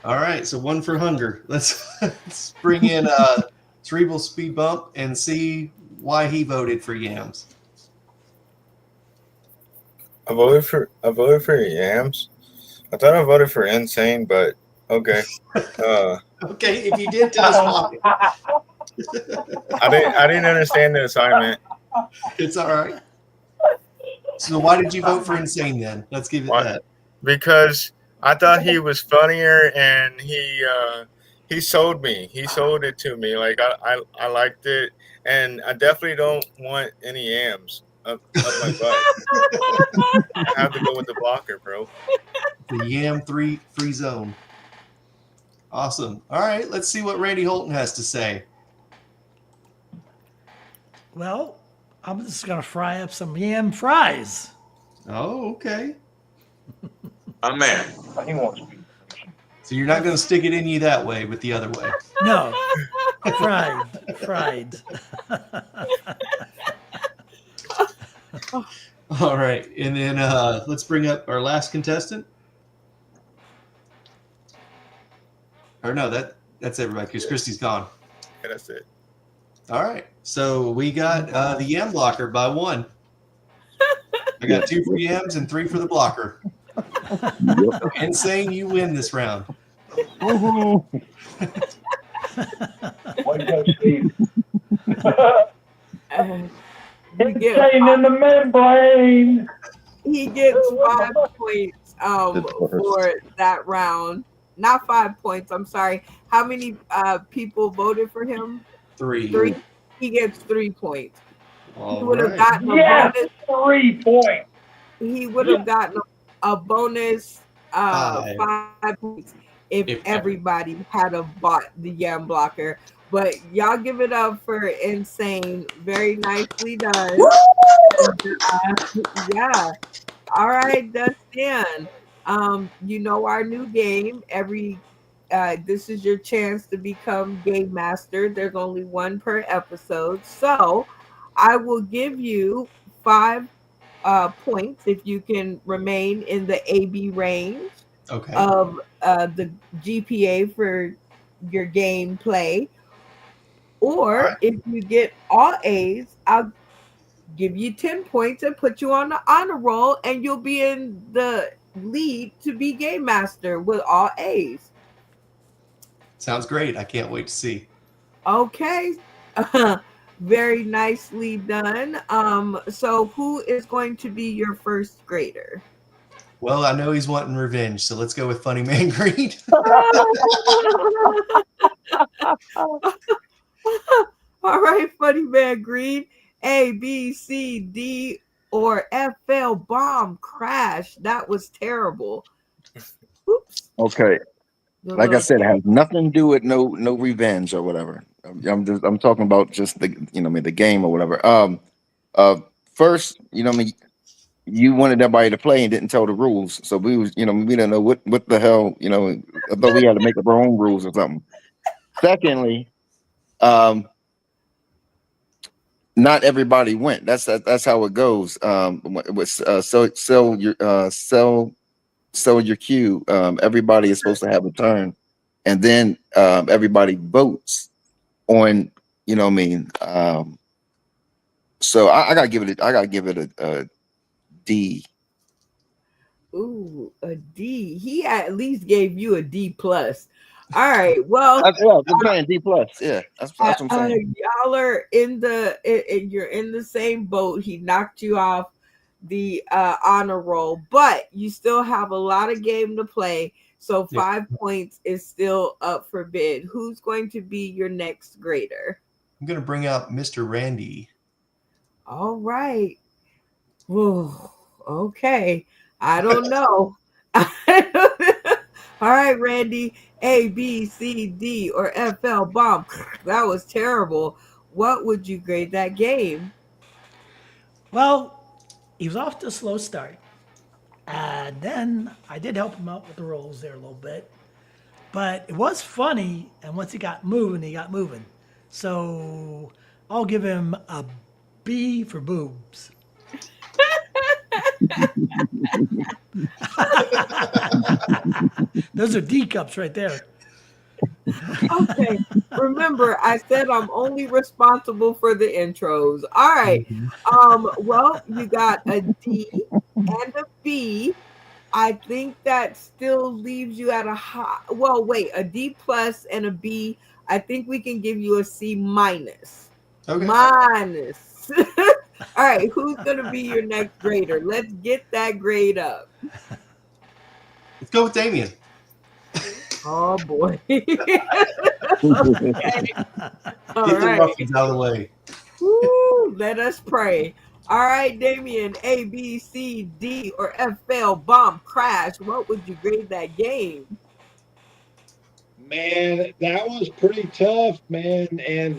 All right, so one for hunger. Let's bring in Cerebral Speed Bump and see why he voted for yams. I voted for yams. I thought I voted for insane, but okay. Okay, if you did, tell us why. I didn't understand the assignment. It's all right. So why did you vote for insane then? Let's give it that. Because I thought he was funnier, and he sold me. He sold it to me. Like I liked it, and I definitely don't want any yams up my butt. I have to go with the blocker, bro. The yam free zone. Awesome. All right, let's see what Randy Holton has to say. Well, I'm just going to fry up some yam fries. Oh, okay. Oh, man. He wants to be. So you're not going to stick it in you that way, but the other way. No, fried. All right, and then let's bring up our last contestant. Or no, that's everybody because Christy's gone. Yeah, that's it. All right, so we got the yam blocker by 1. I got 2 for yams and 3 for the blocker. So insane, you win this round. Way to go, Steve. Insane in the membrane. He gets 5 points for that round. Not 5 points, I'm sorry. How many people voted for him? 3. 3. He gets 3 points. All he would have right. gotten a bonus. 3 points. He would have gotten a bonus 5 points if everybody had bought the yam blocker. But y'all give it up for Insane. Very nicely done. Yeah. All right, Dustin. You know our new game. This is your chance to become game master. There's only 1 per episode. So I will give you 5 points if you can remain in the AB range of the GPA for your gameplay. Or if you get all A's, I'll give you 10 points and put you on the honor roll, and you'll be in the lead to be game master with all A's. Sounds great. I can't wait to see. Okay. Very nicely done. So who is going to be your first grader? Well, I know he's wanting revenge, so let's go with Funny Man Green. All right, Funny Man Green. A, B, C, D, or F fell bomb crash. That was terrible. Oops. Okay. Like I said, it has nothing to do with no revenge or whatever. I'm talking about just the the game or whatever. First, you wanted everybody to play and didn't tell the rules, so we was we didn't know what the hell I thought we had to make up our own rules or something. Secondly, not everybody went. That's how it goes. Sell your cue. Everybody is supposed to have a turn, and then everybody votes on. So I gotta give it a D. Ooh, a D. He at least gave you a D plus. All right. Well, Yeah, I'm saying D plus. Yeah, that's what I'm saying. y'all are in you're in the same boat. He knocked you off the honor roll, but you still have a lot of game to play. So Yeah. 5 points is still up for bid. Who's going to be your next grader? I'm going to bring out Mr. Randy. All right. Whoa. Okay. I don't know. All right, Randy. A, B, C, D, or F, L, bomb. That was terrible. What would you grade that game? Well, he was off to a slow start. And then I did help him out with the rolls there a little bit. But it was funny, and once he got moving, he got moving. So I'll give him a B for boobs. Those are D cups right there. Okay. Remember, I said I'm only responsible for the intros. All right. Well, you got a D and a B. I think that still leaves you at a high. Well, wait, a D plus and a B. I think we can give you a C minus. Okay. Minus. All right, who's gonna be your next grader? Let's get that grade up. Let's go with Damien. Oh boy. Okay. All Get the right. ruffians out of the way. Woo, let us pray. All right, Damien, A, B, C, D, or F, fail, bomb, crash. What would you grade that game? Man, that was pretty tough, man. And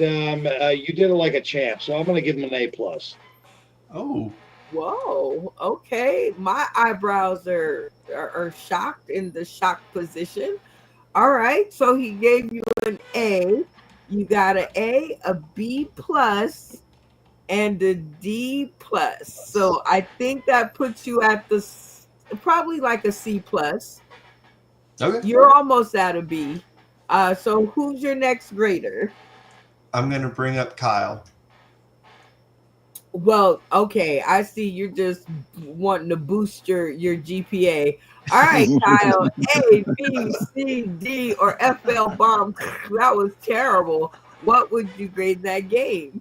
you did it like a champ. So I'm going to give him an A plus. Oh. Whoa. Okay. My eyebrows are shocked in the shocked position. All right. So he gave you an A. You got an A, B plus, and a D plus. So I think that puts you at the probably like a C plus. Okay. You're almost at a B. So who's your next grader? I'm going to bring up Kyle. Well, okay, I see you're just wanting to boost your GPA. All right, Kyle, A, B, C, D, or FL bomb. That was terrible. What would you grade that game?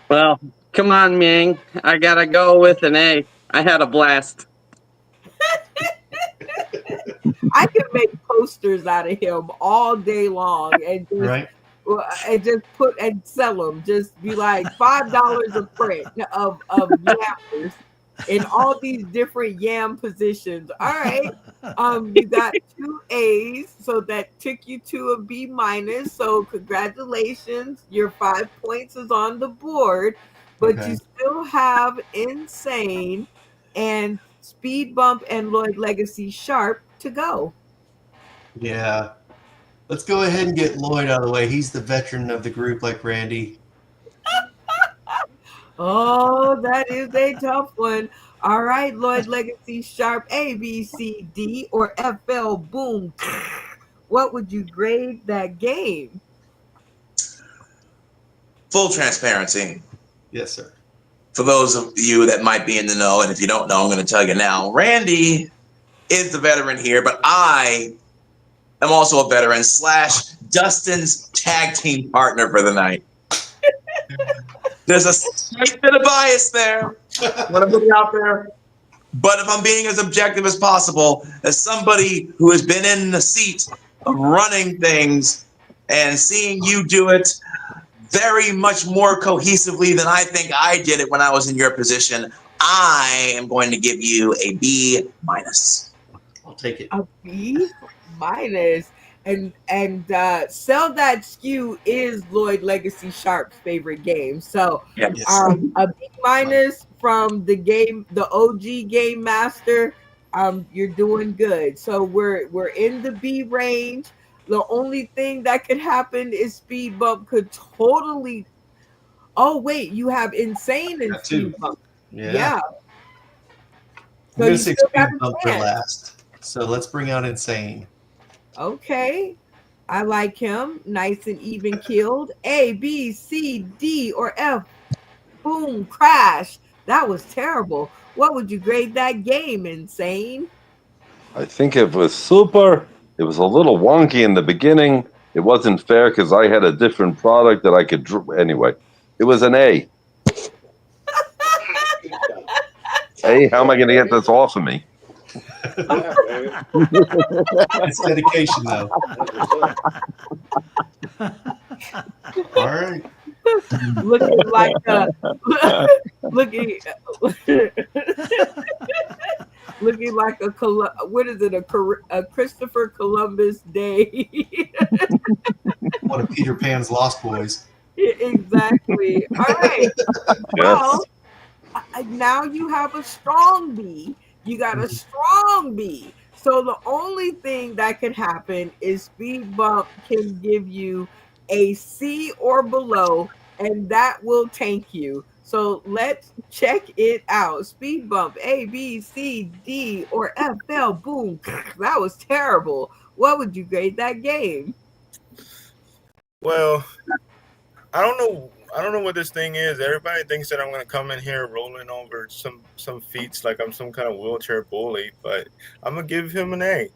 Well, come on, Ming. I gotta go with an A. I had a blast. I can make posters out of him all day long and just, Right. and just put and sell them. Just be like $5 a print of yammers in all these different yam positions. All right. You got 2 A's, so that took you to a B minus. So congratulations, your 5 points is on the board, but Okay. you still have Insane and Speed Bump and Lloyd Legacy Sharp to go. Yeah. Let's go ahead and get Lloyd out of the way. He's the veteran of the group, like Randy. Oh, that is a tough one. All right, Lloyd Legacy Sharp, A, B, C, D, or FL boom. What would you grade that game? Full transparency. Yes, sir. For those of you that might be in the know, and if you don't know, I'm going to tell you now. Randy is the veteran here, but I am also a veteran / Dustin's tag team partner for the night. There's a slight bit of bias there. Want to put it out there. But if I'm being as objective as possible, as somebody who has been in the seat of running things and seeing you do it very much more cohesively than I think I did it when I was in your position, I am going to give you a B minus. I'll take it. A B minus. And Sell That Skew is Lloyd Legacy Sharp's favorite game. So Yes. A B minus from the game, the OG Game Master. You're doing good. So we're in the B range. The only thing that could happen is Speed Bump could totally. Oh wait, you have Insane and Got 2. Speed Bump. Yeah. So I'm going you to say still Speed got a Bump for chance. last. So let's bring out Insane. Okay. I like him. Nice and even killed. A, B, C, D, or F. Boom, crash. That was terrible. What would you grade that game, Insane? I think it was super. It was a little wonky in the beginning. It wasn't fair because I had a different product that I could. Anyway, it was an A. Hey, how am I going to get this off of me? It's dedication, though. All right. Looking like a looking looking like a what is it, a Christopher Columbus Day. One of Peter Pan's Lost Boys. Exactly. All right. Well, now you have a strong B. You got a strong B. So the only thing that can happen is Speed Bump can give you a C or below, and that will tank you. So let's check it out. Speed Bump, A, B, C, D, or F, L, boom. That was terrible. What would you grade that game? Well, I don't know what this thing is. Everybody thinks that I'm gonna come in here rolling over some feats like I'm some kind of wheelchair bully, but I'm gonna give him an A.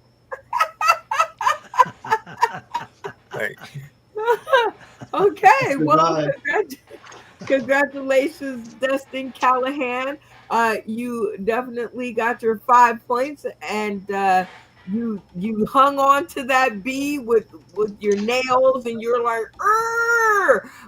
Okay, well, congratulations, Dustin Callahan. You definitely got your 5 points, and you hung on to that B with your nails, and you're like,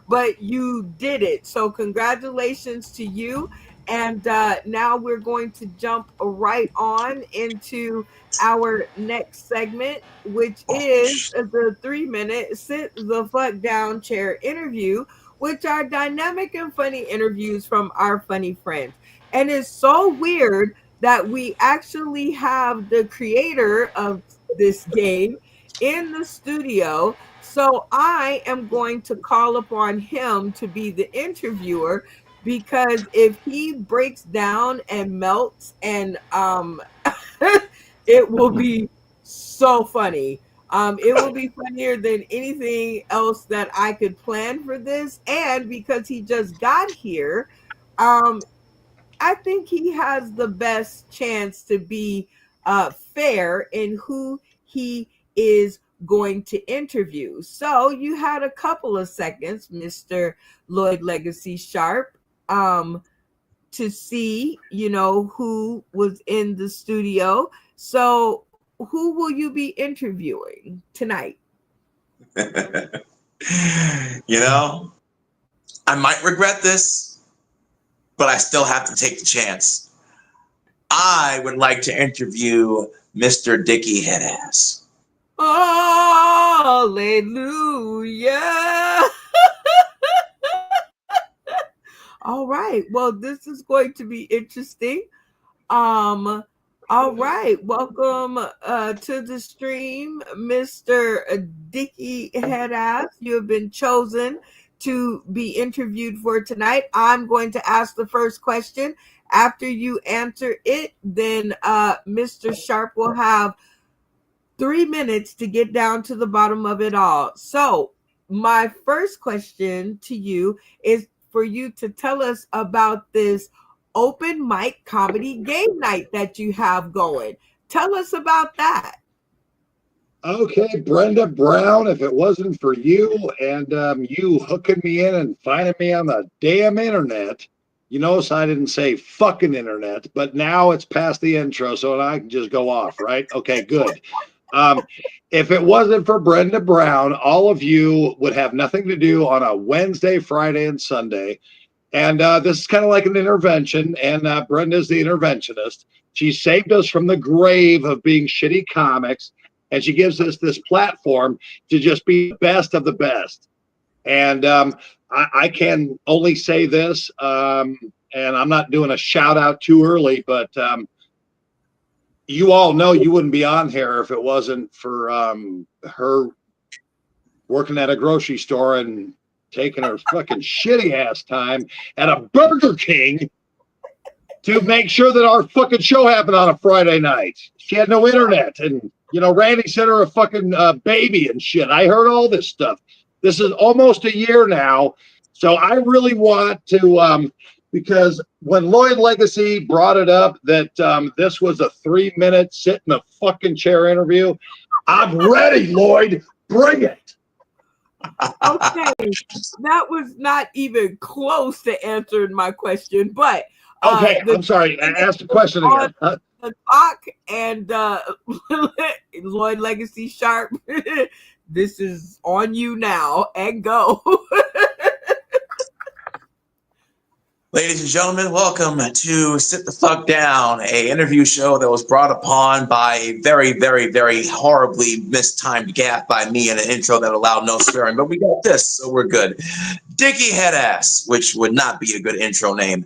but you did it. So congratulations to you. And now we're going to jump right on into our next segment, which is the 3-minute sit the fuck down chair interview, which are dynamic and funny interviews from our funny friends. And it's so weird that we actually have the creator of this game in the studio. So I am going to call upon him to be the interviewer, because if he breaks down and melts and it will be so funny. It will be funnier than anything else that I could plan for this. And because he just got here, I think he has the best chance to be fair in who he is going to interview. So you had a couple of seconds, Mr. Lloyd Legacy Sharp, to see, who was in the studio. So who will you be interviewing tonight? I might regret this, but I still have to take the chance. I would like to interview Mr. Dicky Headass. Hallelujah. All right. Well, this is going to be interesting. All right. Welcome to the stream, Mr. Dicky Headass. You have been chosen to be interviewed for tonight. I'm going to ask the first question. After you answer it, then Mr. Sharp will have 3 minutes to get down to the bottom of it all. So my first question to you is for you to tell us about this open mic comedy game night that you have going. Tell us about that. Okay, Brenda Brown, if it wasn't for you and you hooking me in and finding me on the damn internet, you notice I didn't say fucking internet, but now it's past the intro, so I can just go off, right? Okay, good. If it wasn't for Brenda Brown, all of you would have nothing to do on a Wednesday, Friday, and Sunday. And this is kind of like an intervention, and Brenda's the interventionist. She saved us from the grave of being shitty comics, and she gives us this platform to just be the best of the best. And I can only say this, and I'm not doing a shout out too early, but you all know you wouldn't be on here if it wasn't for her working at a grocery store and taking her fucking shitty ass time at a Burger King to make sure that our fucking show happened on a Friday night. She had no internet, and Randy sent her a fucking baby and shit. I heard all this stuff. This is almost a year now, so I really want to because when Lloyd Legacy brought it up that this was a 3-minute sit in a fucking chair interview, I'm ready, Lloyd. Bring it. Okay, that was not even close to answering my question, but Okay, I'm sorry. Ask the question again. The clock and Lloyd Legacy Sharp. This is on you now, and go. Ladies and gentlemen, welcome to Sit the Fuck Down, a interview show that was brought upon by a very, very, very horribly mistimed gaffe by me in an intro that allowed no swearing, but we got this, so we're good. Dicky Headass, which would not be a good intro name.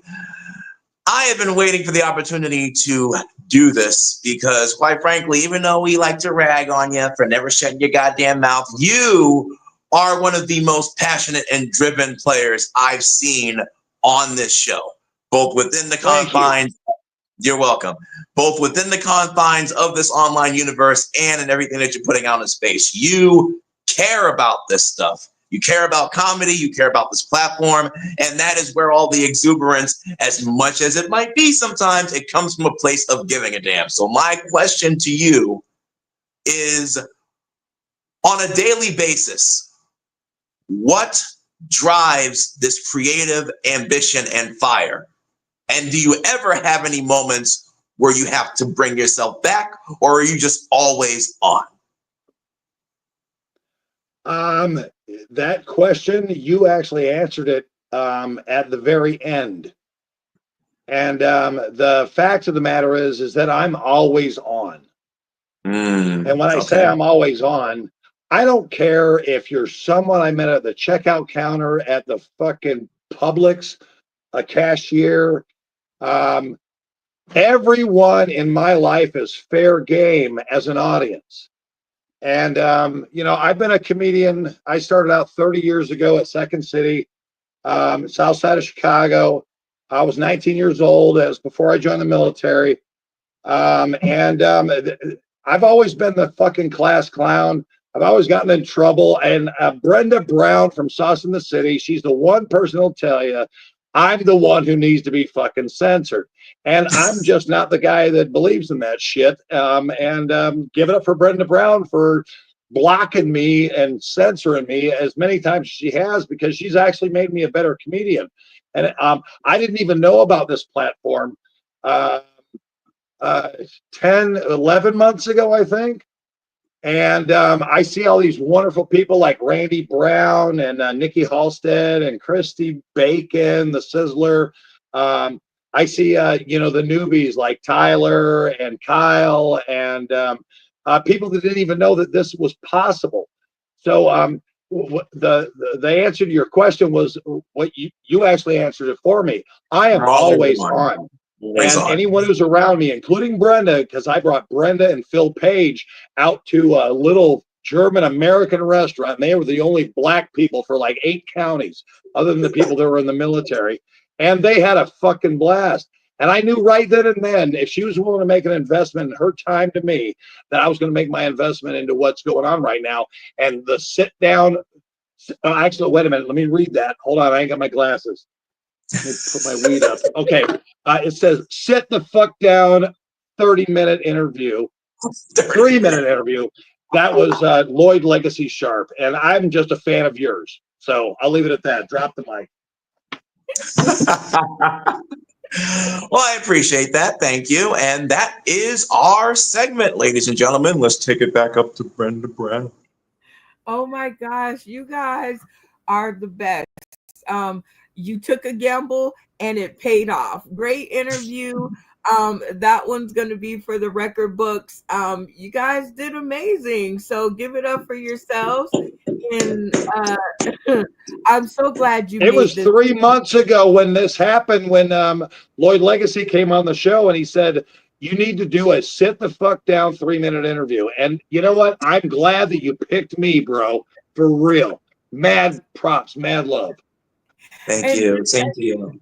I have been waiting for the opportunity to do this because, quite frankly, even though we like to rag on you for never shutting your goddamn mouth, you are one of the most passionate and driven players I've seen on this show, both within the confines. You're welcome. Both within the confines of this online universe and in everything that you're putting out in space. You care about this stuff. You care about comedy. You care about this platform. And that is where all the exuberance, as much as it might be sometimes, it comes from a place of giving a damn. So my question to you is, on a daily basis, what drives this creative ambition and fire? And do you ever have any moments where you have to bring yourself back, or are you just always on? That question, you actually answered it at the very end. And the fact of the matter is that I'm always on. And when I say I'm always on, I don't care if you're someone I met at the checkout counter at the fucking Publix, a cashier. Everyone in my life is fair game as an audience. And, I've been a comedian. I started out 30 years ago at Sndcty, south side of Chicago. I was 19 years old. That was before I joined the military. I've always been the fucking class clown. I've always gotten in trouble. And Brenda Brown from Sauce in the City, she's the one person who'll tell you, I'm the one who needs to be fucking censored. And I'm just not the guy that believes in that shit. Give it up for Brenda Brown for blocking me and censoring me as many times as she has, because she's actually made me a better comedian. And I didn't even know about this platform 10, 11 months ago, I think. And I see all these wonderful people like Randy Brown and Nikki Halstead and Christy Bacon, the Sizzler. I see, the newbies like Tyler and Kyle and people that didn't even know that this was possible. So the answer to your question was what you actually answered it for me. I am always on. And anyone who's around me, including Brenda, because I brought Brenda and Phil Page out to a little German-American restaurant, and they were the only black people for like 8 counties, other than the people that were in the military. And they had a fucking blast. And I knew right then and then, if she was willing to make an investment in her time to me, that I was going to make my investment into what's going on right now. And the sit down, actually, wait a minute, let me read that. Hold on, I ain't got my glasses. Let me put my weed up. Okay. It says, sit the fuck down, 30-minute interview, 3-minute interview. That was Lloyd Legacy Sharp. And I'm just a fan of yours. So I'll leave it at that. Drop the mic. Well, I appreciate that. Thank you. And that is our segment, ladies and gentlemen. Let's take it back up to Brenda Brown. Oh my gosh, you guys are the best. You took a gamble and it paid off. Great interview. That one's going to be for the record books. You guys did amazing. So give it up for yourselves. And I'm so glad you. It was 3 months ago when this happened, when Lloyd Legacy came on the show and he said, you need to do a sit the fuck down 3-minute interview. And you know what? I'm glad that you picked me, bro. For real. Mad props, mad love. Thank you. Same to you.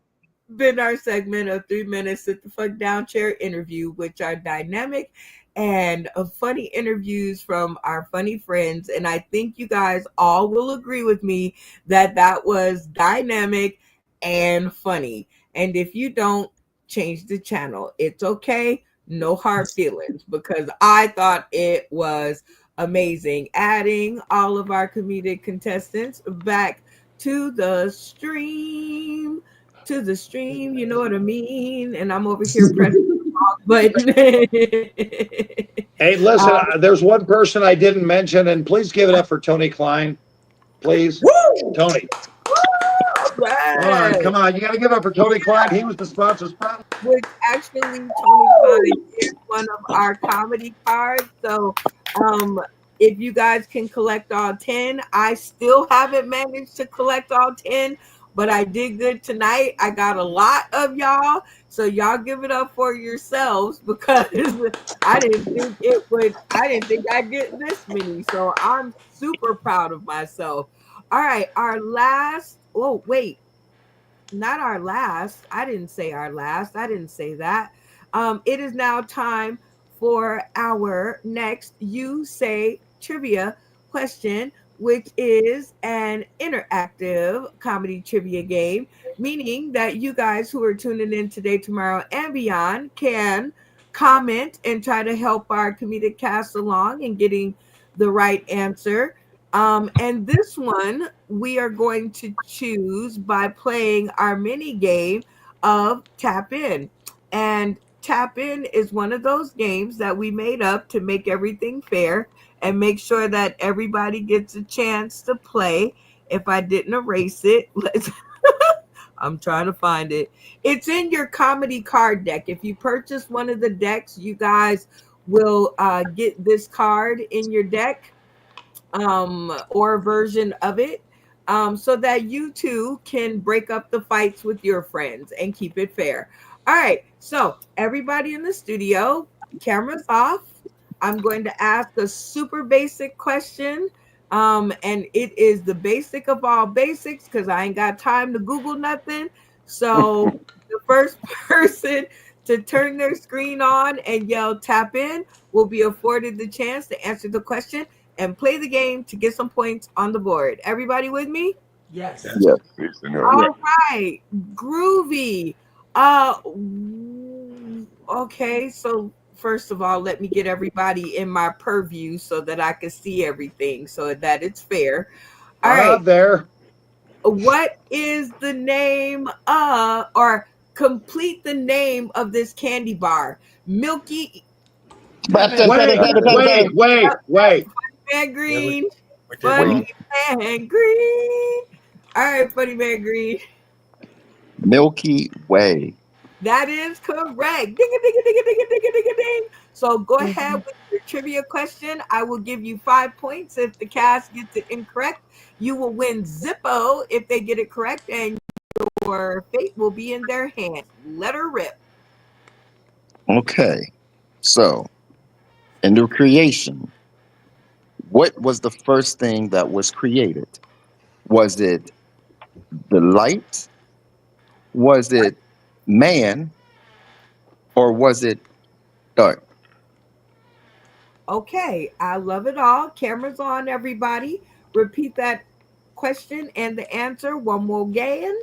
Been our segment of 3 minutes sit the fuck down chair interview, which are dynamic and funny interviews from our funny friends. And I think you guys all will agree with me that that was dynamic and funny. And if you don't, change the channel. It's okay. No hard feelings, because I thought it was amazing. Adding all of our comedic contestants back to the stream. To the stream, you know what I mean? And I'm over here pressing the wrong button. Hey, listen, there's one person I didn't mention, and please give it up for Tony Klein. Please. Woo! Tony. Come on, come on. You got to give up for Tony Klein. He was the sponsor. Which actually, Tony Klein is one of our comedy cards. So if you guys can collect all 10, I still haven't managed to collect all 10, but I did good tonight. I got a lot of y'all. So y'all give it up for yourselves, because I didn't think I'd get this many. So I'm super proud of myself. All right, our last, oh wait, not our last. I didn't say our last. I didn't say that. It is now time for our next You Say trivia question, which is an interactive comedy trivia game, meaning that you guys who are tuning in today, tomorrow, and beyond can comment and try to help our comedic cast along in getting the right answer. And this one we are going to choose by playing our mini game of Tap In. And Tap In is one of those games that we made up to make everything fair and make sure that everybody gets a chance to play. If I didn't erase it, I'm trying to find it. It's in your comedy card deck. If you purchase one of the decks, you guys will get this card in your deck, or a version of it, so that you too can break up the fights with your friends and keep it fair. All right, so everybody in the studio, cameras off. I'm going to ask a super basic question, and it is the basic of all basics, because I ain't got time to Google nothing. So the first person to turn their screen on and yell "tap in" will be afforded the chance to answer the question and play the game to get some points on the board. Everybody with me? Yes. Yes. All right. Groovy. Okay, so first of all, let me get everybody in my purview so that I can see everything, so that it's fair. All right. Up there. What is the name or complete the name of this candy bar? Milky. Wait. Man Green. We did Funny Man Green. All right, Funny Man Green. Milky Way. That is correct. Ding, ding, ding, ding, ding, ding, ding, ding. So go ahead with your trivia question. I will give you 5 points if the cast gets it incorrect. You will win Zippo if they get it correct, and your fate will be in their hands. Let her rip. Okay. So, in the creation, what was the first thing that was created? Was it the light? Was it man? Or was it dark? Okay, I love it all. Cameras on, everybody. Repeat that question and the answer one more again.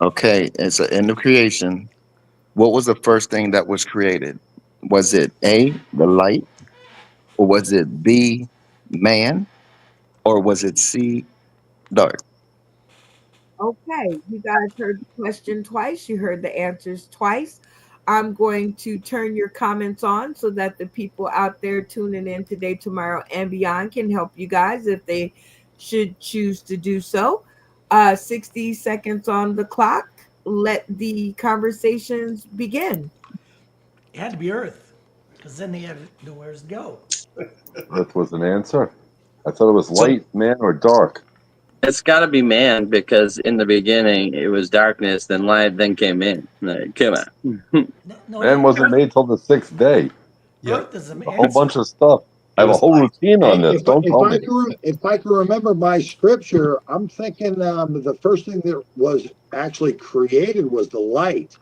Okay, and so in the creation, what was the first thing that was created? Was it A, the light? Or was it B, man? Or was it C, dark? Okay, you guys heard the question twice. You heard the answers twice. I'm going to turn your comments on so that the people out there tuning in today, tomorrow, and beyond can help you guys if they should choose to do so. 60 seconds on the clock. Let the conversations begin. It had to be Earth, because then they had nowhere to go. Earth was an answer. I thought it was light, man, or dark. It's got to be man, because in the beginning it was darkness, then light, then came in. Like, come on. Man wasn't made till the 6th day. Earth is an A whole answer. bunch of stuff. I have a whole routine on this. Don't tell me. If I can remember my scripture, I'm thinking the first thing that was actually created was the light.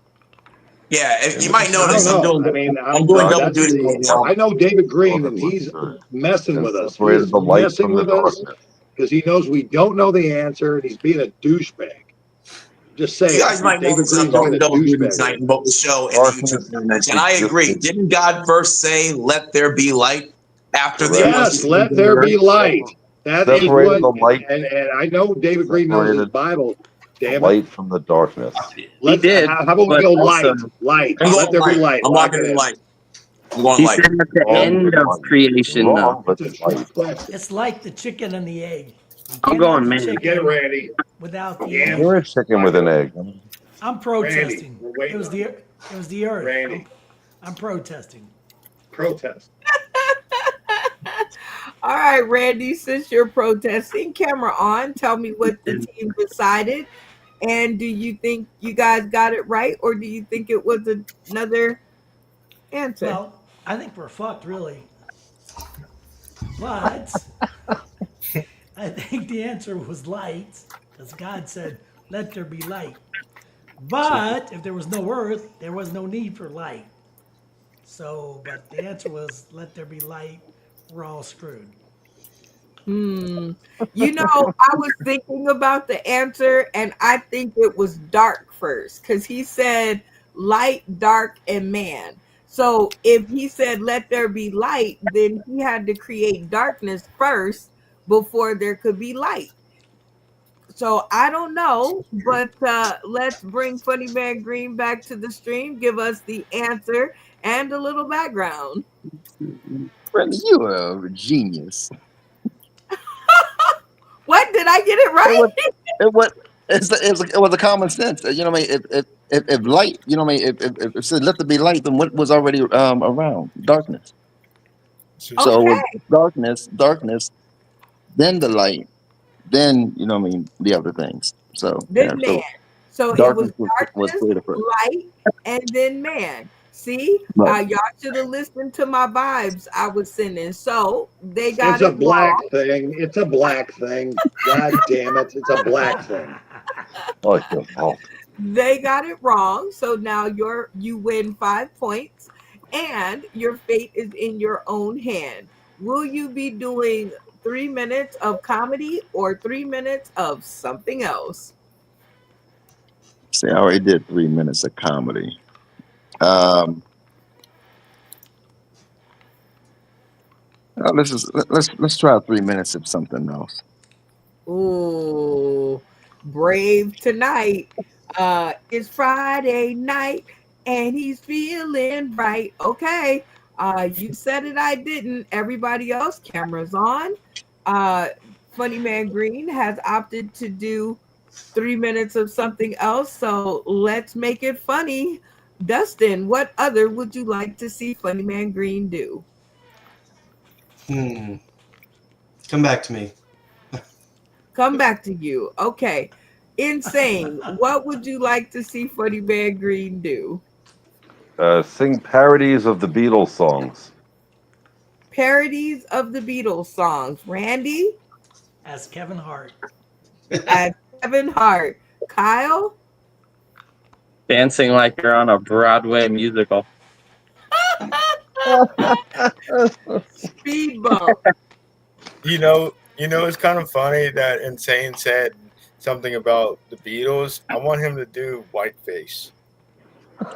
Yeah, you might notice I'm doing double duty. I know David Green, and he's messing with us. He's the light messing from the with us darkness. because he knows we don't know the answer, and he's being a douchebag. Just saying. You guys might David notice I'm Green's been doing a double duty douchebag. tonight in both the show and the YouTube comments. And I agree. Didn't God first say, "Let there be light"? After the Yes, let there be light. That is Separated what, the light. and I know David Green knows his Bible. Damn it. Light from the darkness. Let's, how about we go light? Light. I'm Let there going be light. light. I'm Lock locking it in in. light. I'm going He light. said at the end of creation, though. It's like the chicken and the egg. You I'm cannot going have man. chicken Get it, Randy. without the Yeah. egg. You're a chicken with an egg. I'm protesting. Randy, we're waiting It was on the you. it was the earth. Randy. I'm protesting. Protest. All right, Randy, since you're protesting, camera on, tell me what the team decided. And do you think you guys got it right, or do you think it was another answer? Well, I think we're fucked, really. But I think the answer was light, because God said, "Let there be light." But if there was no earth, there was no need for light. So, but the answer was, "Let there be light." We're all screwed. You know, I was thinking about the answer, and I think it was dark first, because he said light, dark, and man. So if he said let there be light, then he had to create darkness first before there could be light. So I don't know, but let's bring Funny Man Green back to the stream, give us the answer and a little background. Brenda, you are a genius. What, did I get it right? It was a common sense. You know what I mean? If light, you know what I mean? If it said let there be light, then what was already around? Darkness. So it was Okay. darkness, then the light, then you know what I mean, the other things. So yeah, Then man. so So it was darkness was darkness, created first. light, and then man. See, Right. y'all should have listened to my vibes I was sending. So they got It's a it black wrong. thing. It's a black thing. God damn it. It's a black thing. Oh, it's your fault. They got it wrong. So now you win 5 points, and your fate is in your own hand. Will you be doing 3 minutes of comedy or 3 minutes of something else? See, I already did 3 minutes of comedy. Let's try 3 minutes of something else. Ooh, brave tonight. It's Friday night and he's feeling right. Okay. You said it, I didn't. Everybody else, cameras on. Uh, Funny Man Green has opted to do 3 minutes of something else. So let's make it funny. Dustin, what other would you like to see Funny Man Green do? Come back to me. Come back to you. Okay. Insane. What would you like to see Funny Man Green do? Sing parodies of the Beatles songs. Parodies of the Beatles songs. Randy? As Kevin Hart. As Kevin Hart. Kyle? Dancing like you're on a Broadway musical. Speed bump. You know, it's kind of funny that Insane said something about the Beatles. I want him to do Whiteface.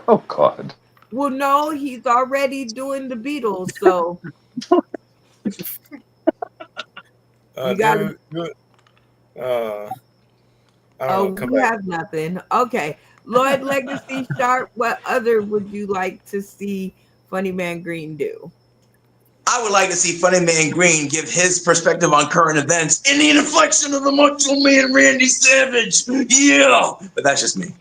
Oh God. Well, no, he's already doing the Beatles, so you gotta. I don't know. We have nothing. Okay. Lloyd Legacy Sharp, what other would you like to see Funny Man Green do? I would like to see Funny Man Green give his perspective on current events in the inflection of the Macho Man Randy Savage. Yeah, but that's just me.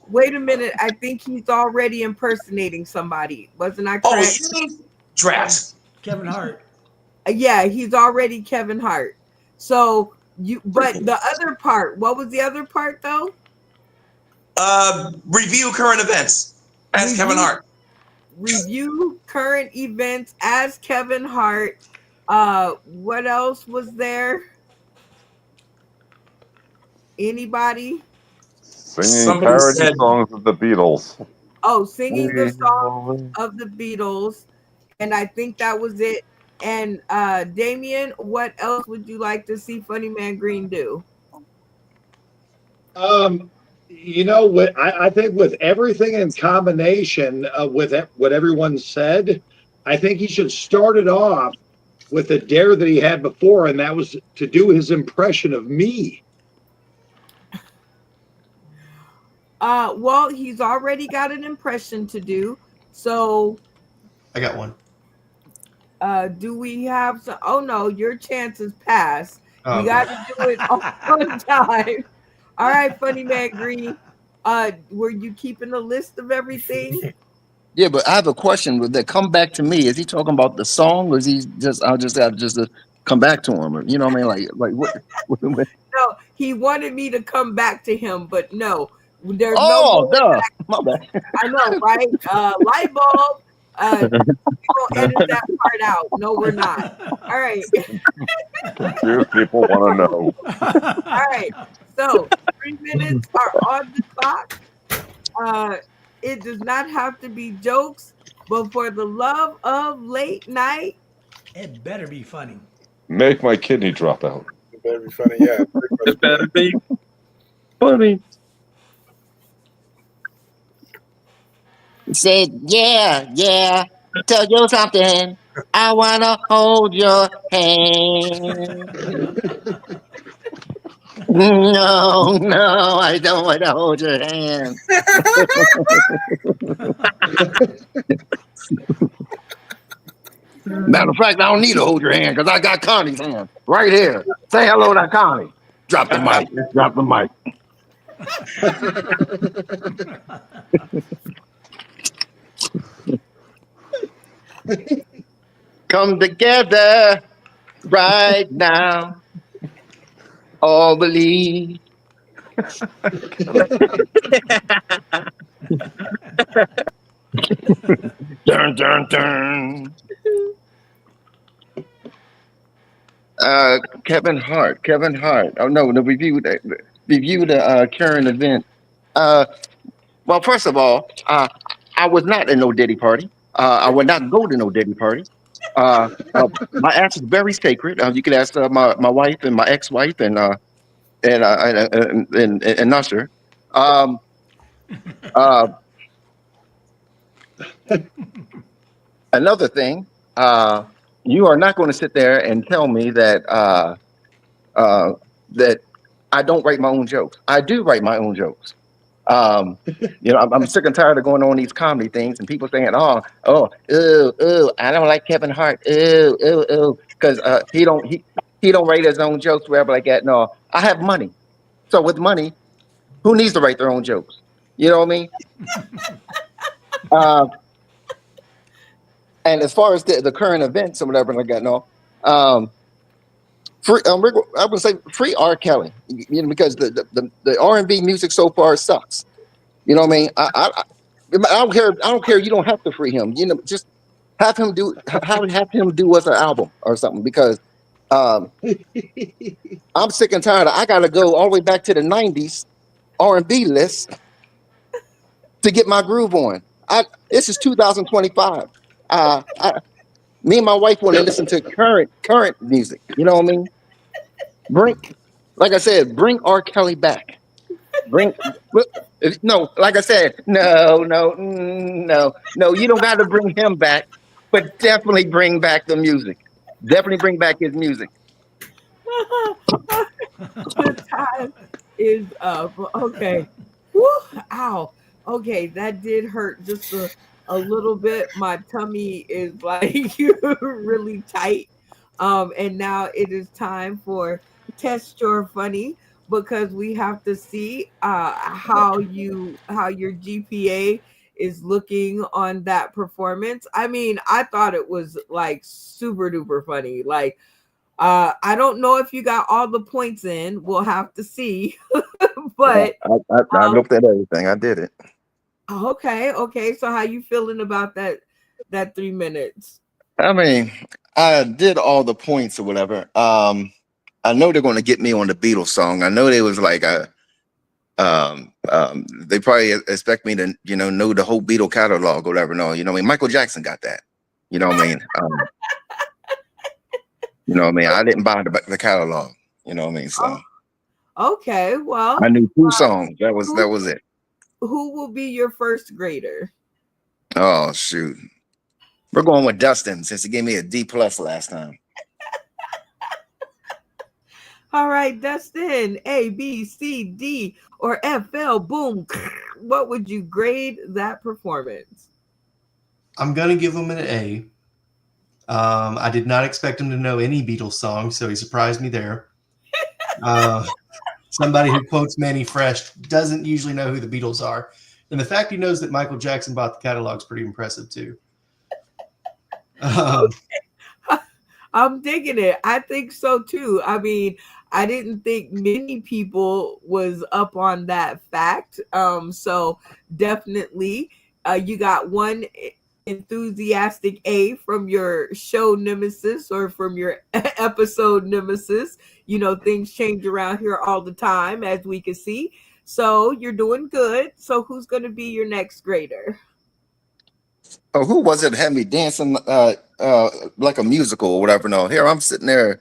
Wait a minute. I think he's already impersonating somebody. Wasn't I correct? Oh, Trash. Kevin Hart. Yeah, he's already Kevin Hart. So but the other part, what was the other part though? Review current events as Kevin Hart. Review current events as Kevin Hart. What else was there? Anybody? Singing parody songs of the Beatles. Oh, singing the song of the Beatles. And I think that was it. And Damien, what else would you like to see Funny Man Green do? You know what? I think with everything in combination with what everyone said, I think he should start it off with the dare that he had before, and that was to do his impression of me. Well, he's already got an impression to do. So, I got one. do we have some? Oh no, your chance is passed. We Oh, got to do it on time. All right, funny man Green. Were you keeping a list of everything? Yeah, but I have a question. Would that come back to me? Is he talking about the song, or is he just? I'll just have just to come back to him. Or, you know what I mean? Like what? No, he wanted me to come back to him, but no, there's no Oh, going duh. back. My bad. I know, right? Light bulb. We're gonna edit that part out. No, we're not. All right. Serious people want to know. All right. So 3 minutes are on the clock. Uh, it does not have to be jokes, but for the love of late night, It better be funny. Make my kidney drop out. It better be funny. Yeah. It better be funny. He said, yeah. Tell you something. I wanna hold your hand. No, I don't want to hold your hand. Matter of fact, I don't need to hold your hand because I got Connie's hand right here. Say hello to Connie. Drop the mic. Drop the mic. Come together right now. All believe. Dun. Kevin Hart. Oh no, the review the current event. Well, first of all, I was not in no Diddy party. I would not go to no Diddy party. My ass is very sacred. You can ask my wife and my ex-wife and Usher. Uh, Another thing, you are not going to sit there and tell me that that I don't write my own jokes. I do write my own jokes. I'm sick and tired of going on these comedy things and people saying, ooh, I don't like Kevin Hart, ooh, because he don't write his own jokes, wherever like that. No, I have money, so with money, who needs to write their own jokes? You know what I mean? And as far as the current events or whatever like that, no, free. I would say free R. Kelly, because the R&B music so far sucks. You know what I mean? I don't care. I don't care. You don't have to free him. Just have him do us an album or something, because I'm sick and tired. I got to go all the way back to the '90s R&B list to get my groove on. This is 2025. Me and my wife want to listen to current music. You know what I mean? Like I said, bring R. Kelly back. Like I said, no. You don't got to bring him back, but definitely bring back the music. Definitely bring back his music. the time is up. Okay. Woo, ow. Okay, that did hurt just a little bit. My tummy is like really tight. And now it is time for Test Your Funny, because we have to see how your GPA is looking on that performance. I mean, I thought it was like super duper funny. Like, I don't know if you got all the points in. We'll have to see. But I looked at everything. I did it. Okay. So how you feeling about that 3 minutes? I mean, I did all the points or whatever. I know they're going to get me on the Beatles song. I know they was like they probably expect me to know the whole Beatle catalog or whatever. No, Michael Jackson got that. You know what I mean? I didn't buy the catalog. You know what I mean? So Okay, well, I knew 2 songs. That was who it. who will be your first grader? Oh shoot. We're going with Dustin since he gave me a D plus last time. All right, Dustin, A, B, C, D, or FL, boom. What would you grade that performance? I'm gonna give him an A. I did not expect him to know any Beatles songs, so he surprised me there. Somebody who quotes Manny Fresh doesn't usually know who the Beatles are, and the fact he knows that Michael Jackson bought the catalog is pretty impressive too. I'm digging it. I think so too. I mean, I didn't think many people was up on that fact. So definitely, you got one enthusiastic A from your show nemesis or from your episode nemesis. You know, things change around here all the time, as we can see. So you're doing good. So who's going to be your next grader? Oh, who was it that had me dancing like a musical or whatever? No, here I'm sitting there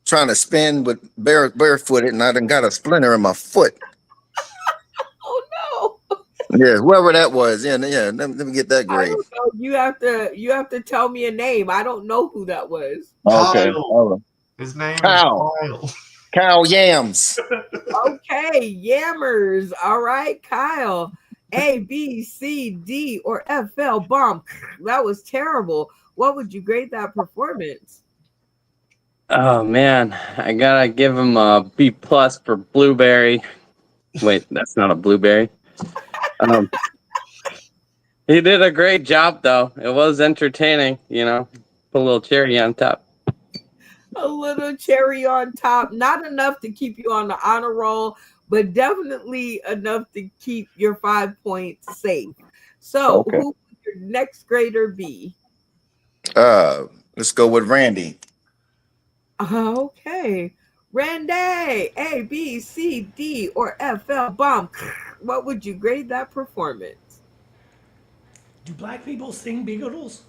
trying to spin with barefooted, and I done got a splinter in my foot. Oh no! Yeah, whoever that was. Yeah. Let me get that I grade. don't know. You have to tell me a name. I don't know who that was. Okay. His name Kyle. is Kyle. Kyle Yams. Okay, Yammers. All right, Kyle. A, B, C, D, or FL bomb. That was terrible. What would you grade that performance? Oh man, I gotta give him a B plus for Blueberry. Wait, that's not a blueberry. He did a great job though. It was entertaining, you know. Put a little cherry on top. A little cherry on top. Not enough to keep you on the honor roll, but definitely enough to keep your 5 points safe. So, Okay. who would your next grader be? Let's go with Randy. Okay. Randy, A, B, C, D, or FL bomb. What would you grade that performance? Do black people sing Beatles?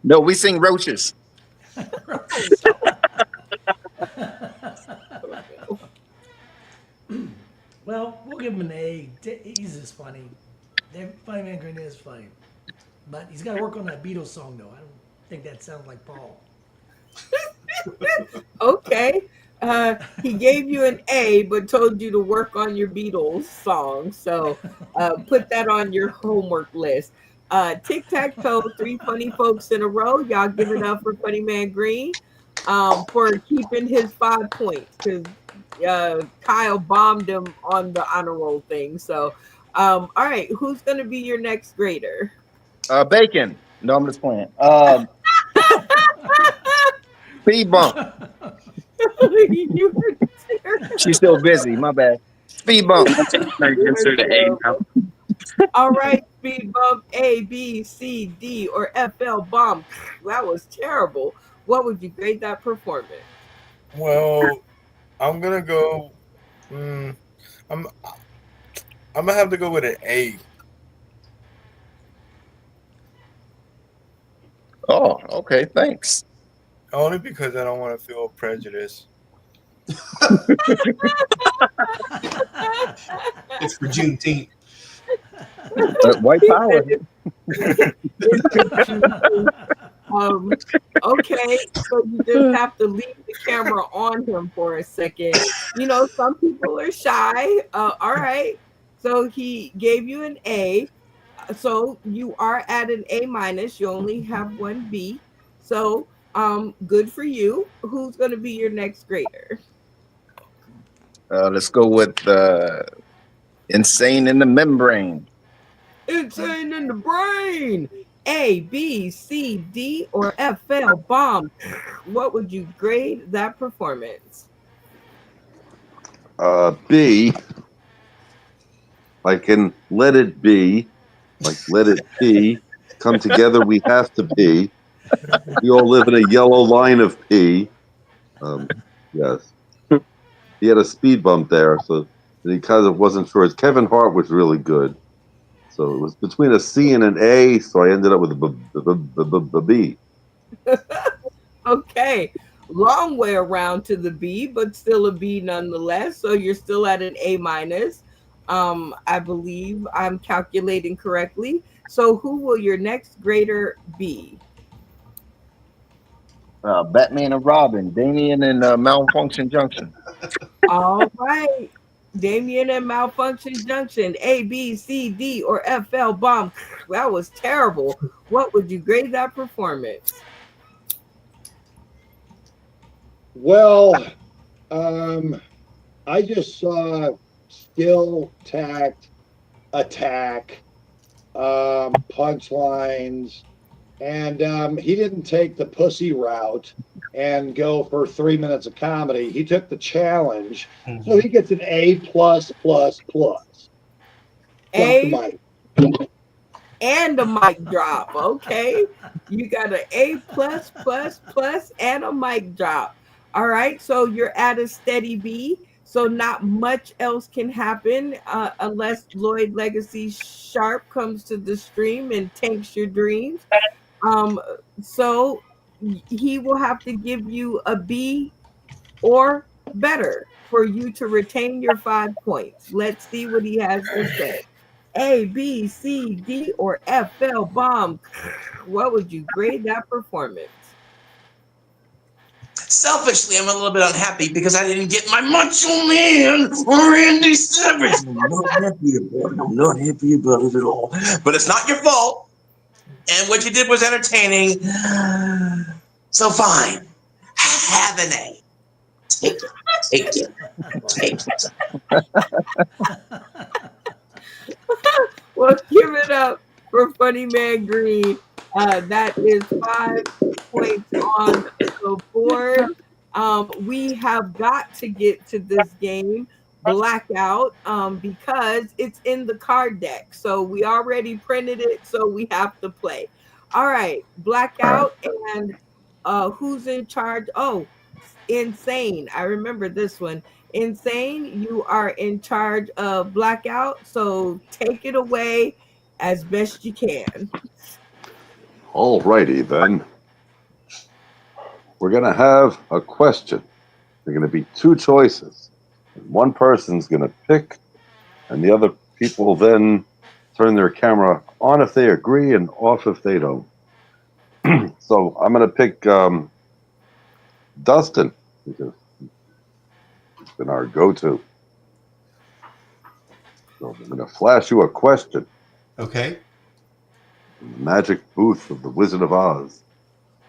No, we sing roaches. Well, we'll give him an A. He's just funny. Funny Man Green is funny. But he's got to work on that Beatles song, though. I don't think that sounds like Paul. Okay. He gave you an A, but told you to work on your Beatles song. So put that on your homework list. Tic Tac Toe, 3 funny folks in a row. Y'all give it up for Funny Man Green for keeping his 5 points because Kyle bombed him on the honor roll thing. So, all right, who's going to be your next grader? Bacon. No, I'm just playing. Speed bump. She's still busy. My bad. Speed bump. All right, speed bump A, B, C, D, or FL bomb. That was terrible. What would you grade that performance? Well, I'm gonna go. I'm gonna have to go with an A. Oh, okay. Thanks. Only because I don't want to feel prejudice. It's for Juneteenth. White power. Okay, so you just have to leave the camera on him for a second. You know, some people are shy. All right, so he gave you an A. So you are at an A minus. You only have one B. So good for you. Who's going to be your next grader? Let's go with Insane in the Membrane. Insane in the Brain. A, B, C, D, or FL bomb. What would you grade that performance? B. Like in Let It Be, like Let It Be. Come together, we have to be. We all live in a yellow line of P. Yes. He had a speed bump there, so he kind of wasn't sure. Kevin Hart was really good. So it was between a C and an A, so I ended up with a B. Okay. long way around to the B, but still a B nonetheless. So you're still at an A minus. I believe I'm calculating correctly. So who will your next grader be? Batman and Robin, Damien and Malfunction Junction. All right. Damien and Malfunction Junction, A, B, C, D, or FL bomb. That was terrible. What would you grade that performance? Well, I just saw skill, tact, attack, punchlines, and he didn't take the pussy route and go for 3 minutes of comedy. He took the challenge, so he gets an A plus plus plus. Drop the A mic. and a mic drop. Okay. You got an A plus plus plus and a mic drop. All right. So you're at a steady B. So not much else can happen unless Lloyd Legacy Sharp comes to the stream and tanks your dreams. Um, so he will have to give you a B or better for you to retain your 5 points. Let's see what he has to say. A, B, C, D, or F fell bomb. What would you grade that performance? Selfishly, I'm a little bit unhappy because I didn't get my Macho Man or Randy Savage. I'm not happy about it. I'm not happy about it at all. But it's not your fault. And what you did was entertaining. So fine. Have an A. Take it. Take it. Take it. Well, give it up for Funny Man Green. That is 5 points on the board. We have got to get to this game, Blackout, because it's in the card deck. So we already printed it, so we have to play. All right, Blackout, and who's in charge? Oh, Insane. I remember this one. Insane, you are in charge of Blackout, so take it away as best you can. All righty then. We're going to have a question. There are going to be two choices. One person's going to pick, and the other people will then turn their camera on if they agree and off if they don't. So I'm going to pick Dustin, because he's been our go-to. So I'm going to flash you a question. Okay. From the magic booth of the Wizard of Oz.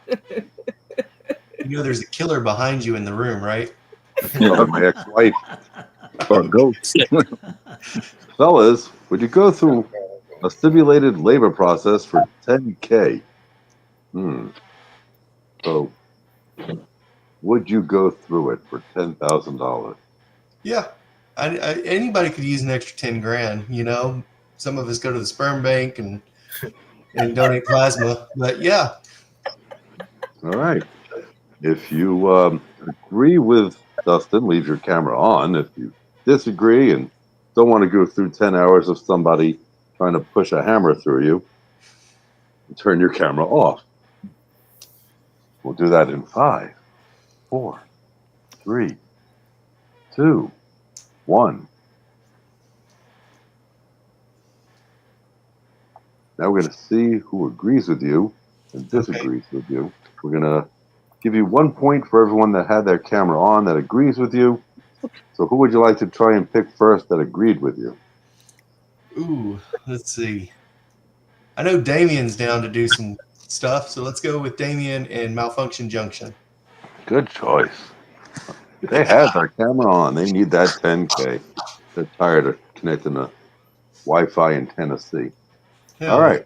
You know there's a killer behind you in the room, right? My ex-wife. Or ghosts. Fellas, would you go through a simulated labor process for $10K? So, would you go through it for $10,000? Yeah. Anybody could use an extra 10 grand, you know. Some of us go to the sperm bank and donate plasma, but yeah. All right. If you agree with Dustin, leave your camera on. If you disagree and don't want to go through 10 hours of somebody trying to push a hammer through you, turn your camera off. We'll do that in 5, 4, 3, 2, 1. Now we're going to see who agrees with you and disagrees with you. We're going to give you 1 point for everyone that had their camera on that agrees with you. So who would you like to try and pick first that agreed with you? Ooh, let's see. I know Damien's down to do some stuff, so let's go with Damien and Malfunction Junction. Good choice. They have their camera on. They need that 10K. They're tired of connecting to Wi-Fi in Tennessee. All right.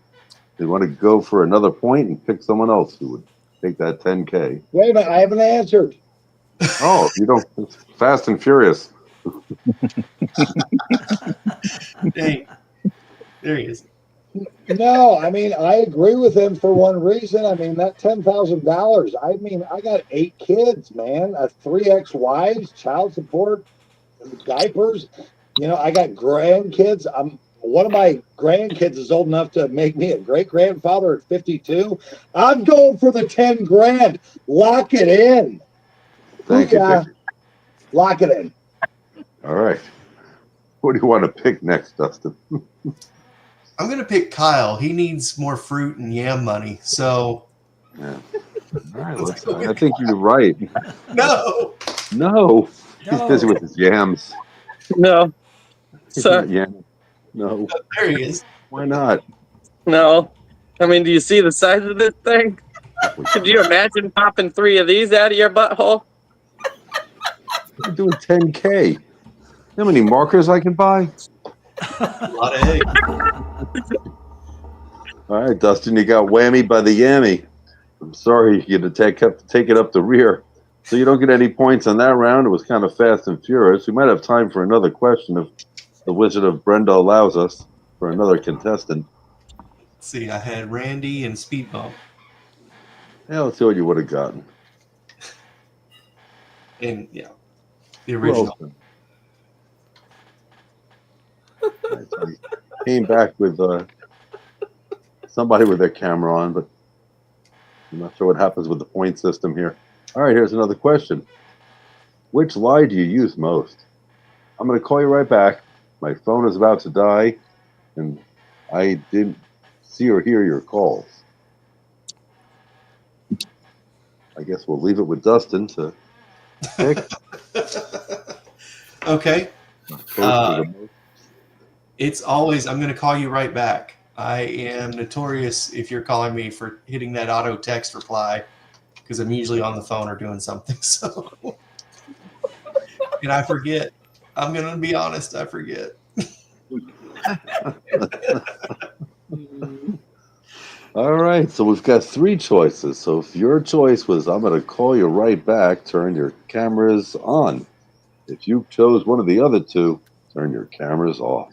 You want to go for another point and pick someone else who would take that 10K? Wait a minute, I haven't answered. Oh, you don't. It's Fast and Furious. Dang. There he is. No, I mean, I agree with him for one reason. I mean, that $10,000, I mean, I got 8 kids, man, 3 ex-wives, child support, diapers. You know, I got grandkids. One of my grandkids is old enough to make me a great-grandfather at 52. I'm going for the 10 grand. Lock it in. Thank you, Booyah. Dick. Lock it in. All right. What do you want to pick next, Dustin? I'm going to pick Kyle. He needs more fruit and yam money. So, yeah. All right, I think you're right. No. No. He's busy with his yams. No. He's Sir. not yamming. No. There he is. Why not? No. I mean, do you see the size of this thing? Could you imagine popping 3 of these out of your butthole? I'm doing 10K. You know how many markers I can buy? A lot of eggs. All right, Dustin, you got whammy by the yammy. I'm sorry you had to take it up the rear. So you don't get any points on that round. It was kind of fast and furious. We might have time for another question if the Wizard of Brenda allows us for another contestant. Let's see, I had Randy and Speed Bump. Yeah, let's see what you would have gotten. And, yeah, the original. Right, so he came back with somebody with their camera on, but I'm not sure what happens with the point system here. All right, here's another question. Which lie do you use most? I'm going to call you right back. My phone is about to die, and I didn't see or hear your calls. I guess we'll leave it with Dustin to pick. Okay. It's always, I'm going to call you right back. I am notorious if you're calling me for hitting that auto text reply because I'm usually on the phone or doing something. So, and I forget. I'm going to be honest, I forget. All right, so we've got 3 choices. So if your choice was, I'm going to call you right back, turn your cameras on. If you chose one of the other 2, turn your cameras off.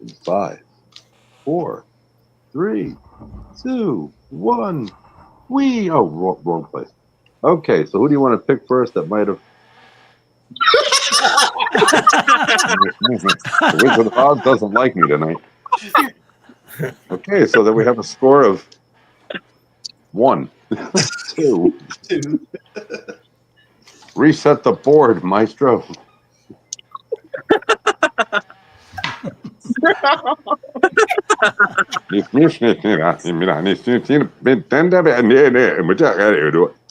In 5, 4, 3, 2, 1. Wrong place. Okay, so who do you want to pick first that might have... The Wizard of Oz doesn't like me tonight. Okay, so then we have a score of 1, 2. Reset the board, Maestro.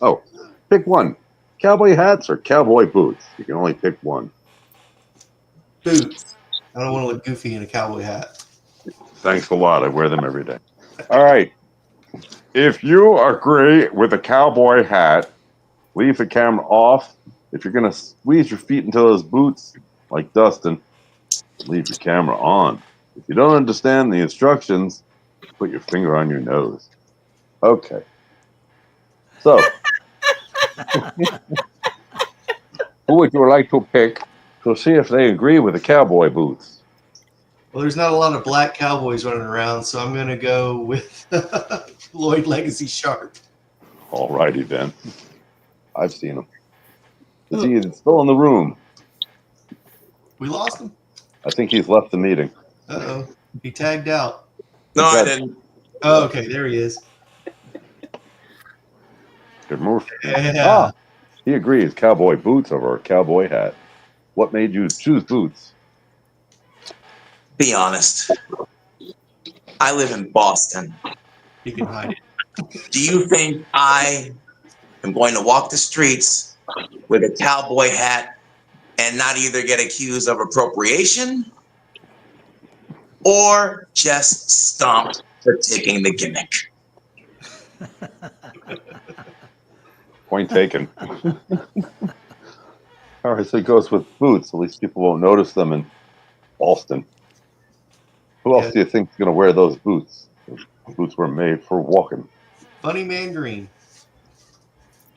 Oh, pick one. Cowboy hats or cowboy boots? You can only pick one. Boots. I don't want to look goofy in a cowboy hat. Thanks a lot. I wear them every day. All right. If you agree with a cowboy hat, leave the camera off. If you're going to squeeze your feet into those boots, like Dustin, leave your camera on. If you don't understand the instructions, put your finger on your nose. Okay. So, who would you like to pick to see if they agree with the cowboy boots? Well, there's not a lot of black cowboys running around, so I'm going to go with Lloyd Legacy Sharp. All righty then. I've seen him. Is he still in the room? We lost him? I think he's left the meeting. Uh-oh. He tagged out. No, I didn't. Oh, okay. There he is. Good move. Yeah. He agrees. Cowboy boots over a cowboy hat. What made you choose boots? Be honest. I live in Boston. You can hide it. Do you think I am going to walk the streets with a cowboy hat and not either get accused of appropriation or just stomped for taking the gimmick? Point taken. All right, so it goes with boots. At least people won't notice them in Boston. Who else do you think is going to wear those boots? Those boots were made for walking. Funny Man Green.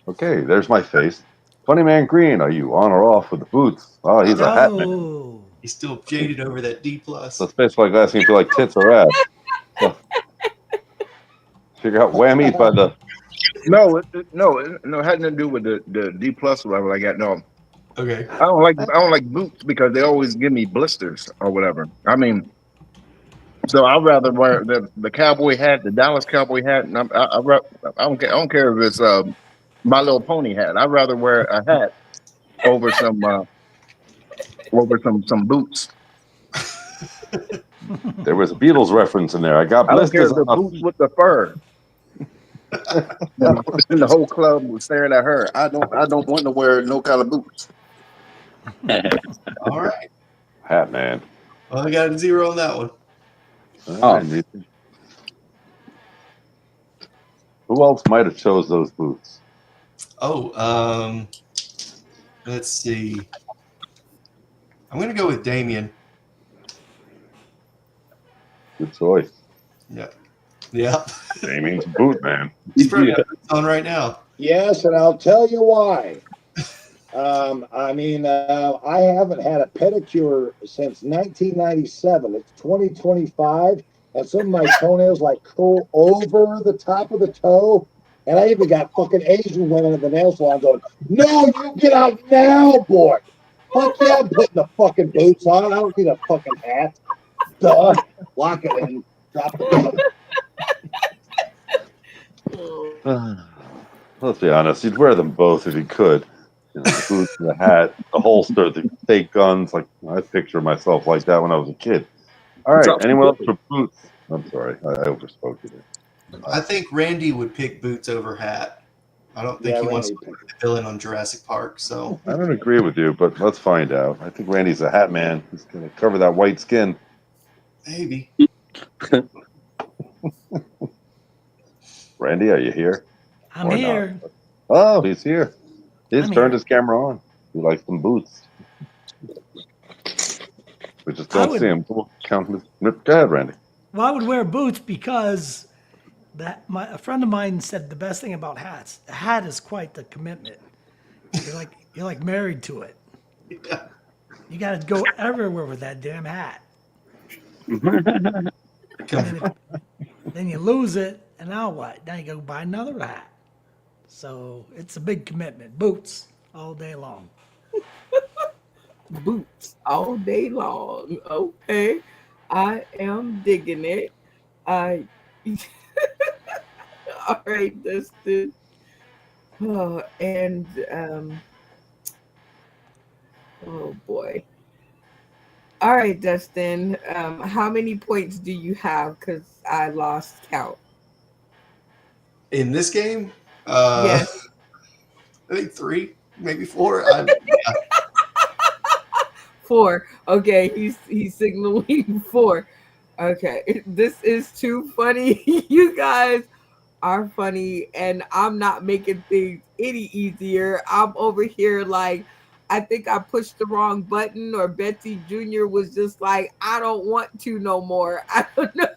Okay, there's my face. Funny Man Green, are you on or off with the boots? Oh, he's a hat man. He's still jaded over that D+. So it's basically like asking if you like tits or ass. So, you got whammied by the... No, it had nothing to do with the D plus level I got. No. Okay. I don't like boots because they always give me blisters or whatever. I mean, so I'd rather wear the cowboy hat, the Dallas cowboy hat, and I don't care if it's My Little Pony hat. I'd rather wear a hat over some boots. There was a Beatles reference in there. I got I don't care blisters the on my boots feet. with the fur. And the whole club was staring at her. I don't want to wear no kind of boots. All right. Hat man. Well, I got a 0 on that one. All right. Who else might have chose those boots? Oh, let's see. I'm going to go with Damien. Good choice. Yeah. Yep. Damien's a boot man. He's probably got boots on right now. Yes, and I'll tell you why. I haven't had a pedicure since 1997. It's 2025, and some of my toenails like curl over the top of the toe. And I even got fucking Asian women at the nail salon going, "No, you get out now, boy." Fuck yeah, I'm putting the fucking boots on. I don't need a fucking hat. Duh. Lock it in. Drop the Let's be honest. You'd wear them both if you could. You know, the boots and the hat, the holster, the fake guns. Like I picture myself like that when I was a kid. All right. Anyone else for boots? I'm sorry. I overspoke you there. I think Randy would pick boots over hat. I don't think he wants to play the villain on Jurassic Park. So I don't agree with you, but let's find out. I think Randy's a hat man. He's going to cover that white skin. maybe. Randy, are you here? I'm Or not? here. Oh, he's here. He's I'm turned here. his camera on. He likes some boots. We just don't would- see him. We'll count his. Go ahead, Randy. Well, I would wear boots because a friend of mine said the best thing about hats. The hat is quite the commitment. You're like married to it. You got to go everywhere with that damn hat. Then you lose it, and now what? Now you go buy another hat. So it's a big commitment. Boots all day long. Boots all day long. Okay. I am digging it. All right, Dustin. Oh, oh boy. All right, Dustin. How many points do you have? Because I lost count. In this game, Yes. I think 3, maybe 4. 4. Okay, he's signaling 4. Okay, this is too funny. You guys are funny, and I'm not making things any easier. I'm over here like I think I pushed the wrong button, or Betsy Jr. was just like, I don't want to no more. I don't know.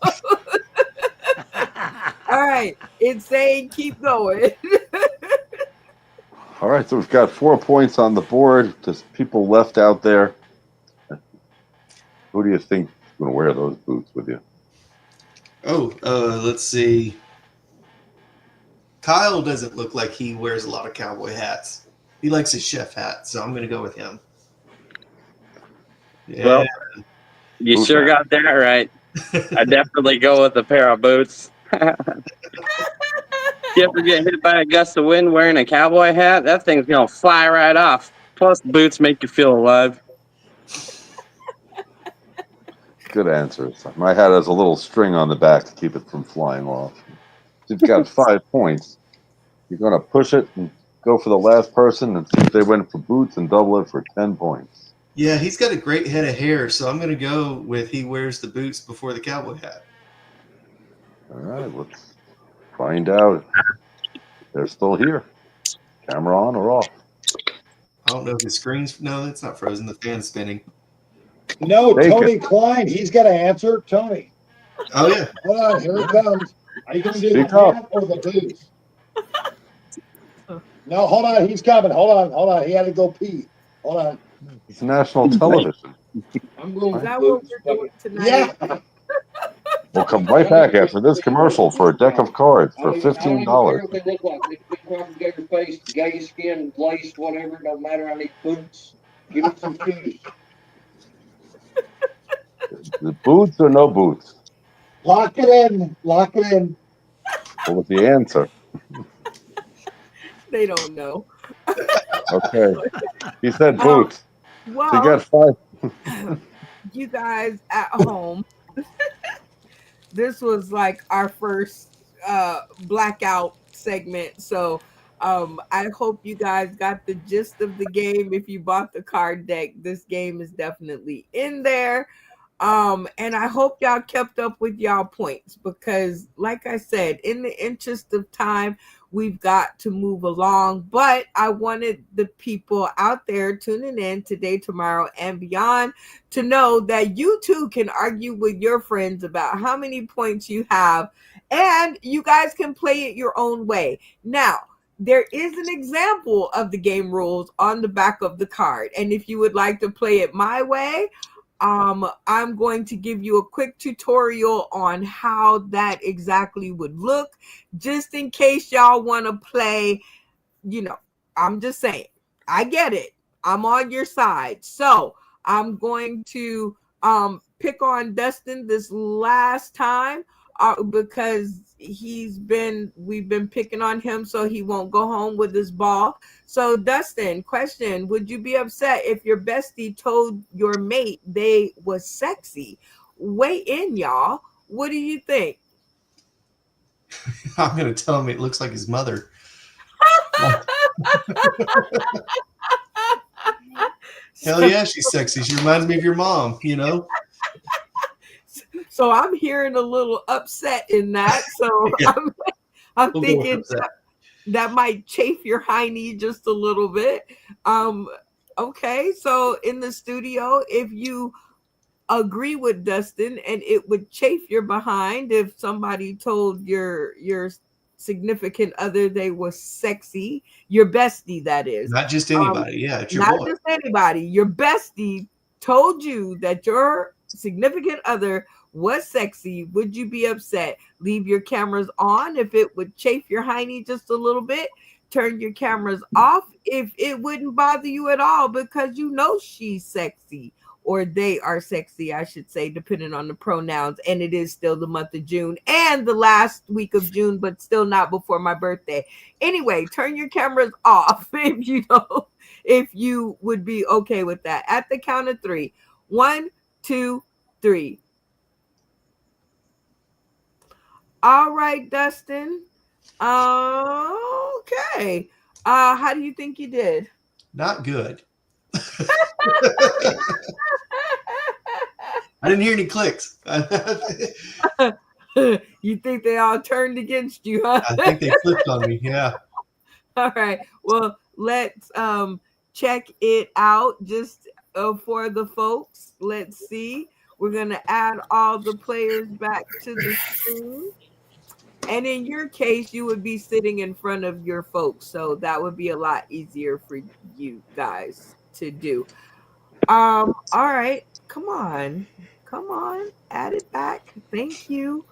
All right, it's saying keep going. All right, so we've got 4 points on the board. There's people left out there. Who do you think is going to wear those boots with you? Oh, let's see. Kyle doesn't look like he wears a lot of cowboy hats. He likes his chef hat, so I'm going to go with him. Yeah. Well, you sure got that right. I definitely go with a pair of boots. You ever get hit by a gust of wind wearing a cowboy hat? That thing's going to fly right off. Plus, boots make you feel alive. Good answers. My hat has a little string on the back to keep it from flying off. You've got 5 points. You're going to push it and go for the last person and see if they went for boots and double it for 10 points. Yeah, he's got a great head of hair, so I'm going to go with he wears the boots before the cowboy hat. All right, let's find out. They're still here. Camera on or off? I don't know if his screen's... No, it's not frozen. The fan's spinning. No, Take Tony it. Klein. He's got to answer. Tony. Oh, yeah. Hold on. Here it comes. Are you going to do Speak the up. hat or the boots? No, hold on. He's coming. Hold on. He had to go pee. Hold on. It's national television. I'm going Is that what we're doing tonight? Yeah. We'll come right back after this commercial for a deck of cards for I don't even care $15. what they look like. They can be propagator face, gay skin, laced, whatever. Don't matter. I need boots. Give me some shoes. The boots or no boots? Lock it in. Lock it in. What was the answer? They don't know. Okay. He said Um, boots. So you well, got 5. you guys at home, this was like our first blackout segment. So I hope you guys got the gist of the game. If you bought the card deck, this game is definitely in there. And I hope y'all kept up with y'all points because, like I said, in the interest of time, we've got to move along. But I wanted the people out there tuning in today, tomorrow, and beyond to know that you too can argue with your friends about how many points you have, and you guys can play it your own way. Now, there is an example of the game rules on the back of the card. And if you would like to play it my way, I'm going to give you a quick tutorial on how that exactly would look, just in case y'all want to play. I'm just saying, I get it. I'm on your side. So I'm going to pick on Dustin this last time because we've been picking on him so he won't go home with his ball. So Dustin, question, would you be upset if your bestie told your mate they was sexy? Weigh in, y'all. What do you think? I'm going to tell him it looks like his mother. Hell yeah, she's sexy. She reminds me of your mom, you know? So I'm hearing a little upset in that. So Yeah. I'm thinking that might chafe your hiney just a little bit. Okay, so in the studio, if you agree with Dustin and it would chafe your behind if somebody told your significant other they were sexy, your bestie, that is. Not just anybody. Yeah, it's your Not boy. just anybody. Your bestie told you that your significant other was sexy. Would you be upset? Leave your cameras on if it would chafe your hiney just a little bit. Turn your cameras off if it wouldn't bother you at all because you know she's sexy, or they are sexy, I should say, depending on the pronouns. And it is still the month of June and the last week of June, but still not before my birthday. Anyway, turn your cameras off if you would be okay with that. At the count of 3. 1, 2, 3. All right, Dustin. Okay. How do you think you did? Not good. I didn't hear any clicks. You think they all turned against you, huh? I think they flipped on me. Yeah. All right. Well, let's check it out just for the folks. Let's see. We're going to add all the players back to the screen. And in your case, you would be sitting in front of your folks. So that would be a lot easier for you guys to do. All right. Come on. Add it back. Thank you.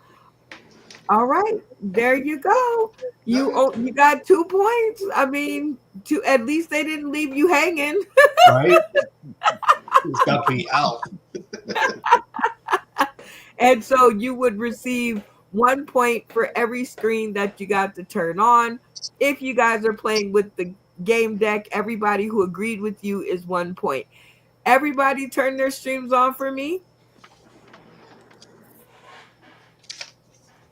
All right. There you go. You got 2 points. I mean, at least they didn't leave you hanging. Right? It's got to be out. And so you would receive 1 point for every screen that you got to turn on. If you guys are playing with the game deck, everybody who agreed with you is 1 point. Everybody turn their streams on for me.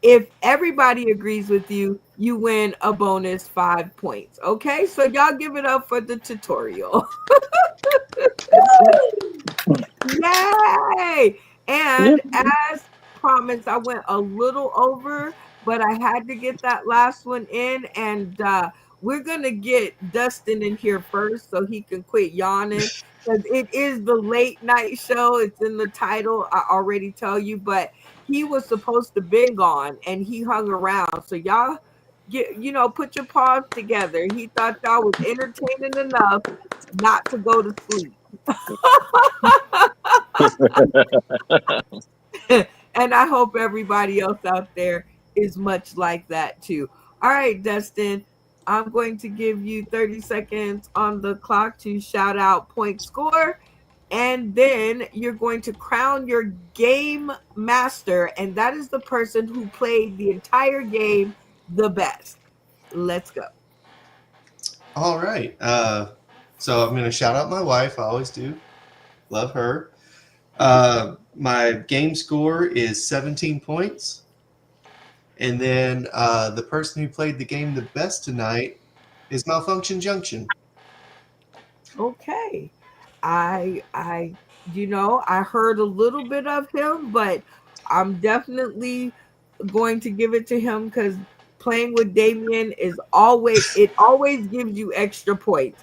If everybody agrees with you, you win a bonus 5 points. Okay, so y'all give it up for the tutorial. Yay! And as promised, I went a little over, but I had to get that last one in. And we're going to get Dustin in here first so he can quit yawning. Because it is the late night show. It's in the title, I already tell you. But he was supposed to be gone and he hung around. So y'all put your paws together. He thought y'all was entertaining enough not to go to sleep. And I hope everybody else out there is much like that too. All right, Dustin, I'm going to give you 30 seconds on the clock to shout out point score. And then you're going to crown your game master. And that is the person who played the entire game the best. Let's go. All right. So I'm going to shout out my wife. I always do. Love her. My game score is 17 points. And then the person who played the game the best tonight is Malfunction Junction. Okay. I I heard a little bit of him, but I'm definitely going to give it to him because playing with Damien is always gives you extra points.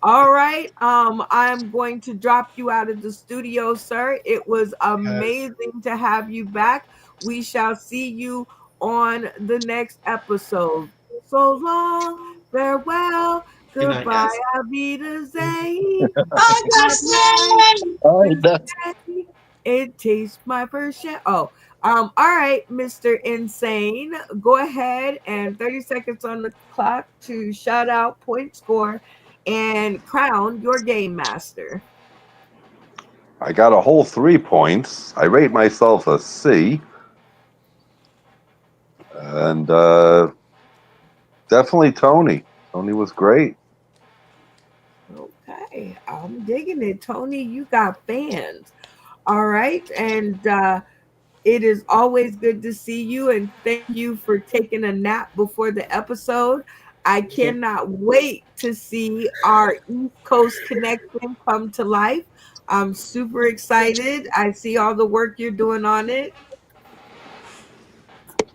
All right. I'm going to drop you out of the studio, sir. It was amazing to have you back. We shall see you on the next episode. So long, farewell, Good night, goodbye, guys. Avita Oh, All right, Dustin! it tastes my first share. Oh, all right, Mr. Insane. Go ahead and 30 seconds on the clock to shout out, point score, and crown your game master. I got a whole 3 points. I rate myself a C. And definitely Tony. Tony was great. Okay, I'm digging it. Tony, you got fans. All right. And it is always good to see you. And thank you for taking a nap before the episode. I cannot wait to see our East Coast connection come to life. I'm super excited. I see all the work you're doing on it.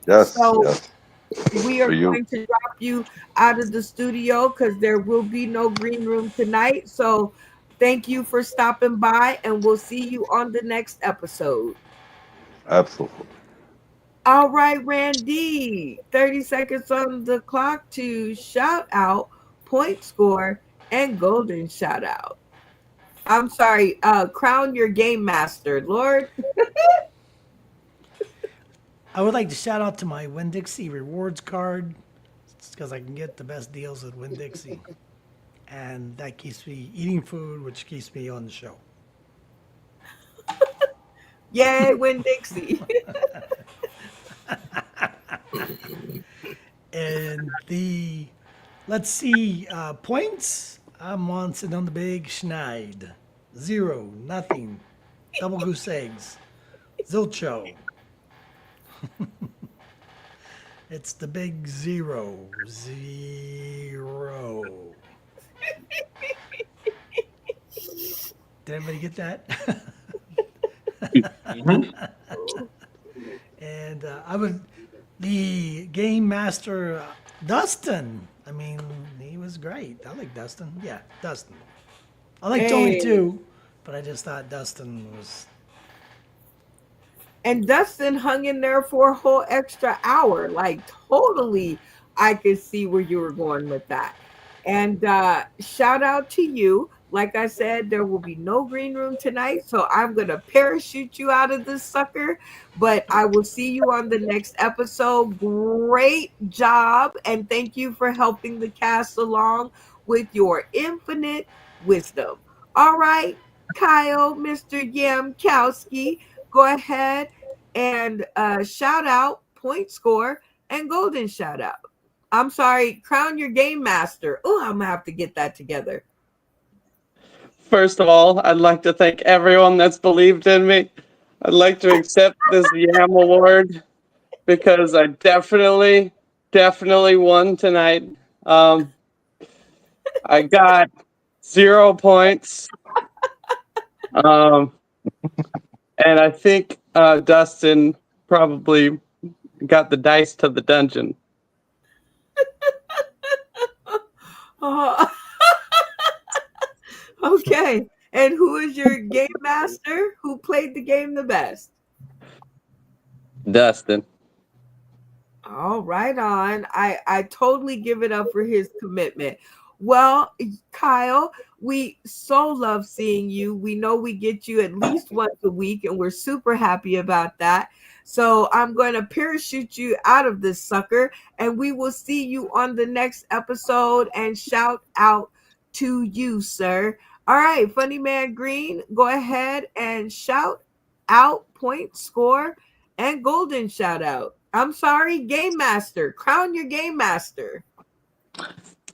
Yes, So yes. we are For you. going to drop you out of the studio because there will be no green room tonight. So thank you for stopping by, and we'll see you on the next episode. Absolutely. All right, Randy, 30 seconds on the clock to shout out, point score, and golden shout out. I'm sorry, crown your game master, Lord. I would like to shout out to my Winn-Dixie rewards card. It's because I can get the best deals at Winn-Dixie. And that keeps me eating food, which keeps me on the show. Yay, Win Dixie. And let's see, points. I'm on sitting on the big schneid. 0, nothing. Double goose eggs. Zilcho. It's the big 0. 0. Did everybody get that? And the game master, Dustin. I mean, he was great. I like Dustin. Yeah, Dustin. I like Tony Hey. too, but I just thought Dustin was. And Dustin hung in there for a whole extra hour. Like, totally, I could see where you were going with that. And shout out to you. Like I said, there will be no green room tonight. So I'm going to parachute you out of this sucker. But I will see you on the next episode. Great job. And thank you for helping the cast along with your infinite wisdom. All right, Kyle, Mr. Yamkowski, go ahead and shout out, point score, and golden shout out. I'm sorry, crown your game master. Oh, I'm gonna have to get that together. First of all, I'd like to thank everyone that's believed in me. I'd like to accept this Yam Award because I definitely won tonight. I got 0 points. And I think Dustin probably got the dice to the dungeon. Okay. And who is your game master? Who played the game the best? Dustin. All right on. I totally give it up for his commitment. Well, Kyle, we so love seeing you. We know we get you at least once a week, and we're super happy about that. So I'm going to parachute you out of this sucker, and we will see you on the next episode. And shout out to you, sir. All right, Funny Man Green, go ahead and shout out, point score, and golden shout out. I'm sorry, game master. Crown your game master.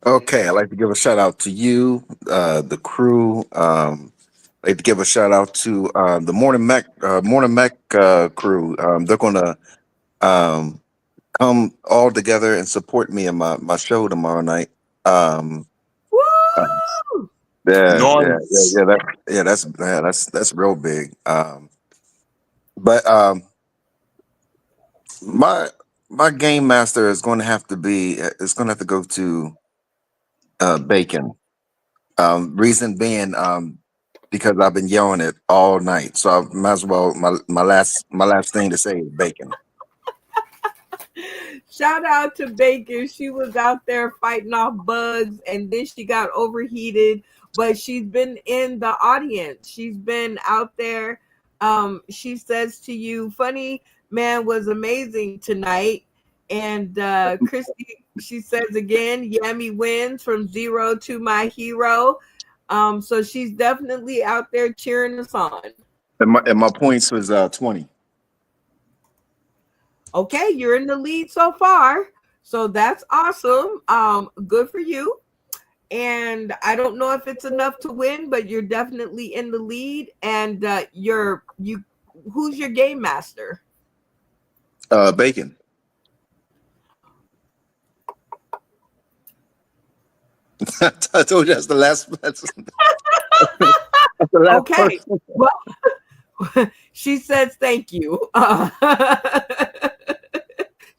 Okay, I'd like to give a shout out to you, the crew. I'd like to give a shout out to the Morning Mech crew. They're gonna um, come all together and support me in my show tomorrow night. Um, uh, Woo! Noise. that's real big. But my my game master is going to have to be. It's going to have to go to Bacon. Reason being, because I've been yelling it all night, so I might as well. My last thing to say is Bacon. Shout out to Baker. She was out there fighting off bugs and then she got overheated, but she's been in the audience. She's been out there. She says to you, Funny Man was amazing tonight. And Christy, she says again, Yami wins from zero to my hero. So she's definitely out there cheering us on. And my points was 20. Okay, you're in the lead so far. So that's awesome. Good for you. And I don't know if it's enough to win, but you're definitely in the lead. And who's your game master? Bacon. I told you that's the last. That's the last Okay. person. Well, she says thank you.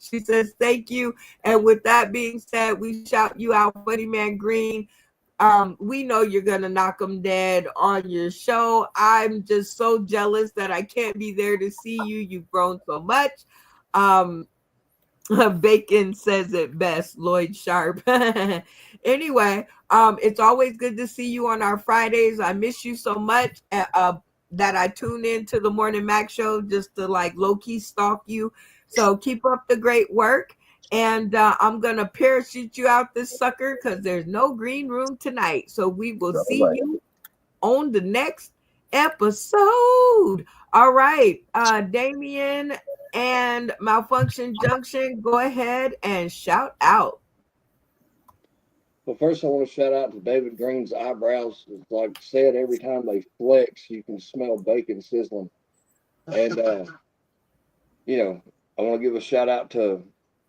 She says thank you. And with that being said, we shout you out, Funny Man Green. We know you're gonna knock them dead on your show. I'm just so jealous that I can't be there to see you. You've grown so much. Um, Bacon says it best, Lloyd Sharp. Anyway, it's always good to see you on our Fridays. I miss you so much that I tune in to the Morning Mac show just to like low key stalk you. So keep up the great work. And I'm going to parachute you out this sucker because there's no green room tonight. So we will see you on the next episode. All right. Damien and Malfunction Junction, go ahead and shout out. Well, first I want to shout out to David Green's eyebrows. It's like said, every time they flex, you can smell bacon sizzling. And I want to give a shout out to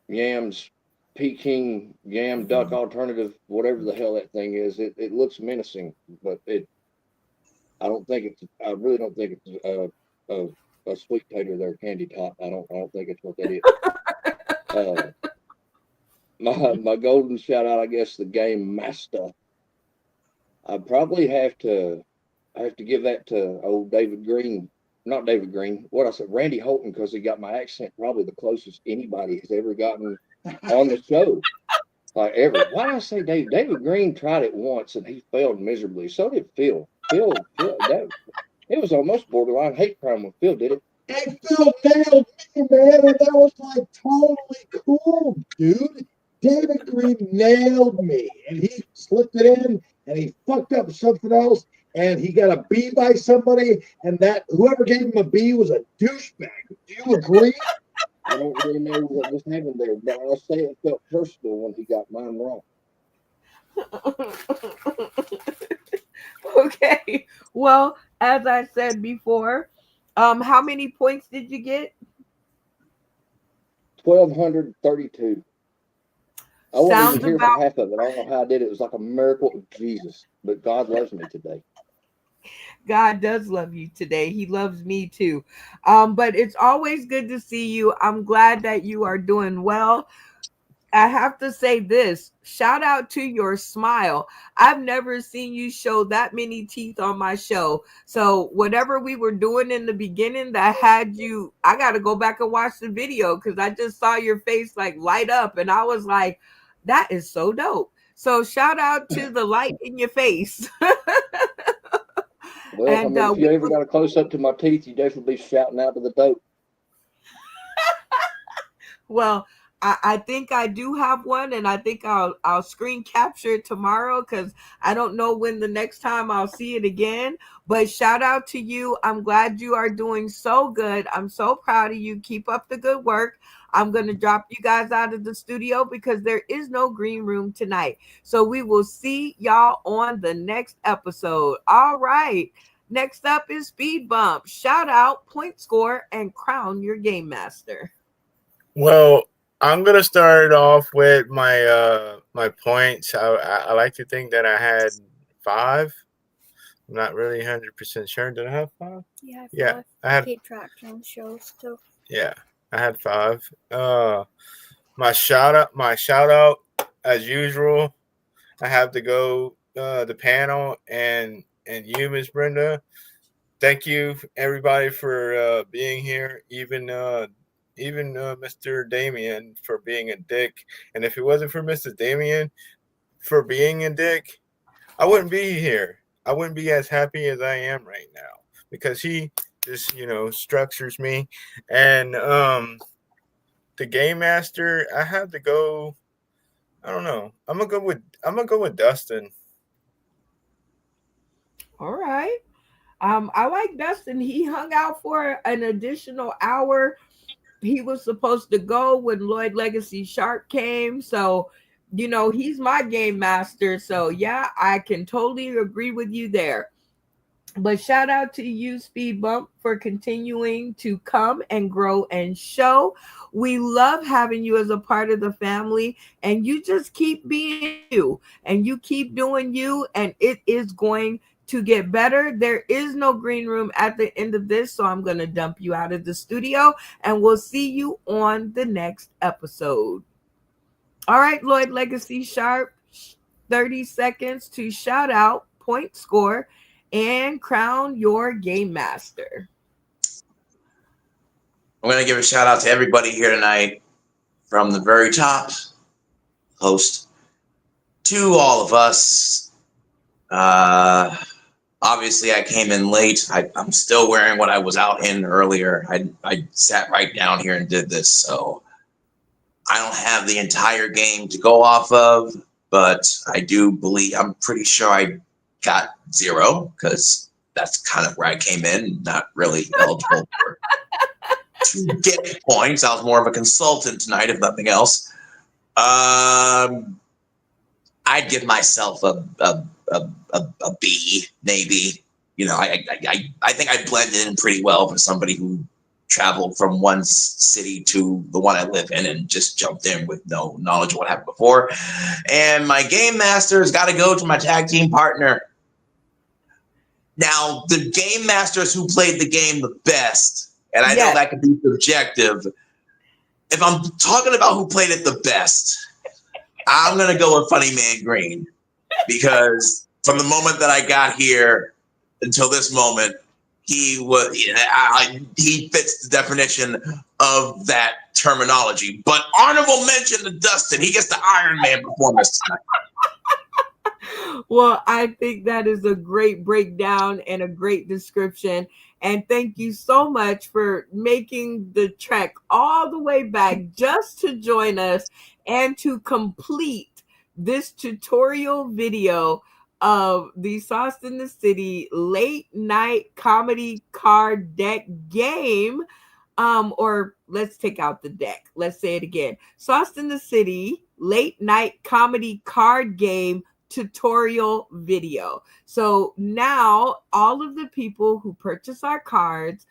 Yam's Peking Yam Duck Alternative, whatever the hell that thing is. It looks menacing, but I really don't think it's a sweet tater there, candy top. I don't think it's what that is. My golden shout out, I guess, the game master. I probably have to give that to old David Green. Not David Green. What I said, Randy Holton, because he got my accent probably the closest anybody has ever gotten on the show. Like ever. Why did I say David? David Green tried it once and he failed miserably. So did Phil. Phil that it was almost borderline hate crime when Phil did it. And Phil nailed me, man, and that was like totally cool, dude. David Green nailed me, and he slipped it in, and he fucked up something else, and he got a B by somebody, and that whoever gave him a B was a douchebag. Do you agree? I don't really know what just happened there, but I'll say it felt personal when he got mine wrong. Okay. Well, as I said before, how many points did you get? 1,232. I wasn't Sounds even here about for half of it. I don't know how I did it. It was like a miracle of Jesus. But God loves me today. God does love you today. He loves me too. But it's always good to see you. I'm glad that you are doing well. I have to say this, shout out to your smile. I've never seen you show that many teeth on my show. So whatever we were doing in the beginning that had you, I got to go back and watch the video because I just saw your face like light up and I was like, that is so dope. So shout out to the light in your face. Well, And if you ever got a close up to my teeth, you definitely be shouting out to the dope. well, I think I do have one, and I think I'll screen capture it tomorrow because I don't know when the next time I'll see it again. But shout out to you. I'm glad you are doing so good. I'm so proud of you. Keep up the good work. I'm going to drop you guys out of the studio because there is no green room tonight. So we will see y'all on the next episode. All right. Next up is Speed Bump. Shout out, point score, and crown your game master. Well, I'm gonna start off with my points. I like to think that I had 5. I'm not really 100% sure. Did I have 5? Yeah, I had. Keep track on shows too. Yeah, I had 5. My shout out, as usual. I have to go the panel and you, Miss Brenda. Thank you everybody for being here. Even Mr. Damien for being a dick. And if it wasn't for Mr. Damien for being a dick, I wouldn't be here. I wouldn't be as happy as I am right now because he just, structures me. And the game master, I have to go. I don't know. I'm gonna go with Dustin. All right. I like Dustin. He hung out for an additional hour. He was supposed to go when Lloyd Legacy Sharp came. So, he's my game master. So, yeah, I can totally agree with you there. But shout out to you, Speed Bump, for continuing to come and grow and show. We love having you as a part of the family, and you just keep being you, and you keep doing you, and it is going to get better. There is no green room at the end of this, so I'm going to dump you out of the studio, and we'll see you on the next episode. All right, Lloyd Legacy Sharp, 30 seconds to shout out, point score, and crown your game master. I'm going to give a shout out to everybody here tonight, from the very top host to all of us. Obviously, I came in late. I'm still wearing what I was out in earlier. I sat right down here and did this, so I don't have the entire game to go off of, but I'm pretty sure I got 0 because that's kind of where I came in, not really eligible to get points. I was more of a consultant tonight, if nothing else. I'd give myself a B, maybe. I think I blended in pretty well for somebody who traveled from one city to the one I live in and just jumped in with no knowledge of what happened before. And my game master's got to go to my tag team partner. Now, the game masters who played the game the best, and I know that could be subjective. If I'm talking about who played it the best, I'm going to go with Funny Man Green, because from the moment that I got here until this moment, he fits the definition of that terminology. But honorable mention to Dustin. He gets the Iron Man performance tonight. Well, I think that is a great breakdown and a great description. And thank you so much for making the trek all the way back just to join us and to complete this tutorial video of the Sndcty late night comedy card deck game. Or let's take out the deck. Let's say it again. Sndcty late night comedy card game tutorial video. So now all of the people who purchase our cards,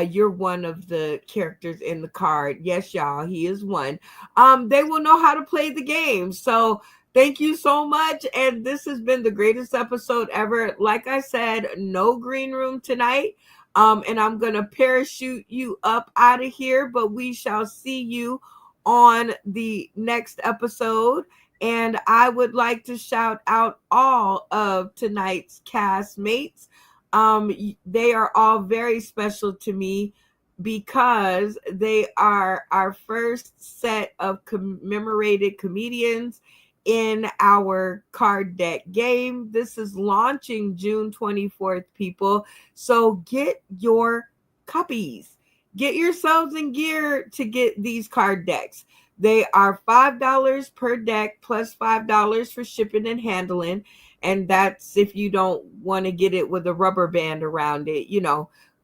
you're one of the characters in the card. Yes, y'all, he is one. They will know how to play the game. So thank you so much. And this has been the greatest episode ever. Like I said, no green room tonight. And I'm going to parachute you up out of here, but we shall see you on the next episode. And I would like to shout out all of tonight's castmates. They are all very special to me because they are our first set of commemorated comedians in our card deck game. This is launching June 24th, people. So get your copies. Get yourselves in gear to get these card decks. They are $5 per deck plus $5 for shipping and handling. And that's if you don't want to get it with a rubber band around it.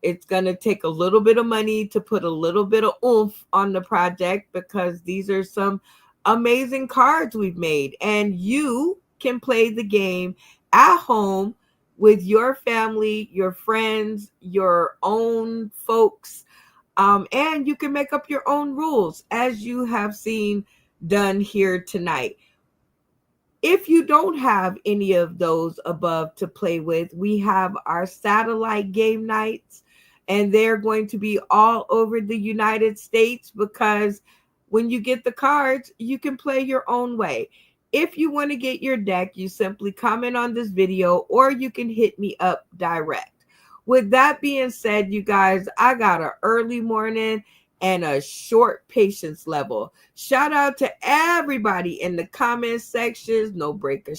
It's going to take a little bit of money to put a little bit of oomph on the project, because these are some amazing cards we've made. And you can play the game at home with your family, your friends, your own folks. And you can make up your own rules, as you have seen done here tonight. If you don't have any of those above to play with, we have our satellite game nights, and they're going to be all over the United States, because when you get the cards, you can play your own way. If you want to get your deck, you simply comment on this video, or you can hit me up direct. With that being said, you guys, I got an early morning and a short patience level. Shout out to everybody in the comment sections. No Break,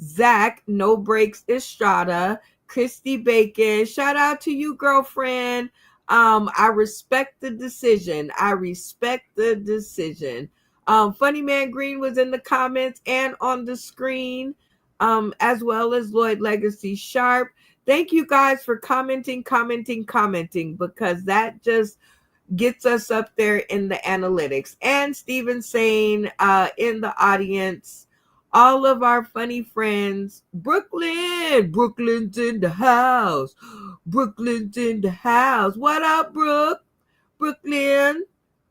Zach, No Breaks Estrada, Christy Bacon. Shout out to you, girlfriend. I respect the decision. Funny Man Green was in the comments and on the screen, as well as Lloyd Legacy Sharp. Thank you guys for commenting, because that just gets us up there in the analytics. And Steven saying in the audience, all of our funny friends, Brooklyn's in the house. What up, Brooklyn,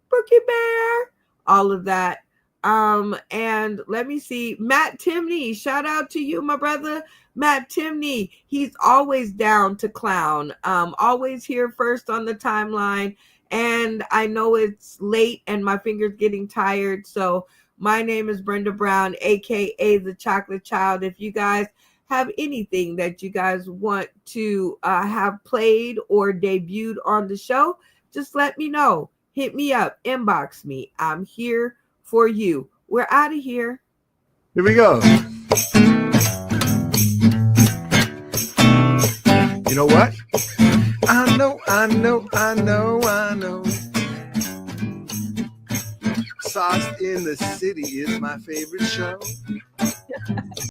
Brookie Bear, all of that. And let me see, Matt Timney, shout out to you, my brother. Matt Timney, he's always down to clown, always here first on the timeline. And I know it's late and my finger's getting tired, so my name is Brenda Brown, aka the Chocolate Child. If you guys have anything that you guys want to have played or debuted on the show, just let me know. Hit me up, inbox me. I'm here for you. We're out of here. Here we go. You know what? I know. Sauce in the City is my favorite show.